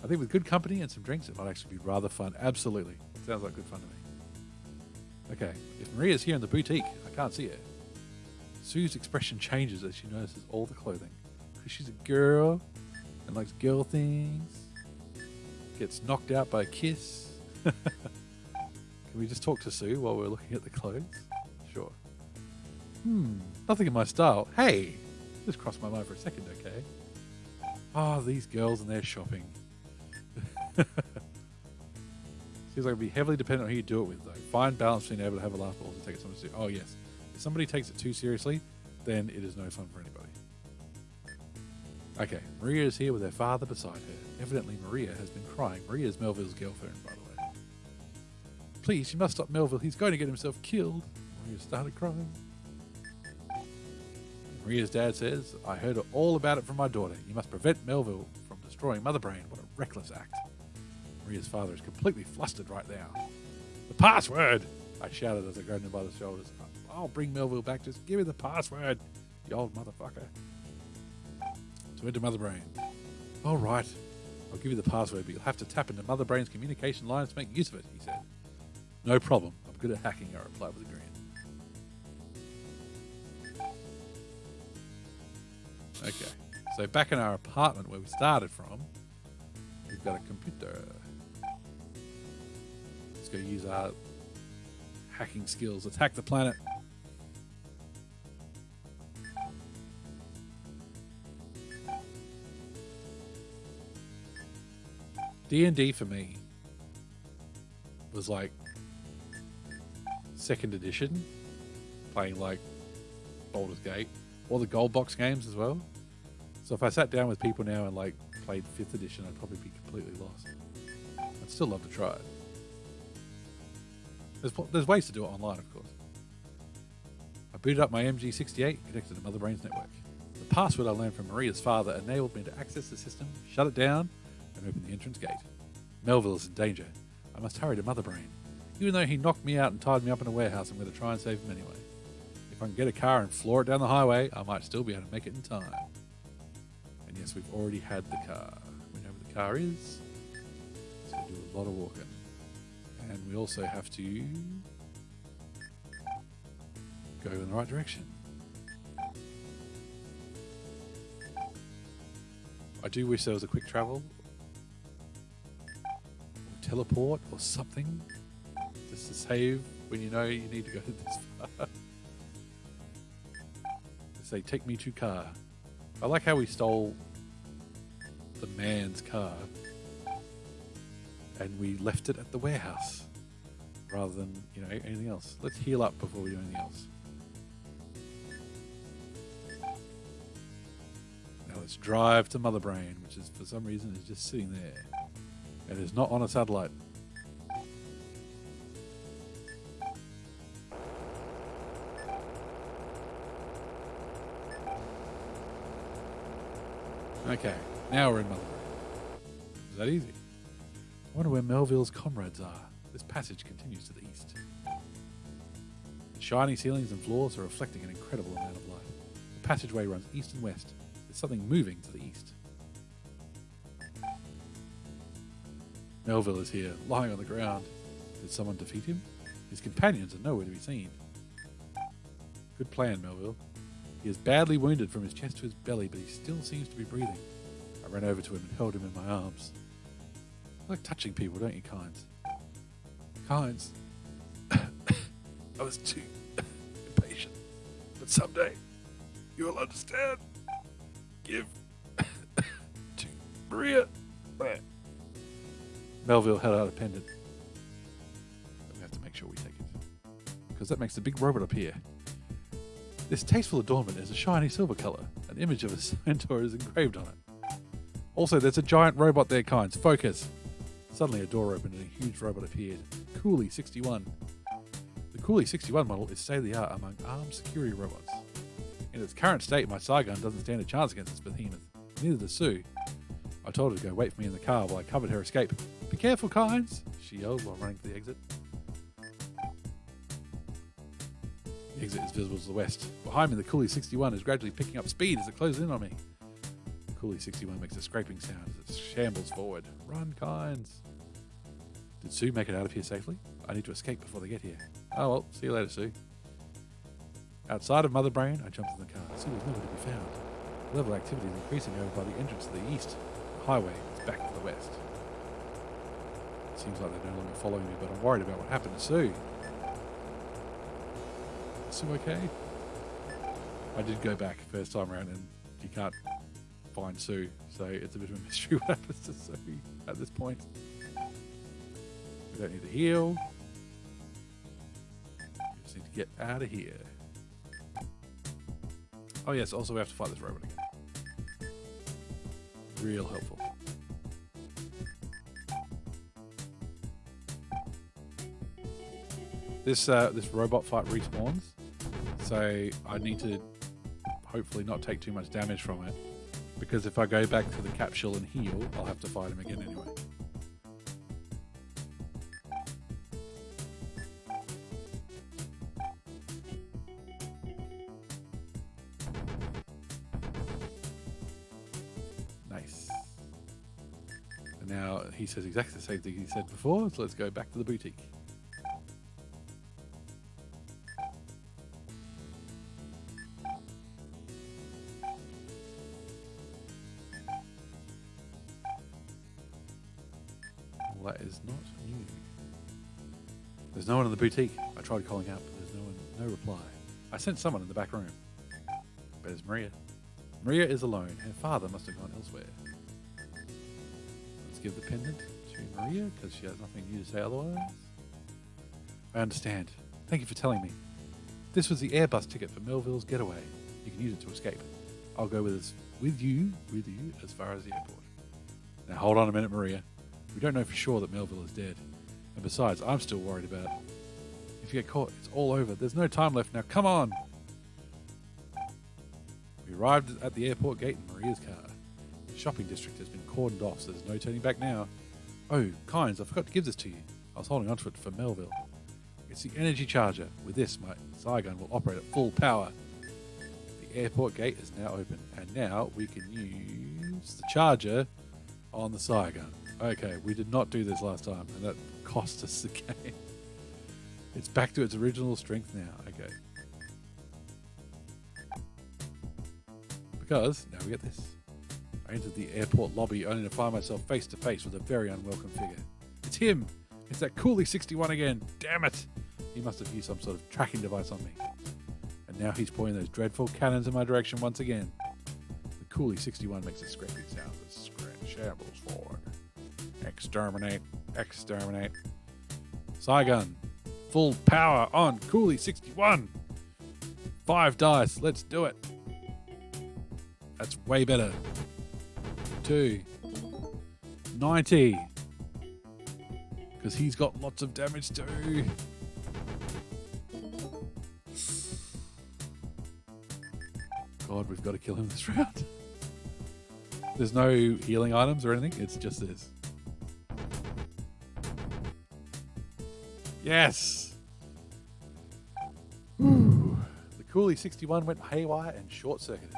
I think with good company and some drinks, it might actually be rather fun. Absolutely. It sounds like good fun to me. Okay, if Maria's here in the boutique, I can't see her. Sue's expression changes as she notices all the clothing. Because she's a girl and likes girl things. Gets knocked out by a kiss. Can we just talk to Sue while we're looking at the clothes? Sure. Nothing in my style. Hey! Just crossed my mind for a second, okay? Oh, these girls and their shopping. Seems like it'd be heavily dependent on who you do it with, though. Fine balance between able to have a laugh but also take it something serious. Oh, yes. If somebody takes it too seriously, then it is no fun for anybody. Okay, Maria is here with her father beside her. Evidently, Maria has been crying. Maria is Melville's girlfriend, by the way. Please, you must stop Melville. He's going to get himself killed. Maria started crying. Maria's dad says, I heard all about it from my daughter. You must prevent Melville from destroying Mother Brain. What a reckless act. Maria's father is completely flustered right now. The password! I shouted as I grabbed him by the shoulders. I'll bring Melville back. Just give me the password, you old motherfucker. To enter Mother Brain. All right. I'll give you the password, but you'll have to tap into Mother Brain's communication lines to make use of it, he said. No problem. I'm good at hacking, I replied with a grin. Okay. So back in our apartment where we started from, we've got a computer. Let's go use our hacking skills. Let's hack the planet. D&D for me was like 2nd edition, playing like Baldur's Gate, or the gold box games as well. So if I sat down with people now and like played 5th edition, I'd probably be completely lost. I'd still love to try it. There's ways to do it online, of course. I booted up my MG68, connected to Mother Brain's network. The password I learned from Maria's father enabled me to access the system, shut it down, and open the entrance gate. Melville is in danger. I must hurry to Mother Brain. Even though he knocked me out and tied me up in a warehouse, I'm going to try and save him anyway. If I can get a car and floor it down the highway, I might still be able to make it in time. And yes, we've already had the car. We know where the car is. So we do a lot of walking. And we also have to go in the right direction. I do wish there was a quick travel, or teleport, or something, just to save when you know you need to go this far. Say, take me to car. I like how we stole the man's car and we left it at the warehouse rather than, anything else. Let's heal up before we do anything else. Now let's drive to Mother Brain, which is, for some reason, is just sitting there. It is not on a satellite. Okay, now we're in Mother Brain. Is that easy? I wonder where Melville's comrades are. This passage continues to the east. The shiny ceilings and floors are reflecting an incredible amount of light. The passageway runs east and west. There's something moving to the east. Melville is here, lying on the ground. Did someone defeat him? His companions are nowhere to be seen. Good plan, Melville. He is badly wounded from his chest to his belly, but he still seems to be breathing. I ran over to him and held him in my arms. You like touching people, don't you, Kynes? Kynes. I was too impatient. But someday, you will understand. Give to Maria. Melville held out a pendant. We have to make sure we take it, because that makes the big robot appear. This tasteful adornment is a shiny silver color. An image of a centaur is engraved on it. Also, there's a giant robot there, Kynes. Focus. Suddenly, a door opened and a huge robot appeared. Cooley 61. The Cooley 61 model is state-of-the-art among armed security robots. In its current state, my Saigon doesn't stand a chance against this behemoth. Neither does Sue. I told her to go wait for me in the car while I covered her escape. Be careful, Kynes, she yelled while running to the exit. The exit is visible to the west. Behind me, the Cooley 61 is gradually picking up speed as it closes in on me. The Cooley 61 makes a scraping sound as it shambles forward. Run, Kynes. Did Sue make it out of here safely? I need to escape before they get here. Oh well, see you later, Sue. Outside of Mother Brain, I jumped in the car. Sue was nowhere to be found. The level of activity is increasing over by the entrance to the east. The highway is back to the west. It seems like they're no longer following me, but I'm worried about what happened to Sue. Is Sue okay? I did go back first time around and you can't find Sue, so it's a bit of a mystery what happens to Sue at this point. We don't need to heal. We just need to get out of here. Oh yes, also we have to fight this robot again. Real helpful. This robot fight respawns, so I need to hopefully not take too much damage from it, because if I go back to the capsule and heal, I'll have to fight him again anyway. Nice. And now he says exactly the same thing he said before, so let's go back to the boutique. Well, that is not new. There's no one in the boutique. I tried calling out, but there's no reply. I sent someone in the back room. But it's Maria. Maria is alone. Her father must have gone elsewhere. Let's give the pendant to Maria, because she has nothing new to say otherwise. I understand. Thank you for telling me. This was the Airbus ticket for Melville's getaway. You can use it to escape. I'll go with you as far as the airport. Now hold on a minute, Maria. We don't know for sure that Melville is dead. And besides, I'm still worried about... If you get caught, it's all over. There's no time left now. Come on! We arrived at the airport gate in Maria's car. The shopping district has been cordoned off, so there's no turning back now. Oh, Kynes, I forgot to give this to you. I was holding onto it for Melville. It's the energy charger. With this, my Saigon will operate at full power. The airport gate is now open, and now we can use the charger on the Saigon. Okay, we did not do this last time, and that cost us the game. It's back to its original strength now. Okay. Because, now we get this. I entered the airport lobby only to find myself face to face with a very unwelcome figure. It's him! It's that Cooley 61 again! Damn it! He must have used some sort of tracking device on me. And now he's pointing those dreadful cannons in my direction once again. The Cooley 61 makes a scraping sound as it shambles forward. Exterminate. Exterminate. Saigon. Full power on Cooley 61. 5 dice. Let's do it. That's way better. 2. 90. Because he's got lots of damage too. God, we've got to kill him this round. There's no healing items or anything. It's just this. Yes. Whew. The Coolie 61 went haywire and short-circuited.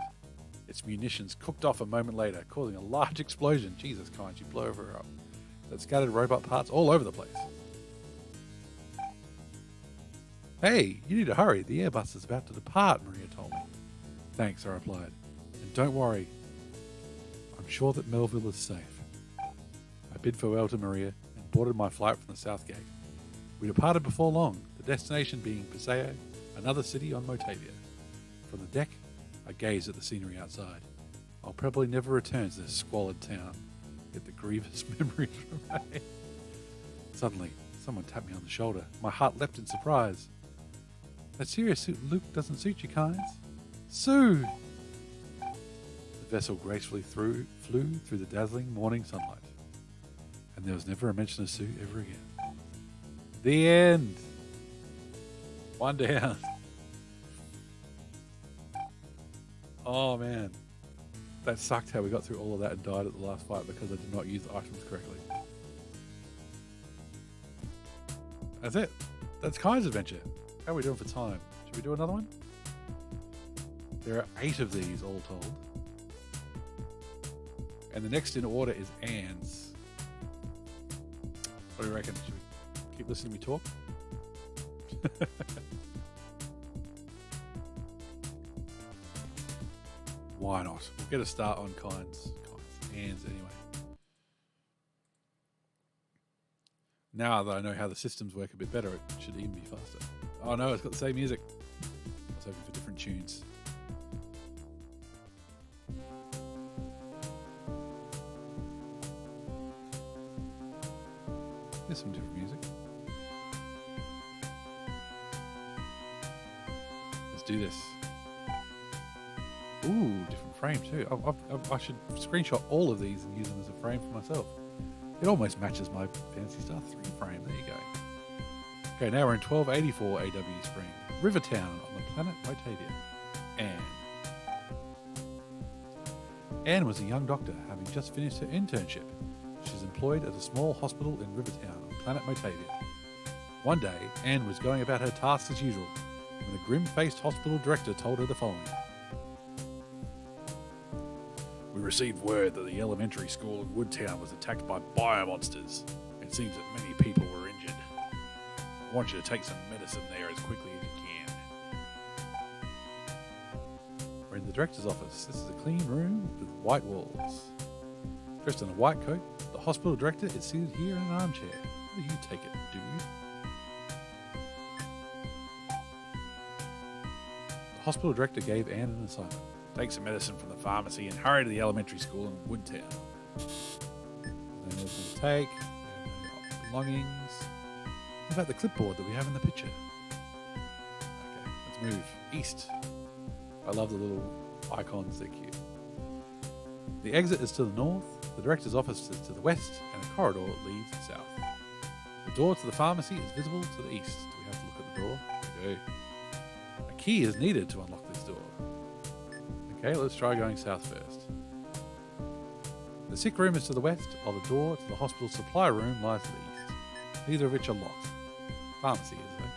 Its munitions cooked off a moment later, causing a large explosion. Jesus, can't you blow her up? That scattered robot parts all over the place. Hey, you need to hurry. The Airbus is about to depart, Maria told me. Thanks, I replied. And don't worry. I'm sure that Melville is safe. I bid farewell to Maria and boarded my flight from the South Gate. We departed before long, the destination being Paseo, another city on Motavia. From the deck, I gazed at the scenery outside. I'll probably never return to this squalid town, yet the grievous memories remain. Suddenly, someone tapped me on the shoulder. My heart leapt in surprise. That serious suit Luke doesn't suit you, Kynes. Sue! The vessel gracefully flew through the dazzling morning sunlight. And there was never a mention of Sue ever again. The end! One down. Oh man. That sucked how we got through all of that and died at the last fight because I did not use the items correctly. That's it. That's Kai's adventure. How are we doing for time? Should we do another one? There are 8 of these all told. And the next in order is Anne's. What do you reckon? Should we keep listening to me talk? Why not? We'll get a start on Anne's anyway. Now that I know how the systems work a bit better, it should even be faster. Oh no, it's got the same music. I was hoping for different tunes. There's some different music. Let's do this. Ooh, different frame too. I should screenshot all of these and use them as a frame for myself. It almost matches my Phantasy Star 3 frame. There you go. Okay, now we're in 1284 AW Spring, Rivertown on the planet Motavia. Anne was a young doctor having just finished her internship. She's employed at a small hospital in Rivertown on planet Motavia. One day, Anne was going about her tasks as usual when a grim-faced hospital director told her the following. We received word that the elementary school in Woodtown was attacked by biomonsters. It seems that many people were injured. I want you to take some medicine there as quickly as you can. We're in the director's office. This is a clean room with white walls. Dressed in a white coat, the hospital director is seated here in an armchair. Will you take it, dude? The hospital director gave Anne an assignment. Take some medicine from the pharmacy and hurry to the elementary school in Woodtown. No medicine to take, no belongings. What about the clipboard that we have in the picture? Okay, let's move east. I love the little icons, they're cute. The exit is to the north, the director's office is to the west, and a corridor leads south. The door to the pharmacy is visible to the east. Do we have to look at the door? We do. A key is needed to unlock this door. Okay, let's try going south first. The sick room is to the west, while the door to the hospital supply room lies to the east. Neither of which are locked. Pharmacy is though.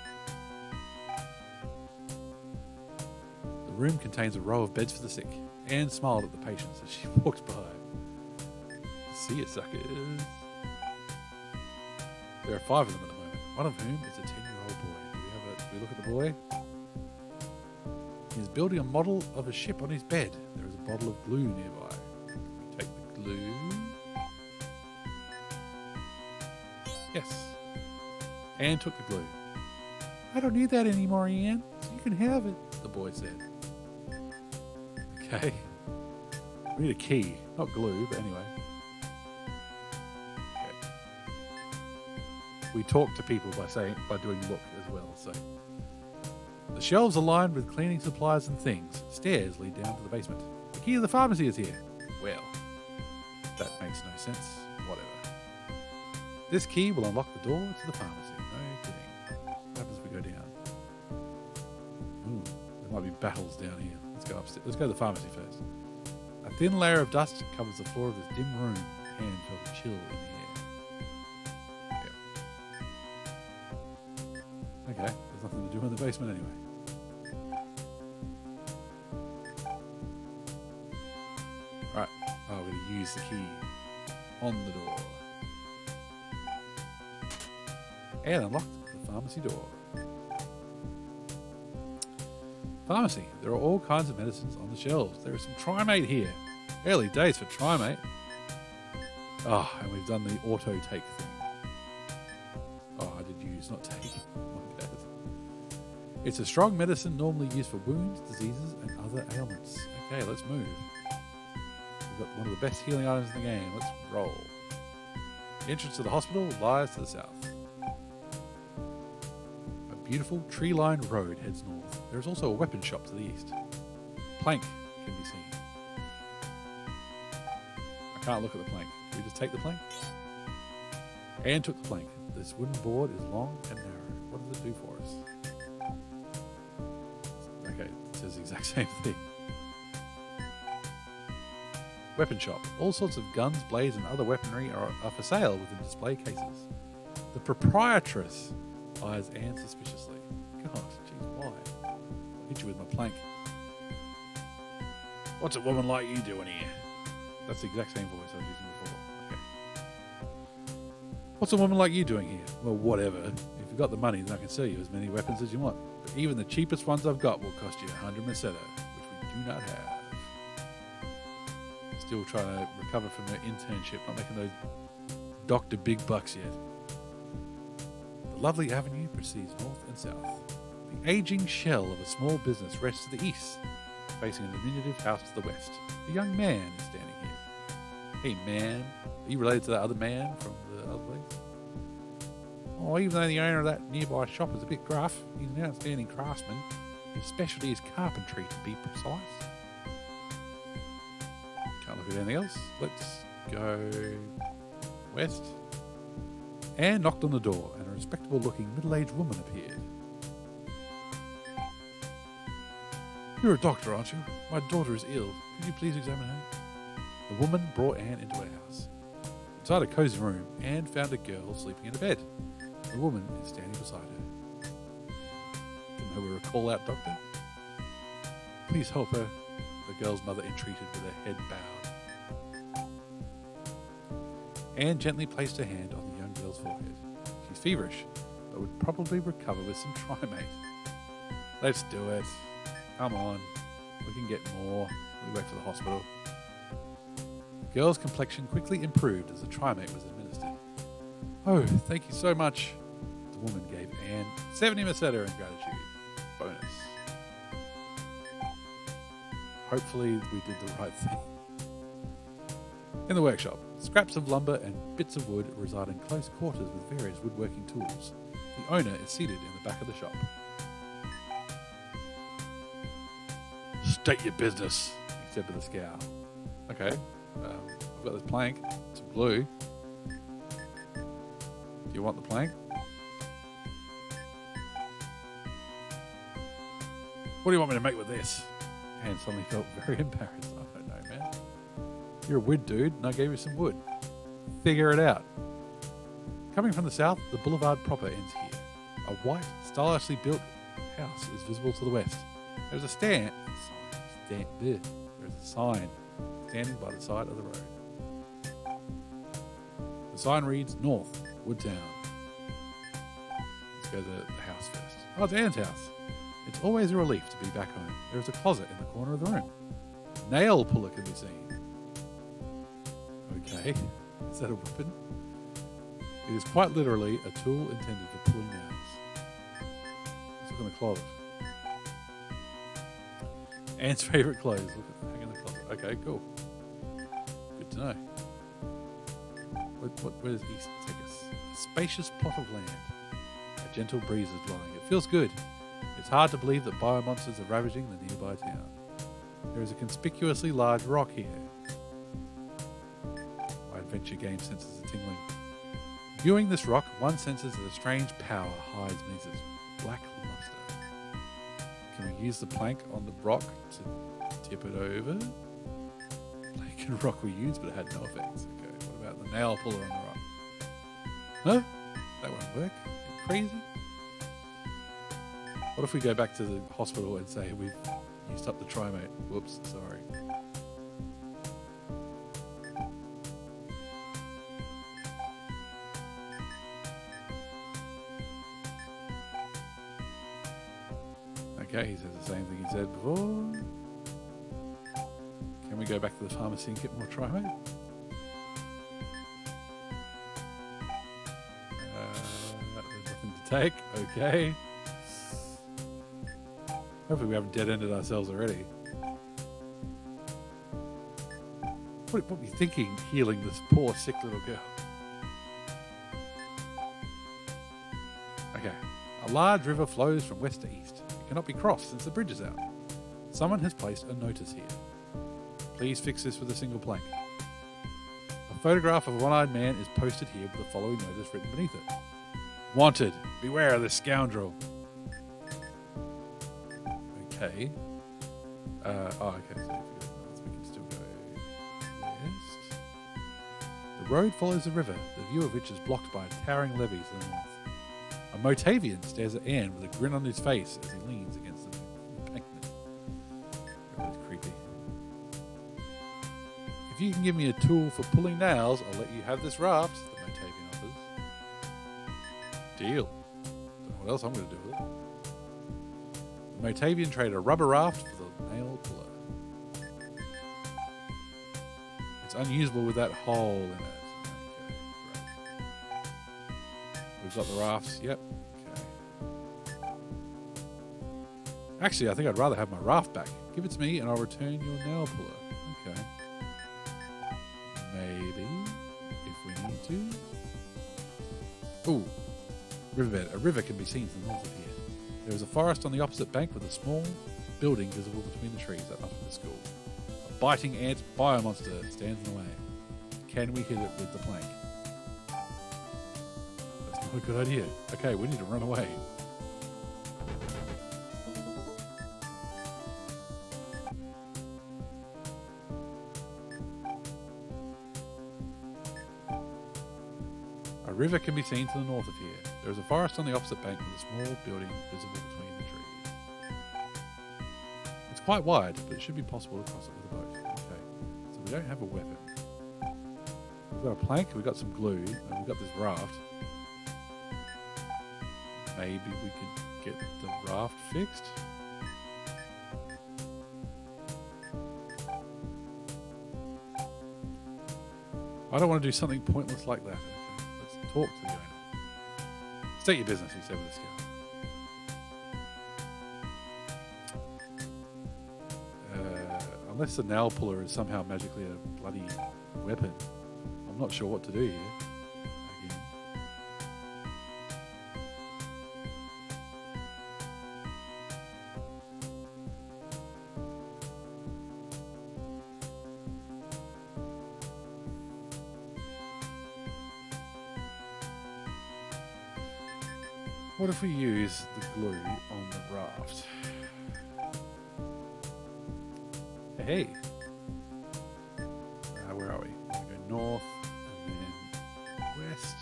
The room contains a row of beds for the sick. Anne smiled at the patients as she walked by. See you, suckers. There are 5 of them at the moment, one of whom is a 10-year-old boy. Do we look at the boy? He is building a model of a ship on his bed. There is a bottle of glue nearby. We take the glue. Yes. Anne took the glue. I don't need that anymore, Anne. You can have it, the boy said. Okay. We need a key, not glue, but anyway. Okay. We talk to people by doing look as well, so. The shelves are lined with cleaning supplies and things. Stairs lead down to the basement. The key to the pharmacy is here. Well, that makes no sense. Whatever. This key will unlock the door to the pharmacy. No kidding. What happens if we go down? Ooh, there might be battles down here. Let's go upstairs. Let's go to the pharmacy first. A thin layer of dust covers the floor of this dim room. Anne felt a chill in the air. Yep. Okay, there's nothing to do in the basement anyway. Right, I'm going to use the key on the door. And unlocked the pharmacy door. Pharmacy. There are all kinds of medicines on the shelves. There is some Trimate here. Early days for Trimate. Oh, and we've done the auto take thing. Oh, I did use, not take. My bad. It's a strong medicine normally used for wounds, diseases, and other ailments. Okay, let's move. We've got one of the best healing items in the game. Let's roll. The entrance to the hospital lies to the south. A beautiful tree-lined road heads north. There is also a weapon shop to the east. Plank can be seen. I can't look at the plank. Can we just take the plank? Anne took the plank. This wooden board is long and narrow. What does it do for us? Okay, it says the exact same thing. Weapon shop. All sorts of guns, blades, and other weaponry are for sale within display cases. The proprietress eyes Anne suspiciously. God, jeez, why? I'll hit you with my plank. What's a woman like you doing here? That's the exact same voice I was using before. Okay. What's a woman like you doing here? Well, whatever. If you've got the money, then I can sell you as many weapons as you want. But even the cheapest ones I've got will cost you 100 meseta, which we do not have. Still trying to recover from her internship, not making those Dr. Big Bucks yet. The lovely avenue proceeds north and south. The aging shell of a small business rests to the east, facing a diminutive house to the west. A young man is standing here. Hey man, are you related to that other man from the other place? Oh, even though the owner of that nearby shop is a bit gruff, he's an outstanding craftsman. His specialty is carpentry, to be precise. Can't look at anything else. Let's go west. Anne knocked on the door, and a respectable-looking middle-aged woman appeared. You're a doctor, aren't you? My daughter is ill. Could you please examine her? The woman brought Anne into her house. Inside a cozy room, Anne found a girl sleeping in a bed. The woman is standing beside her. Didn't know we were a call-out doctor. Please help her, the girl's mother entreated with her head bowed. Anne gently placed her hand on the young girl's forehead. She's feverish, but would probably recover with some Trimate. Let's do it. Come on. We can get more. We wait for the hospital. The girl's complexion quickly improved as the Trimate was administered. Oh, thank you so much. The woman gave Anne 70 meseta in gratitude. Bonus. Hopefully we did the right thing. In the workshop, scraps of lumber and bits of wood reside in close quarters with various woodworking tools. The owner is seated in the back of the shop. State your business, he said with a scowl. Okay, I've got this plank, some glue. Do you want the plank? What do you want me to make with this? Anne suddenly felt very embarrassed. I don't know, man. You're a wood dude, and I gave you some wood. Figure it out. Coming from the south, the boulevard proper ends here. A white, stylishly built house is visible to the west. There's a There's a sign standing by the side of the road. The sign reads North, Woodtown. Let's go to the house first. Oh, it's Anne's house. It's always a relief to be back home. There is a closet in the corner of the room. Nail puller can be seen. Okay, is that a weapon? It is quite literally a tool intended for pulling nails. Let's look in the closet. Anne's favourite clothes. Look at the hang in the closet. Okay, cool. Good to know. Where does east take us? A spacious plot of land. A gentle breeze is blowing. It feels good. It's hard to believe that biomonsters are ravaging the nearby town. There is a conspicuously large rock here. My adventure game senses are tingling. Viewing this rock, one senses that a strange power hides beneath its black luster. Can we use the plank on the rock to tip it over? Plank and rock were used, but it had no effects. Okay, what about the nail puller on the right? No? That won't work. Crazy. What if we go back to the hospital and say we've used up the trimate? Whoops, sorry. Okay, he says the same thing he said before. Can we go back to the pharmacy and get more trimate? There's nothing to take. Okay. Hopefully we haven't dead-ended ourselves already. What were you thinking, healing this poor, sick little girl? Okay. A large river flows from west to east. It cannot be crossed since the bridge is out. Someone has placed a notice here. Please fix this with a single plank. A photograph of a one-eyed man is posted here with the following notice written beneath it. Wanted. Beware of this scoundrel. Okay. Okay. So we can still go west. The road follows the river, the view of which is blocked by towering levees to the north. A Motavian stares at Anne with a grin on his face as he leans against the embankment. That was creepy. If you can give me a tool for pulling nails, I'll let you have this raft, the Motavian offers. Deal. Don't know what else I'm going to do with it. The Motavian traded a rubber raft for the nail puller. It's unusable with that hole in it. Okay, great. We've got the rafts. Yep. Okay. Actually, I think I'd rather have my raft back. Give it to me and I'll return your nail puller. Okay. Maybe, if we need to. Ooh. Riverbed. A river can be seen to the north of here. There is a forest on the opposite bank with a small building visible between the trees. That must be the school. A biting ant biomonster stands in the way. Can we hit it with the plank? That's not a good idea. Okay, we need to run away. A river can be seen to the north of here. There is a forest on the opposite bank with a small building visible between the trees. It's quite wide, but it should be possible to cross it with a boat. Okay, so we don't have a weapon. We've got a plank, we've got some glue, and we've got this raft. Maybe we could get the raft fixed? I don't want to do something pointless like that. Talk to the owner. State your business, he said with a scowl. Unless the nail puller is somehow magically a bloody weapon, I'm not sure what to do here. Again. What if we use the glue on the raft? Hey. Where are we? We go north and then west.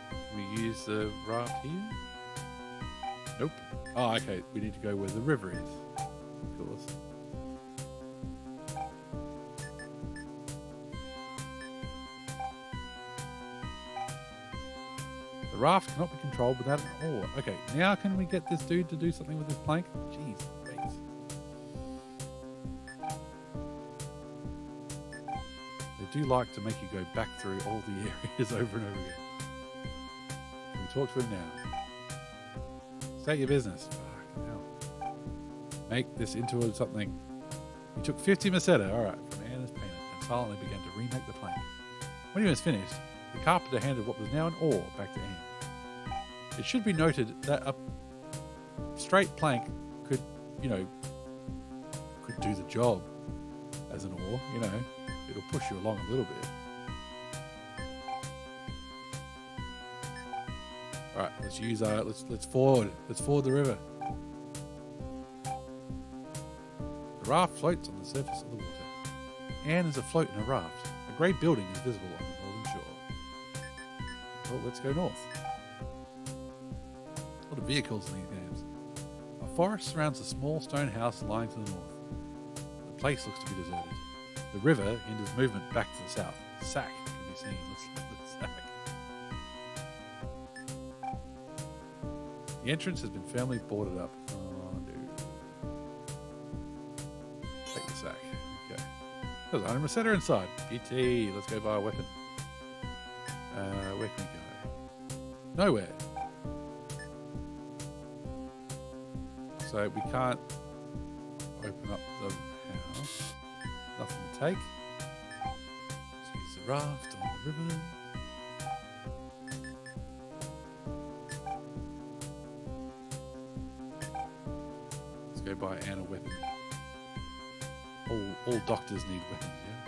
Can we use the raft here? Nope. Oh, okay. We need to go where the river is. Of course. The raft cannot be controlled without an oar. Okay, now can we get this dude to do something with this plank? Jeez, wait. They do like to make you go back through all the areas over and over again. Can we talk to him now? State your business. Fucking hell. Make this into something. He took 50 meseta, alright, from Anna's payment and silently began to remake the plank. When he was finished, the carpenter handed what was now an oar back to Anne. It should be noted that a straight plank could do the job as an oar, It'll push you along a little bit. Alright, let's use let's forward the river. The raft floats on the surface of the water. Anne is afloat in a raft. A grey building is visible on the northern shore. Well, let's go north. A lot of vehicles in these games. A forest surrounds a small stone house lying to the north. The place looks to be deserted. The river hinders movement back to the south. Sack can be seen. Let's look at the sack. The entrance has been firmly boarded up. Oh, no. Take the sack. Okay. There's an item resetter inside. PT. Let's go buy a weapon. Where can we go? Nowhere. So we can't open up the house. Nothing to take. Let's use the raft on the river. Let's go buy Anne a weapon. All doctors need weapons, yeah?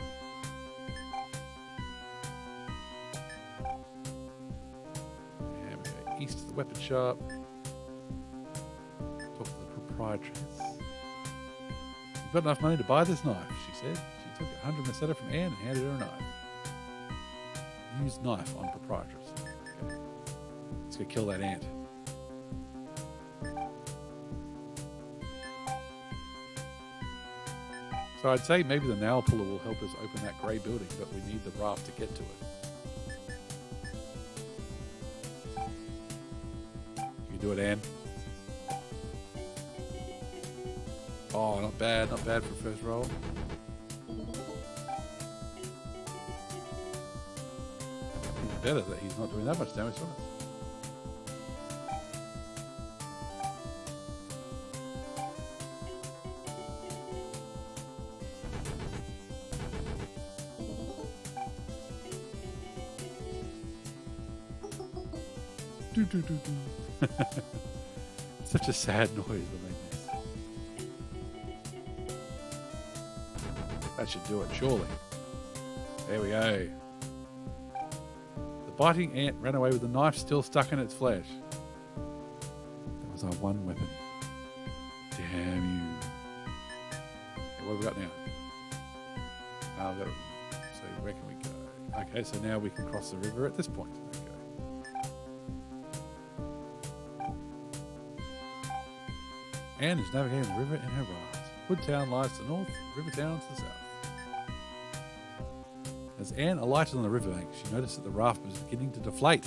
And we go east to the weapon shop. Talk to the proprietress. You've got enough money to buy this knife, she said. She took 100 meseta from Anne and handed her a knife. Use knife on proprietress. Okay. Let's go kill that ant. So I'd say maybe the nail puller will help us open that grey building, but we need the raft to get to it. You can do it, Anne. Oh, not bad for first roll. It's better that he's not doing that much damage to us. Such a sad noise when they miss. That should do it, surely. There we go. The biting ant ran away with the knife still stuck in its flesh. That was our one weapon. Damn you. Okay, what have we got now? So where can we go? Okay, so now we can cross the river at this point. Okay. Anne is navigating the river in her raft. Woodtown lies to the north, Rivertown to the south. As Anne alighted on the riverbank, she noticed that the raft was beginning to deflate.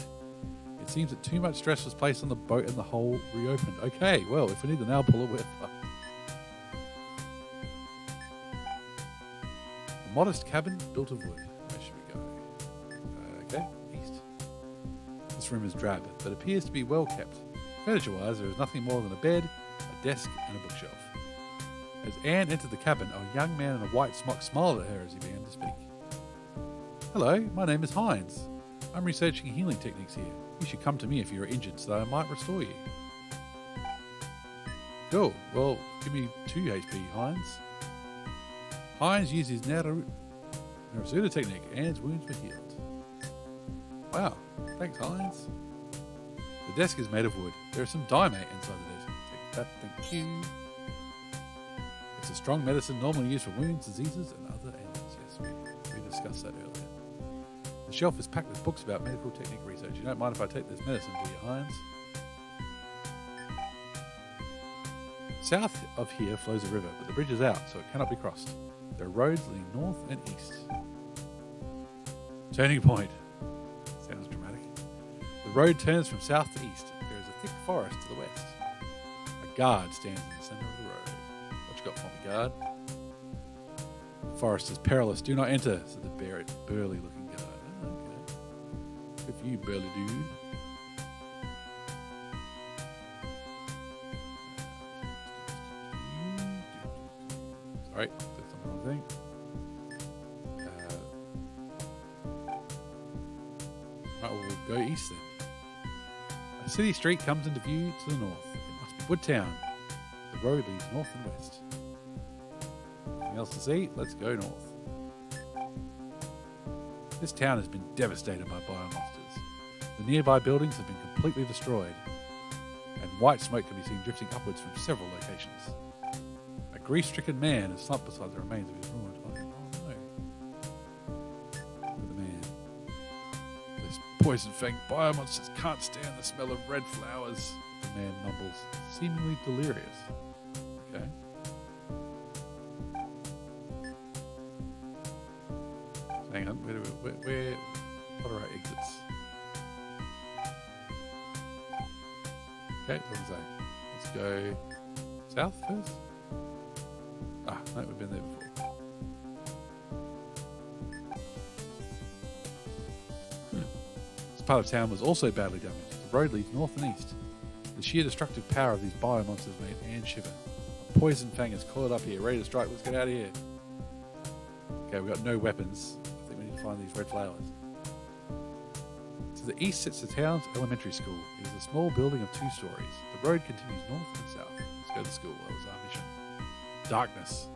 It seems that too much stress was placed on the boat and the hole reopened. Okay, well, if we need the nail puller, we're fucked. A modest cabin built of wood. Where should we go? Okay, east. This room is drab, but appears to be well kept. Furniture-wise, there is nothing more than a bed, a desk, and a bookshelf. As Anne entered the cabin, a young man in a white smock smiled at her as he began to speak. Hello, my name is Hines. I'm researching healing techniques here. You should come to me if you're injured so that I might restore you. Cool. Well, give me 2 HP, Hines. Hines used his Narusuda technique. Anne's wounds were healed. Wow. Thanks, Hines. The desk is made of wood. There is some dime inside the desk. Take that, thank you. It's a strong medicine normally used for wounds, diseases, and other ailments. Yes, we discussed that earlier. The shelf is packed with books about medical technique research. You don't mind if I take this medicine, do you, Hines? South of here flows a river, but the bridge is out, so it cannot be crossed. There are roads leading north and east. Turning point. Sounds dramatic. The road turns from south to east. There is a thick forest to the west. A guard stands in the center of the road. What you got for me, guard? The forest is perilous. Do not enter, said the burly-looking guard. Oh, okay. Good for you, burly dude. Sorry, that's the wrong thing. Right, we'll go east then. A city street comes into view to the north. It must be Woodtown. The road leads north and west. Anything else to see? Let's go north. This town has been devastated by biomonsters. The nearby buildings have been completely destroyed, and white smoke can be seen drifting upwards from several locations. A grief-stricken man is slumped beside the remains of his ruined home. Oh no. Poison Fang biomonsters can't stand the smell of red flowers, the man mumbles, seemingly delirious. Okay. Hang on, where what are our exits? Okay, what does that? Let's go south first. Ah, no, we've been there before. This part of town was also badly damaged. The road leads north and east. The sheer destructive power of these biomonsters made Anne shiver. A poison fang is coiled up here, ready to strike. Let's get out of here. Okay, we've got no weapons. I think we need to find these red flowers. To the east sits the town's elementary school. It is a small building of 2 stories. The road continues north and south. Let's go to school. That was our mission. Darkness.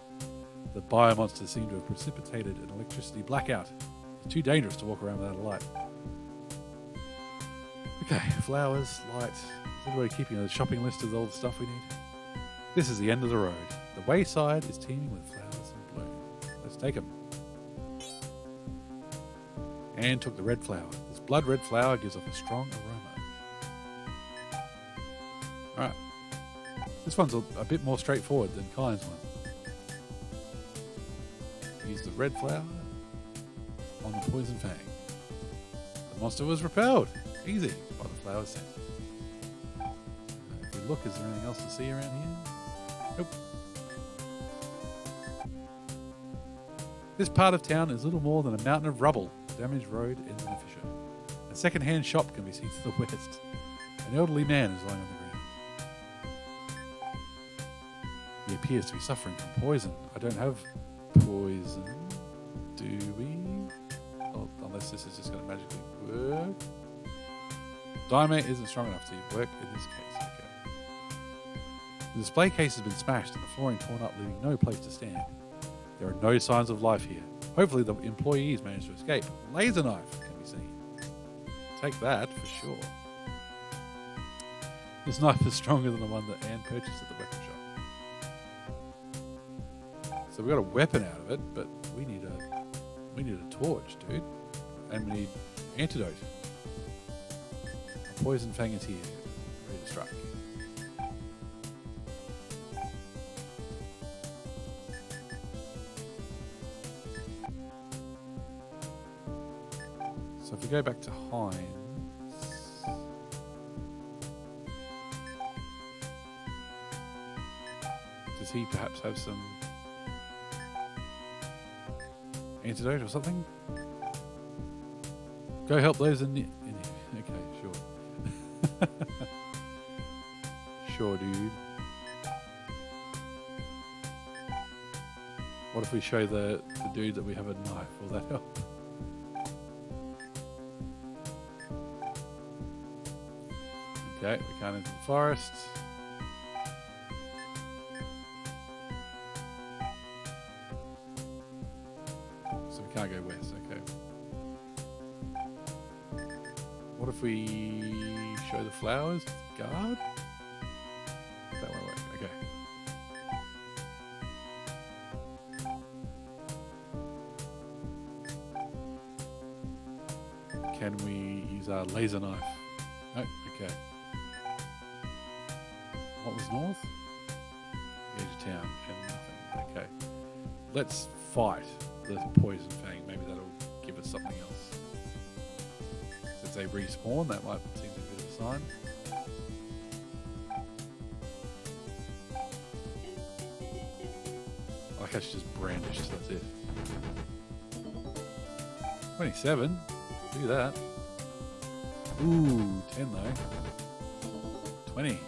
The biomonsters seem to have precipitated an electricity blackout. It's too dangerous to walk around without a light. Okay, flowers, light. Is everybody keeping a shopping list of all the stuff we need? This is the end of the road. The wayside is teeming with flowers in bloom. Let's take them. Anne took the red flower. This blood red flower gives off a strong aroma. Alright. This one's a bit more straightforward than Kyne's one. Use the red flower on the poison fang. The monster was repelled. Easy. By the flower scent. If we look, is there anything else to see around here? Nope. This part of town is little more than a mountain of rubble. The damaged road ends in a fissure. A second-hand shop can be seen to the west. An elderly man is lying on the ground. He appears to be suffering from poison. I don't have poison, do we? Oh, unless this is just going to magically work. Dynamite isn't strong enough to work in this case. Okay. The display case has been smashed and the flooring torn up, leaving no place to stand. There are no signs of life here. Hopefully the employees managed to escape. A laser knife can be seen. Take that for sure. This knife is stronger than the one that Anne purchased at the weapon shop. So we got a weapon out of it, but we need a torch, dude. And we need antidote. A poison fang is here, ready to strike. So if we go back to Hines, does he perhaps have some antidote or something? Go help those in here. Okay, sure. Sure, dude. What if we show the dude that we have a knife? Will that help? Okay, we can't enter the forest. So we can't go west, okay. What if we show the flowers to the guard? That won't work, okay. Can we use our laser knife? No, okay. What was north? The edge of town and nothing. Okay. Let's fight the poison fang. Maybe that'll give us something else. Since they respawn, that might seem to be a bit of a sign. Like I should just brandish, so that's it. 27. Do that. Ooh, 10 though. 20.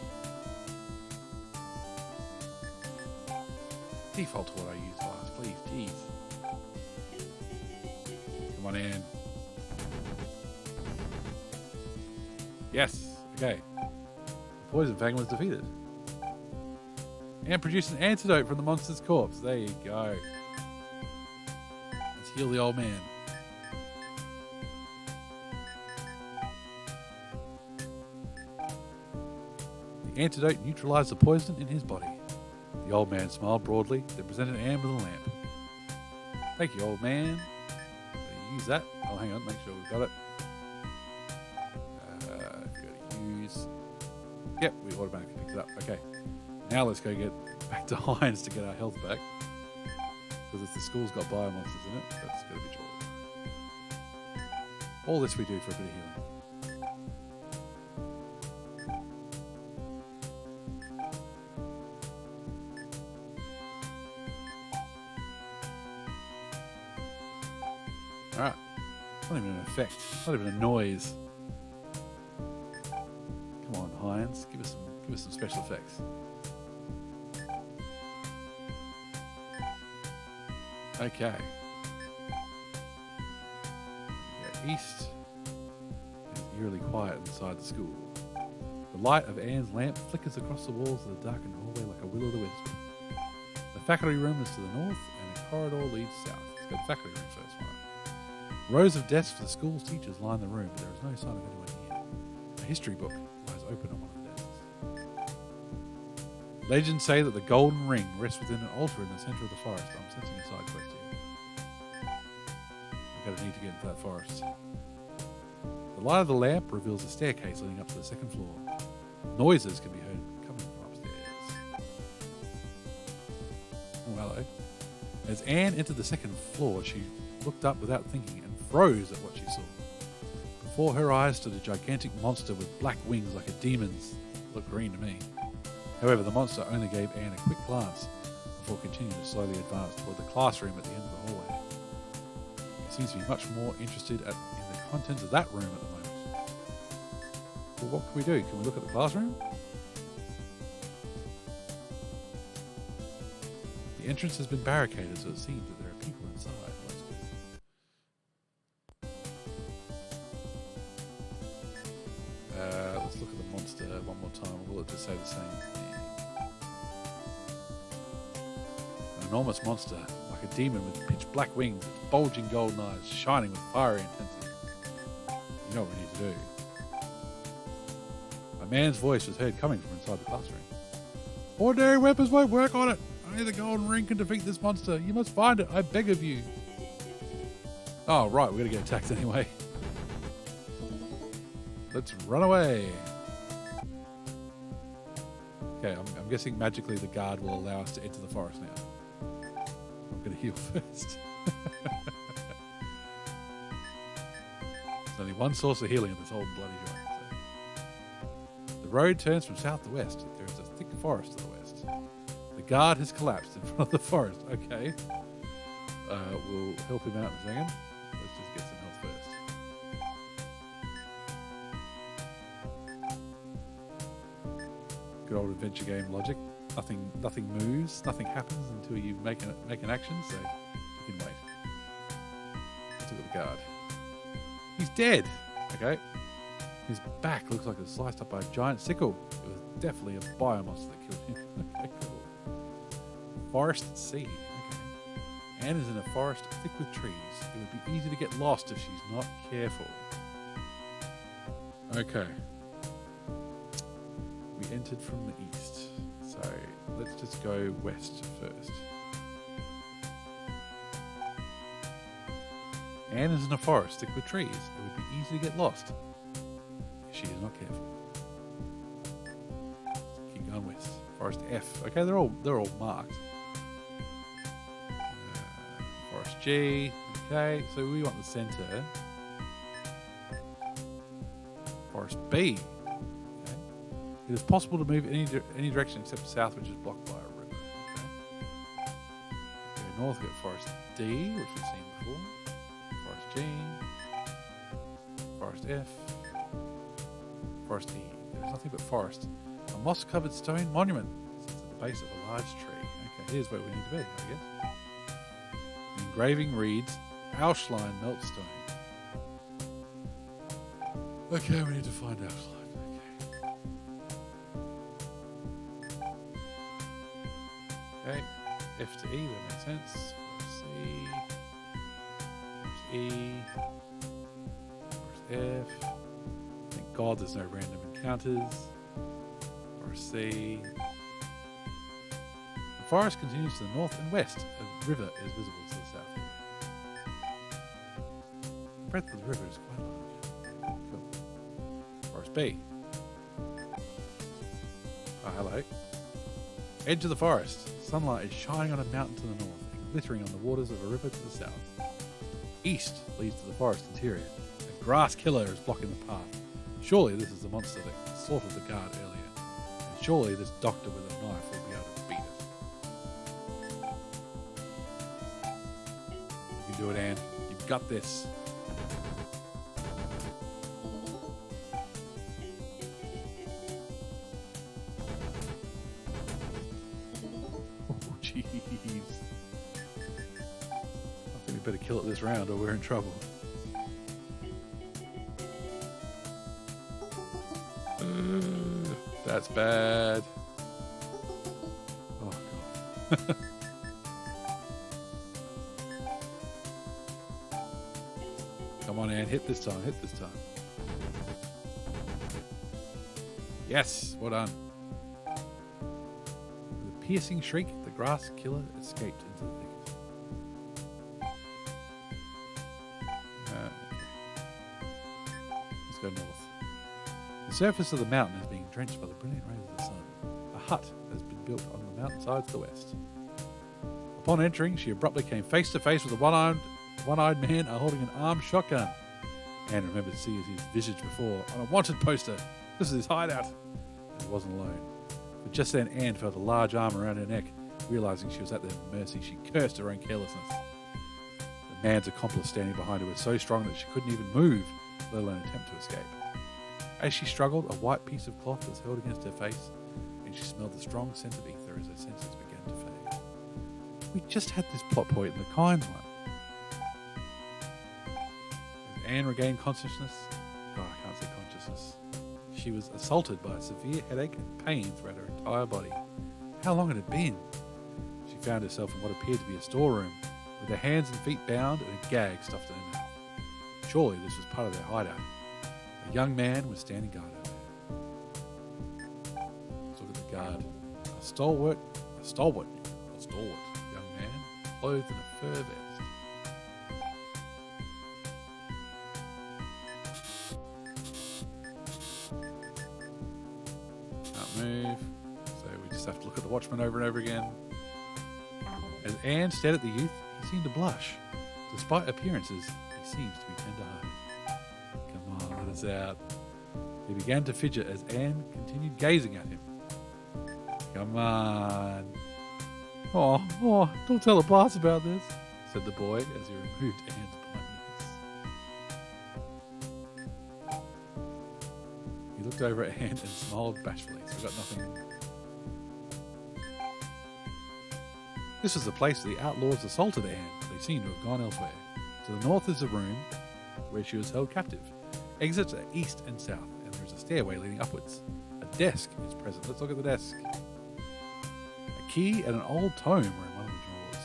Default to what I used last, please. Jeez. Come on in. Yes. Okay. The poison fang was defeated. And produced an antidote from the monster's corpse. There you go. Let's heal the old man. The antidote neutralized the poison in his body. The old man smiled broadly, then presented Anne with a lamp. Thank you, old man. Use that. Oh, hang on, make sure we've got it. automatically picked it up. Okay, now let's go get back to Heinz to get our health back. Because if the school's got bio monsters in it, that's going to be trouble. All this we do for a bit of healing. Alright. Not even an effect. Not even a noise. Come on, Heinz. Give us some special effects. Okay. We go east. It's eerily quiet inside the school. The light of Anne's lamp flickers across the walls of the darkened hallway like a will-o'-the-wisp. The faculty room is to the north, and a corridor leads south. Let's go to the faculty room first. Right? Rows of desks for the school's teachers line the room, but there is no sign of anyone here. A history book lies open on one of the desks. Legends say that the golden ring rests within an altar in the centre of the forest. I'm sensing a side quest here. I'm going to need to get into that forest. The light of the lamp reveals a staircase leading up to the second floor. Noises can be heard coming from upstairs. Oh, hello. As Anne entered the second floor, she looked up without thinking and froze at what she saw. Before her eyes stood a gigantic monster with black wings like a demon's. Looked green to me. However, the monster only gave Anne a quick glance before continuing to slowly advance toward the classroom at the end of the hallway. He seems to be much more interested in the contents of that room at the moment. Well, what can we do? Can we look at the classroom? The entrance has been barricaded, so it seems that there are people inside. That's good. Let's look at the monster one more time. Will it just say the same thing? An enormous monster, like a demon with pitch black wings, its bulging golden eyes shining with fiery intensity. You know what we need to do. A man's voice was heard coming from inside the classroom. Ordinary weapons won't work on it. Only the golden ring can defeat this monster. You must find it, I beg of you. Oh, right, we're going to get attacked anyway. Let's run away. Okay, I'm guessing magically the guard will allow us to enter the forest now. I'm going to heal first. There's only one source of healing in this whole bloody joint. So. The road turns from south to west. There is a thick forest to the west. The guard has collapsed in front of the forest. Okay. We'll help him out in a second. Let's just get some health first. Good old adventure game logic. Nothing moves, nothing happens until you make an action, so you can wait. Let's look at the guard. He's dead! Okay. His back looks like it's sliced up by a giant sickle. It was definitely a biomonster that killed him. Okay, cool. Forest at sea. Okay. Anne is in a forest thick with trees. It would be easy to get lost if she's not careful. Okay. We entered from the east. So let's just go west first. Anne is in a forest thick with trees. It would be easy to get lost if she is not careful. Keep going west. Forest F. Okay, they're all marked. Forest G. Okay, so we want the center. Forest B. It is possible to move any direction except south, which is blocked by a river. Okay. Go north, get Forest D, which we've seen before. Forest G. Forest F. Forest E. There's nothing but forest. A moss-covered stone monument sits at the base of a large tree. Okay, here's where we need to be, I guess. The engraving reads, Auschlein Meltstone. Okay, we need to find Auschlein. Okay, F to E, that makes sense. C, E, F. Thank God there's no random encounters. C. The forest continues to the north and west. A river is visible to the south. The breadth of the river is quite large. Cool. Forest B. Oh, hello. Edge of the forest. Sunlight is shining on a mountain to the north and glittering on the waters of a river to the south. East leads to the forest interior. A grass killer is blocking the path. Surely this is the monster that slaughtered the guard earlier. And surely this doctor with a knife will be able to beat it. You can do it, Anne. You've got this. Oh, jeez. I think we better kill it this round or we're in trouble. That's bad. Oh, God. Come on, Anne. Hit this time. Hit this time. Yes. Well done. With a piercing shriek, the grass killer escaped into the thicket. Let's go north. The surface of the mountain is being drenched by the brilliant rays of the sun. A hut has been built on the mountainside to the west. Upon entering, she abruptly came face to face with a one-eyed man holding an armed shotgun. Anne remembered to see his visage before on a wanted poster. This is his hideout. And he wasn't alone. But just then, Anne felt a large arm around her neck. Realizing she was at their mercy, she cursed her own carelessness. The man's accomplice standing behind her was so strong that she couldn't even move, let alone attempt to escape. As she struggled, a white piece of cloth was held against her face, and she smelled the strong scent of ether as her senses began to fade. We just had this plot point in the Kynes one. As Anne regained consciousness, I can't say consciousness, she was assaulted by a severe headache and pain throughout her entire body. How long had it been? She found herself in what appeared to be a storeroom, with her hands and feet bound and a gag stuffed in her mouth. Surely this was part of their hideout. A young man was standing guard over her. Let's look at the guard. A stalwart young man, clothed in a fur vest. Can't move, so we just have to look at the watchman over and over again. As Anne stared at the youth, he seemed to blush. Despite appearances, he seems to be tender-hearted. Out. He began to fidget as Anne continued gazing at him. Come on. Oh, don't tell the boss about this, said the boy as he removed Anne's blindness. He looked over at Anne and smiled bashfully, so we got nothing. This was the place where the outlaws assaulted Anne. They seemed to have gone elsewhere. To the north is the room where she was held captive. Exits are east and south, and there is a stairway leading upwards. A desk is present. Let's look at the desk. A key and an old tome were in one of the drawers.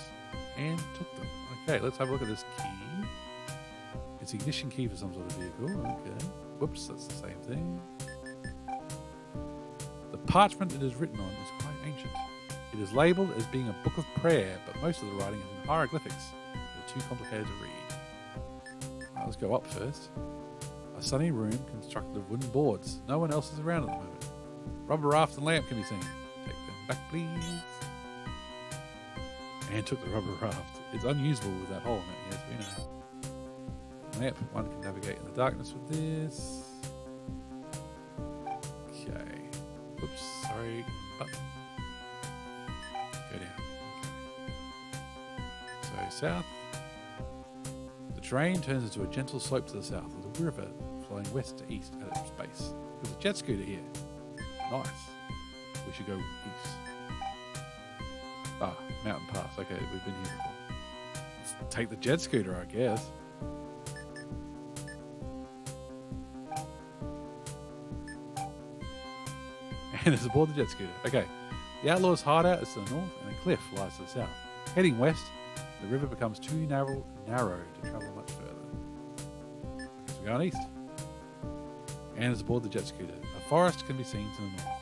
Anne took them. Okay, let's have a look at this key. It's the ignition key for some sort of vehicle. Okay. Whoops, that's the same thing. The parchment it is written on is quite ancient. It is labelled as being a book of prayer, but most of the writing is in hieroglyphics. They're too complicated to read. Right, let's go up first. A sunny room constructed of wooden boards. No one else is around at the moment. Rubber raft and lamp can be seen. Take them back, please. Anne took the rubber raft. It's unusable with that hole in it. Yes, we know. Lamp. One can navigate in the darkness with this. Okay. Oops, sorry. Button. Go down. Okay. So south. The terrain turns into a gentle slope to the south with a river flowing west to east at its base. There's a jet scooter here. Nice. We should go east. Ah, mountain pass. Okay, we've been here before. Let's take the jet scooter, I guess. And it's aboard the jet scooter. Okay. The outlaws' hideout is to the north and a cliff lies to the south. Heading west, the river becomes too narrow to travel much further. I guess we're going east. Anne is aboard the jet scooter. A forest can be seen to the north.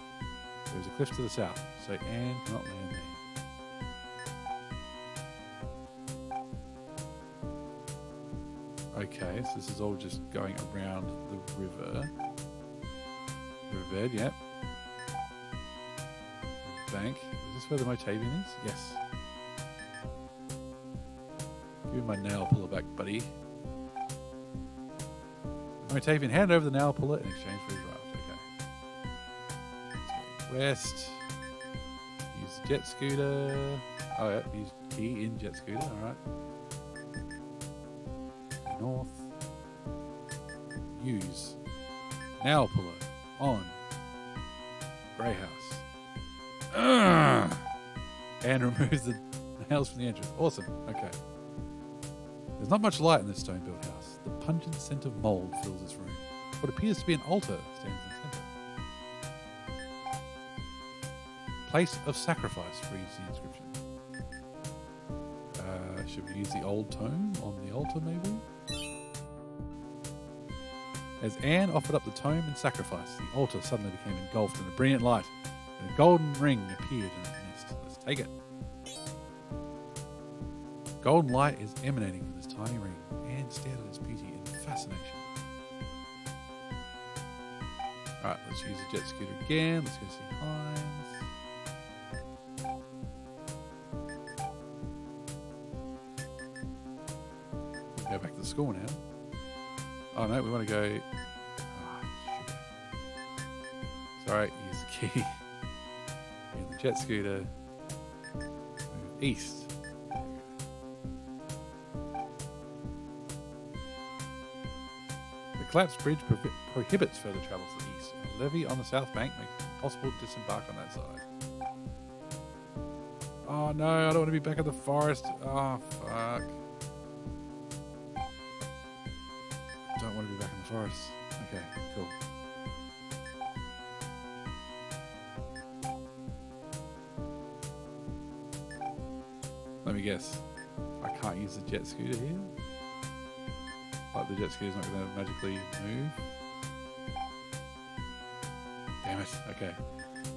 There is a cliff to the south, so Anne cannot land there. Okay, so this is all just going around the river. Riverbed, yep. Bank. Is this where the Motavian is? Yes. Give me my nail puller back, buddy. Motavian, hand over the nail puller in exchange for his raft. Okay. Let's go west. Use the jet scooter. Oh yeah, use key in jet scooter. Alright. Go north. Use nail puller on Grey House. And removes the nails from the entrance. Awesome. Okay. There's not much light in this stone-built house. The pungent scent of mold fills this room. What appears to be an altar stands in the center. Place of sacrifice reads the inscription. Should we use the old tome on the altar, maybe? As Anne offered up the tome in sacrifice, the altar suddenly became engulfed in a brilliant light, and a golden ring appeared in its midst. Let's take it. Golden light is emanating from this tiny ring. Anne stared at its beauty in fascination. Alright, let's use the jet scooter again. Let's go see Hines. We'll go back to the school now. Oh no, we want to go... Oh, sorry, use the key. Use the jet scooter. Move east. The collapsed bridge prohibits further travel to the east. A levee on the south bank makes it impossible to disembark on that side. Oh no, I don't want to be back in the forest. Oh, fuck. Don't want to be back in the forest. Okay, cool. Let me guess. I can't use the jet scooter here? Like the jet scooter's not going to magically move? Damn it. Okay.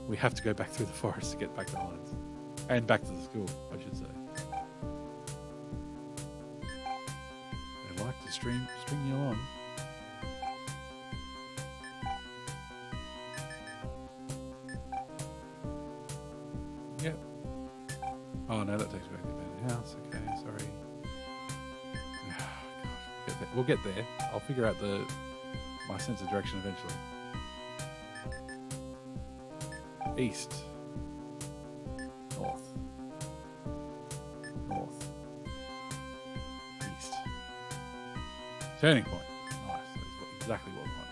We have to go back through the forest to get back to Hines. And back to the school, I should say. They like to string you along. Yep. Oh no, that takes me back to the abandoned house. Okay, sorry. We'll get there. I'll figure out my sense of direction eventually. East. North. North. East. Turning point. Nice. That's exactly what we want.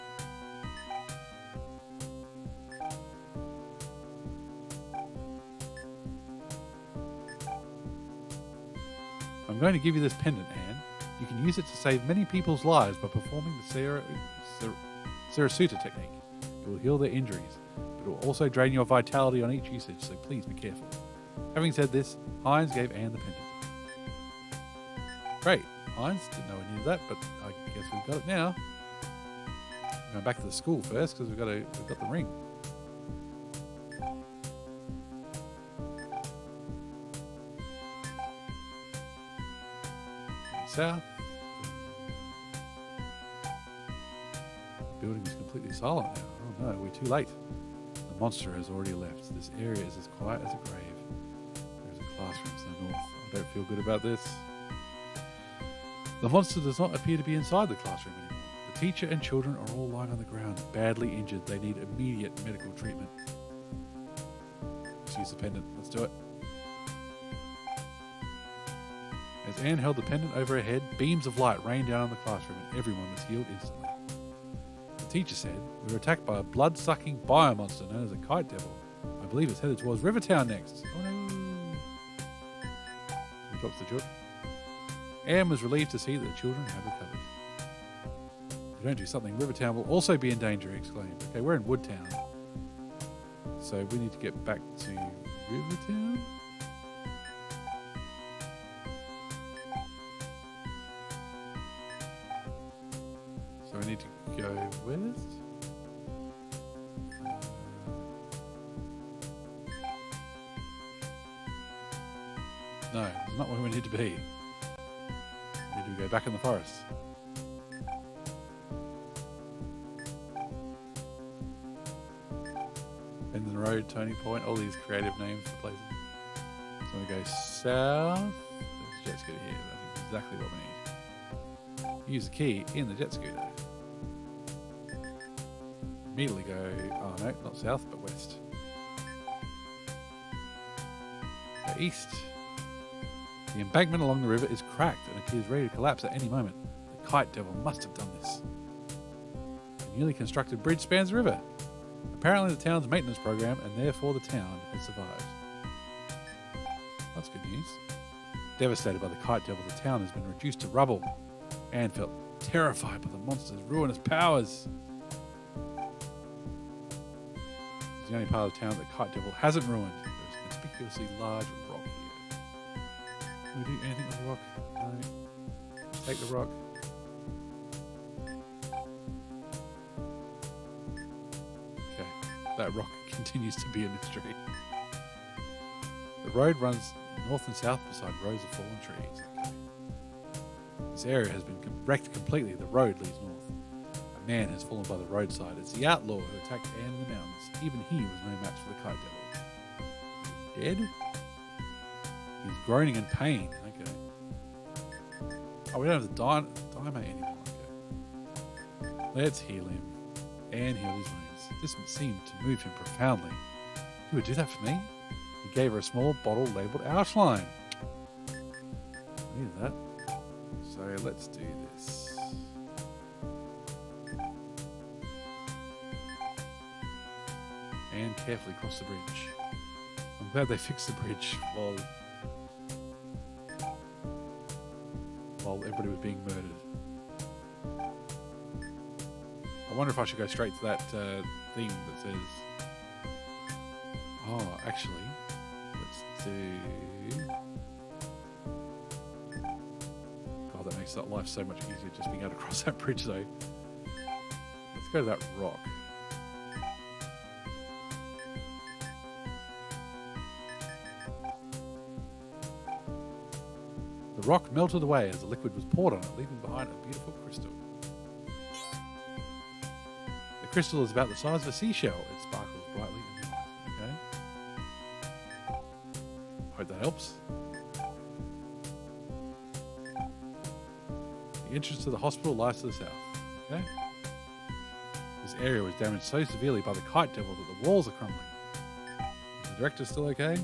I'm going to give you this pendant, Anne. You can use it to save many people's lives by performing the Sarasuta technique. It will heal their injuries, but it will also drain your vitality on each usage, so please be careful. Having said this, Hines gave Anne the pendant. Great. Hines didn't know we needed that, but I guess we've got it now. We're going back to the school first because we've got the ring. South. The building is completely silent now. Oh no, we're too late. The monster has already left. This area is as quiet as a grave. There is a classroom to the north. I don't feel good about this. The monster does not appear to be inside the classroom anymore. The teacher and children are all lying on the ground, badly injured. They need immediate medical treatment. Let's use the pendant. Let's do it. As Anne held the pendant over her head, beams of light rained down on the classroom and everyone was healed instantly. The teacher said, "We were attacked by a blood-sucking biomonster known as a kite devil. I believe it's headed towards Rivertown next." Oh no! He drops the children. Anne was relieved to see that the children had recovered. If we don't do something, Rivertown will also be in danger, he exclaimed. Okay, we're in Woodtown. So we need to get back to Rivertown? So we need to go west? No, it's not where we need to be. We need to go back in the forest. End of the road, turning point, all these creative names for places. So I'm going to go south. There's a jet scooter here. That's exactly what we need. Use the key in the jet scooter. Immediately go, oh no, not south, but west. Go east. The embankment along the river is cracked and appears ready to collapse at any moment. The kite devil must have done this. A newly constructed bridge spans the river. Apparently the town's maintenance program, and therefore the town has survived. That's good news. Devastated by the kite devil, the town has been reduced to rubble. Anne felt terrified by the monster's ruinous powers. It's the only part of the town that the kite devil hasn't ruined. There's a conspicuously large rock here. Can we do anything with the rock? No. Take the rock. Okay. That rock continues to be a mystery. The road runs north and south beside rows of fallen trees. Okay. This area has been wrecked completely. The road leads north. A man has fallen by the roadside. It's the outlaw who attacked Anne in the mountains. Even he was no match for the kite devil. Dead? He's groaning in pain. Okay. Oh, we don't have the dynamite anymore. Okay. Let's heal him. Anne healed his wounds. This seemed to move him profoundly. You would do that for me? He gave her a small bottle labelled Outline. I needed that. So let's do this. And carefully cross the bridge. I'm glad they fixed the bridge while everybody was being murdered. I wonder if I should go straight to that thing that says... Oh, actually, let's do... God, that makes life so much easier just being able to cross that bridge, though. Let's go to that rock. The rock melted away as the liquid was poured on it, leaving behind a beautiful crystal. The crystal is about the size of a seashell. It sparkles brightly in the light. Okay. Hope that helps. The entrance to the hospital lies to the south. Okay. This area was damaged so severely by the kite devil that the walls are crumbling. Is the director still okay?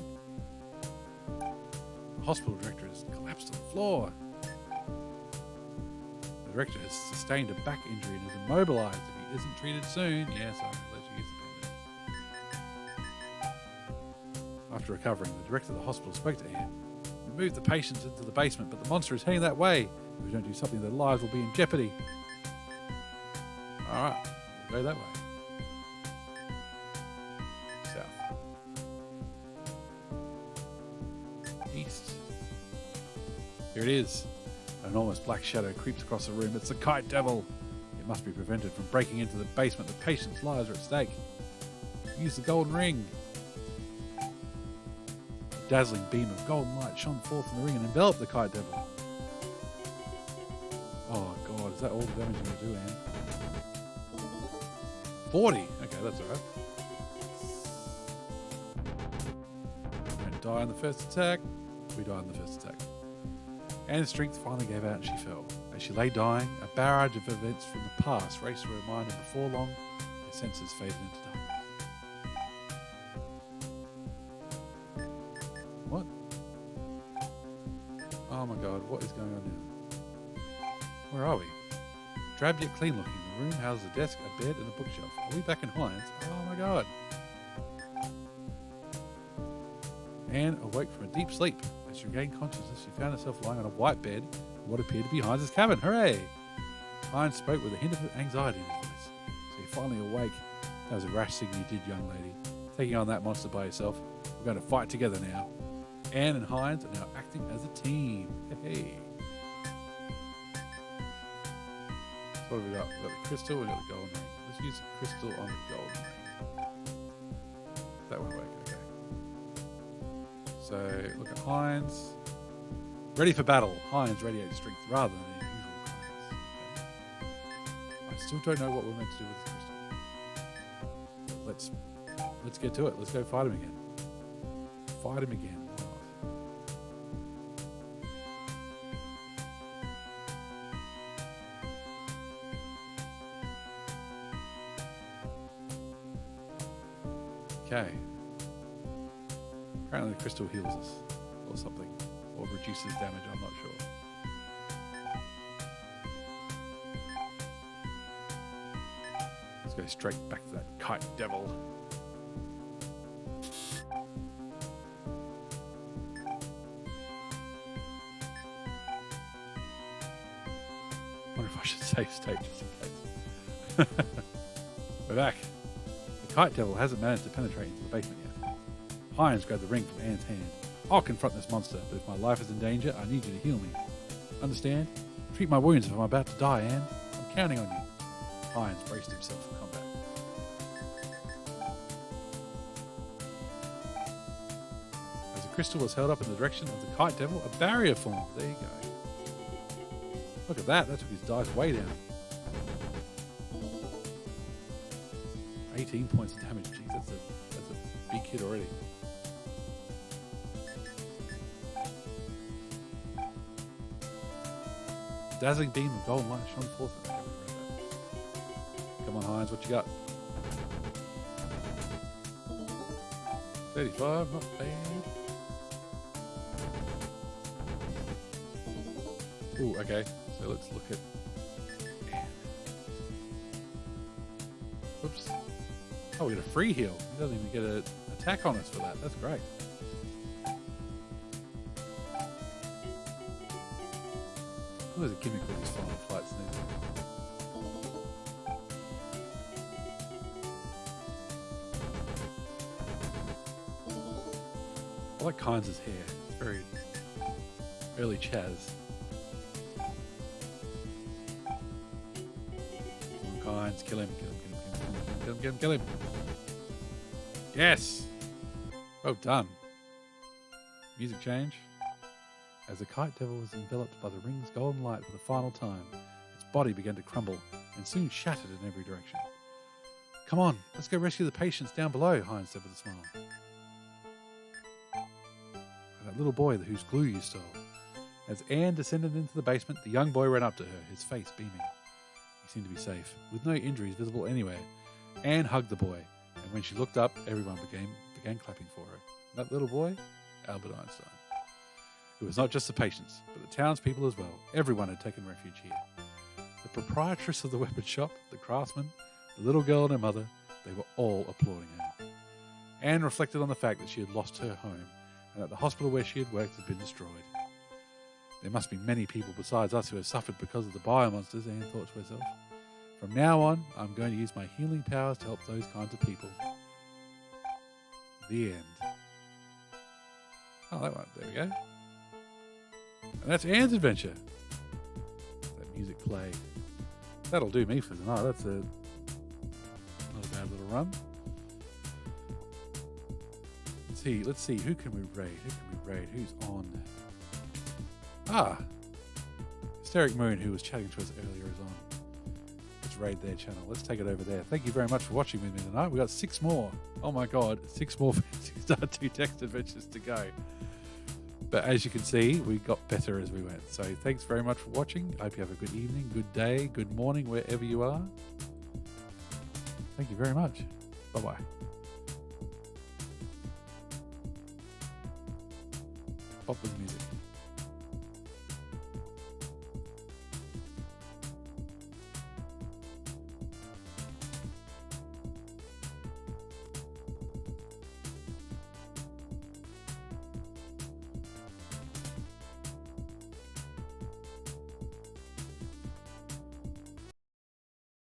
The hospital director has collapsed on the floor. The director has sustained a back injury and is immobilized. If he isn't treated soon, yes, I'll let you use the bandage. After recovering, the director of the hospital spoke to Anne. We moved the patients into the basement, but the monster is heading that way. If we don't do something, their lives will be in jeopardy. All right, we'll go that way. South. East. Here it is. An enormous black shadow creeps across the room. It's the kite devil. It must be prevented from breaking into the basement. The patient's lives are at stake. Use the golden ring. A dazzling beam of golden light shone forth from the ring and enveloped the kite devil. Oh God, is that all the damage I'm going to do, Anne? 40. Okay, that's all right. Don't die on the first attack. We died on the first attack. Anne's strength finally gave out and she fell. As she lay dying, a barrage of events from the past raced through her mind, and before long, her senses faded into darkness. What? Oh my God, what is going on now? Where are we? Drab yet clean looking. The room houses a desk, a bed, and a bookshelf. Are we back in Hines? Oh my God. Anne awoke from a deep sleep. As she regained consciousness, she found herself lying on a white bed in what appeared to be Hines' cabin. Hooray! Hines spoke with a hint of anxiety in his voice. So you're finally awake. That was a rash thing you did, young lady. Taking on that monster by yourself. We're going to fight together now. Anne and Hines are now acting as a team. Hey. So what have we got? We've got the crystal, we've got the golden ring. Let's use the crystal on the golden ring. That won't work, okay. So look at Hines. Ready for battle. Hines radiates strength rather than the usual kindness. Okay. I still don't know what we're meant to do with the crystal. let's get to it. Let's go fight him again. Fight him again. Okay. Apparently the crystal heals us or something. Or reduces damage, I'm not sure. Let's go straight back to that kite devil. I wonder if I should save state just in case. We're back. The kite devil hasn't managed to penetrate into the basement yet. Hines grabbed the ring from Anne's hand. I'll confront this monster, but if my life is in danger, I need you to heal me. Understand? Treat my wounds if I'm about to die, Anne. I'm counting on you. Hines braced himself for combat. As the crystal was held up in the direction of the kite devil, a barrier formed. There you go. Look at that. That took his dice way down. 18 points of damage. Jeez, that's a big hit already. Dazzling beam of golden light shone forth. Come on, Hines, what you got? 35, not bad. Ooh, okay. So let's look at... Oops. Oh, we get a free heal. He doesn't even get an attack on us for that. That's great. Oh, there's a gimmick with these final fights now. I like Hines' hair. It's very early Chaz. Hines, kill him, kill him. Yes! Well done. Music change. As the kite devil was enveloped by the ring's golden light for the final time, its body began to crumble and soon shattered in every direction. Come on, let's go rescue the patients down below, Hines said with a smile. That little boy whose glue you stole. As Anne descended into the basement, the young boy ran up to her, his face beaming. He seemed to be safe, with no injuries visible anywhere. Anne hugged the boy, and when she looked up, everyone began clapping for her. That little boy? Albert Einstein. It was not just the patients, but the townspeople as well. Everyone had taken refuge here. The proprietress of the weapon shop, the craftsman, the little girl and her mother, they were all applauding her. Anne reflected on the fact that she had lost her home, and that the hospital where she had worked had been destroyed. There must be many people besides us who have suffered because of the biomonsters, Anne thought to herself. From now on, I'm going to use my healing powers to help those kinds of people. The end. Oh, that one. There we go. And that's Anne's adventure. That music played. That'll do me for tonight. That's not a bad little run. Let's see. Who can we raid? Who's on? Hysteric Moon, who was chatting to us earlier, is on. Let's raid their channel. Let's take it over there. Thank you very much for watching with me tonight. We got 6 more. Oh my God, 6 more Phantasy Star 2 text adventures to go. But as you can see, we got better as we went. So thanks very much for watching. I hope you have a good evening, good day, good morning, wherever you are. Thank you very much. Bye-bye. Pop with music.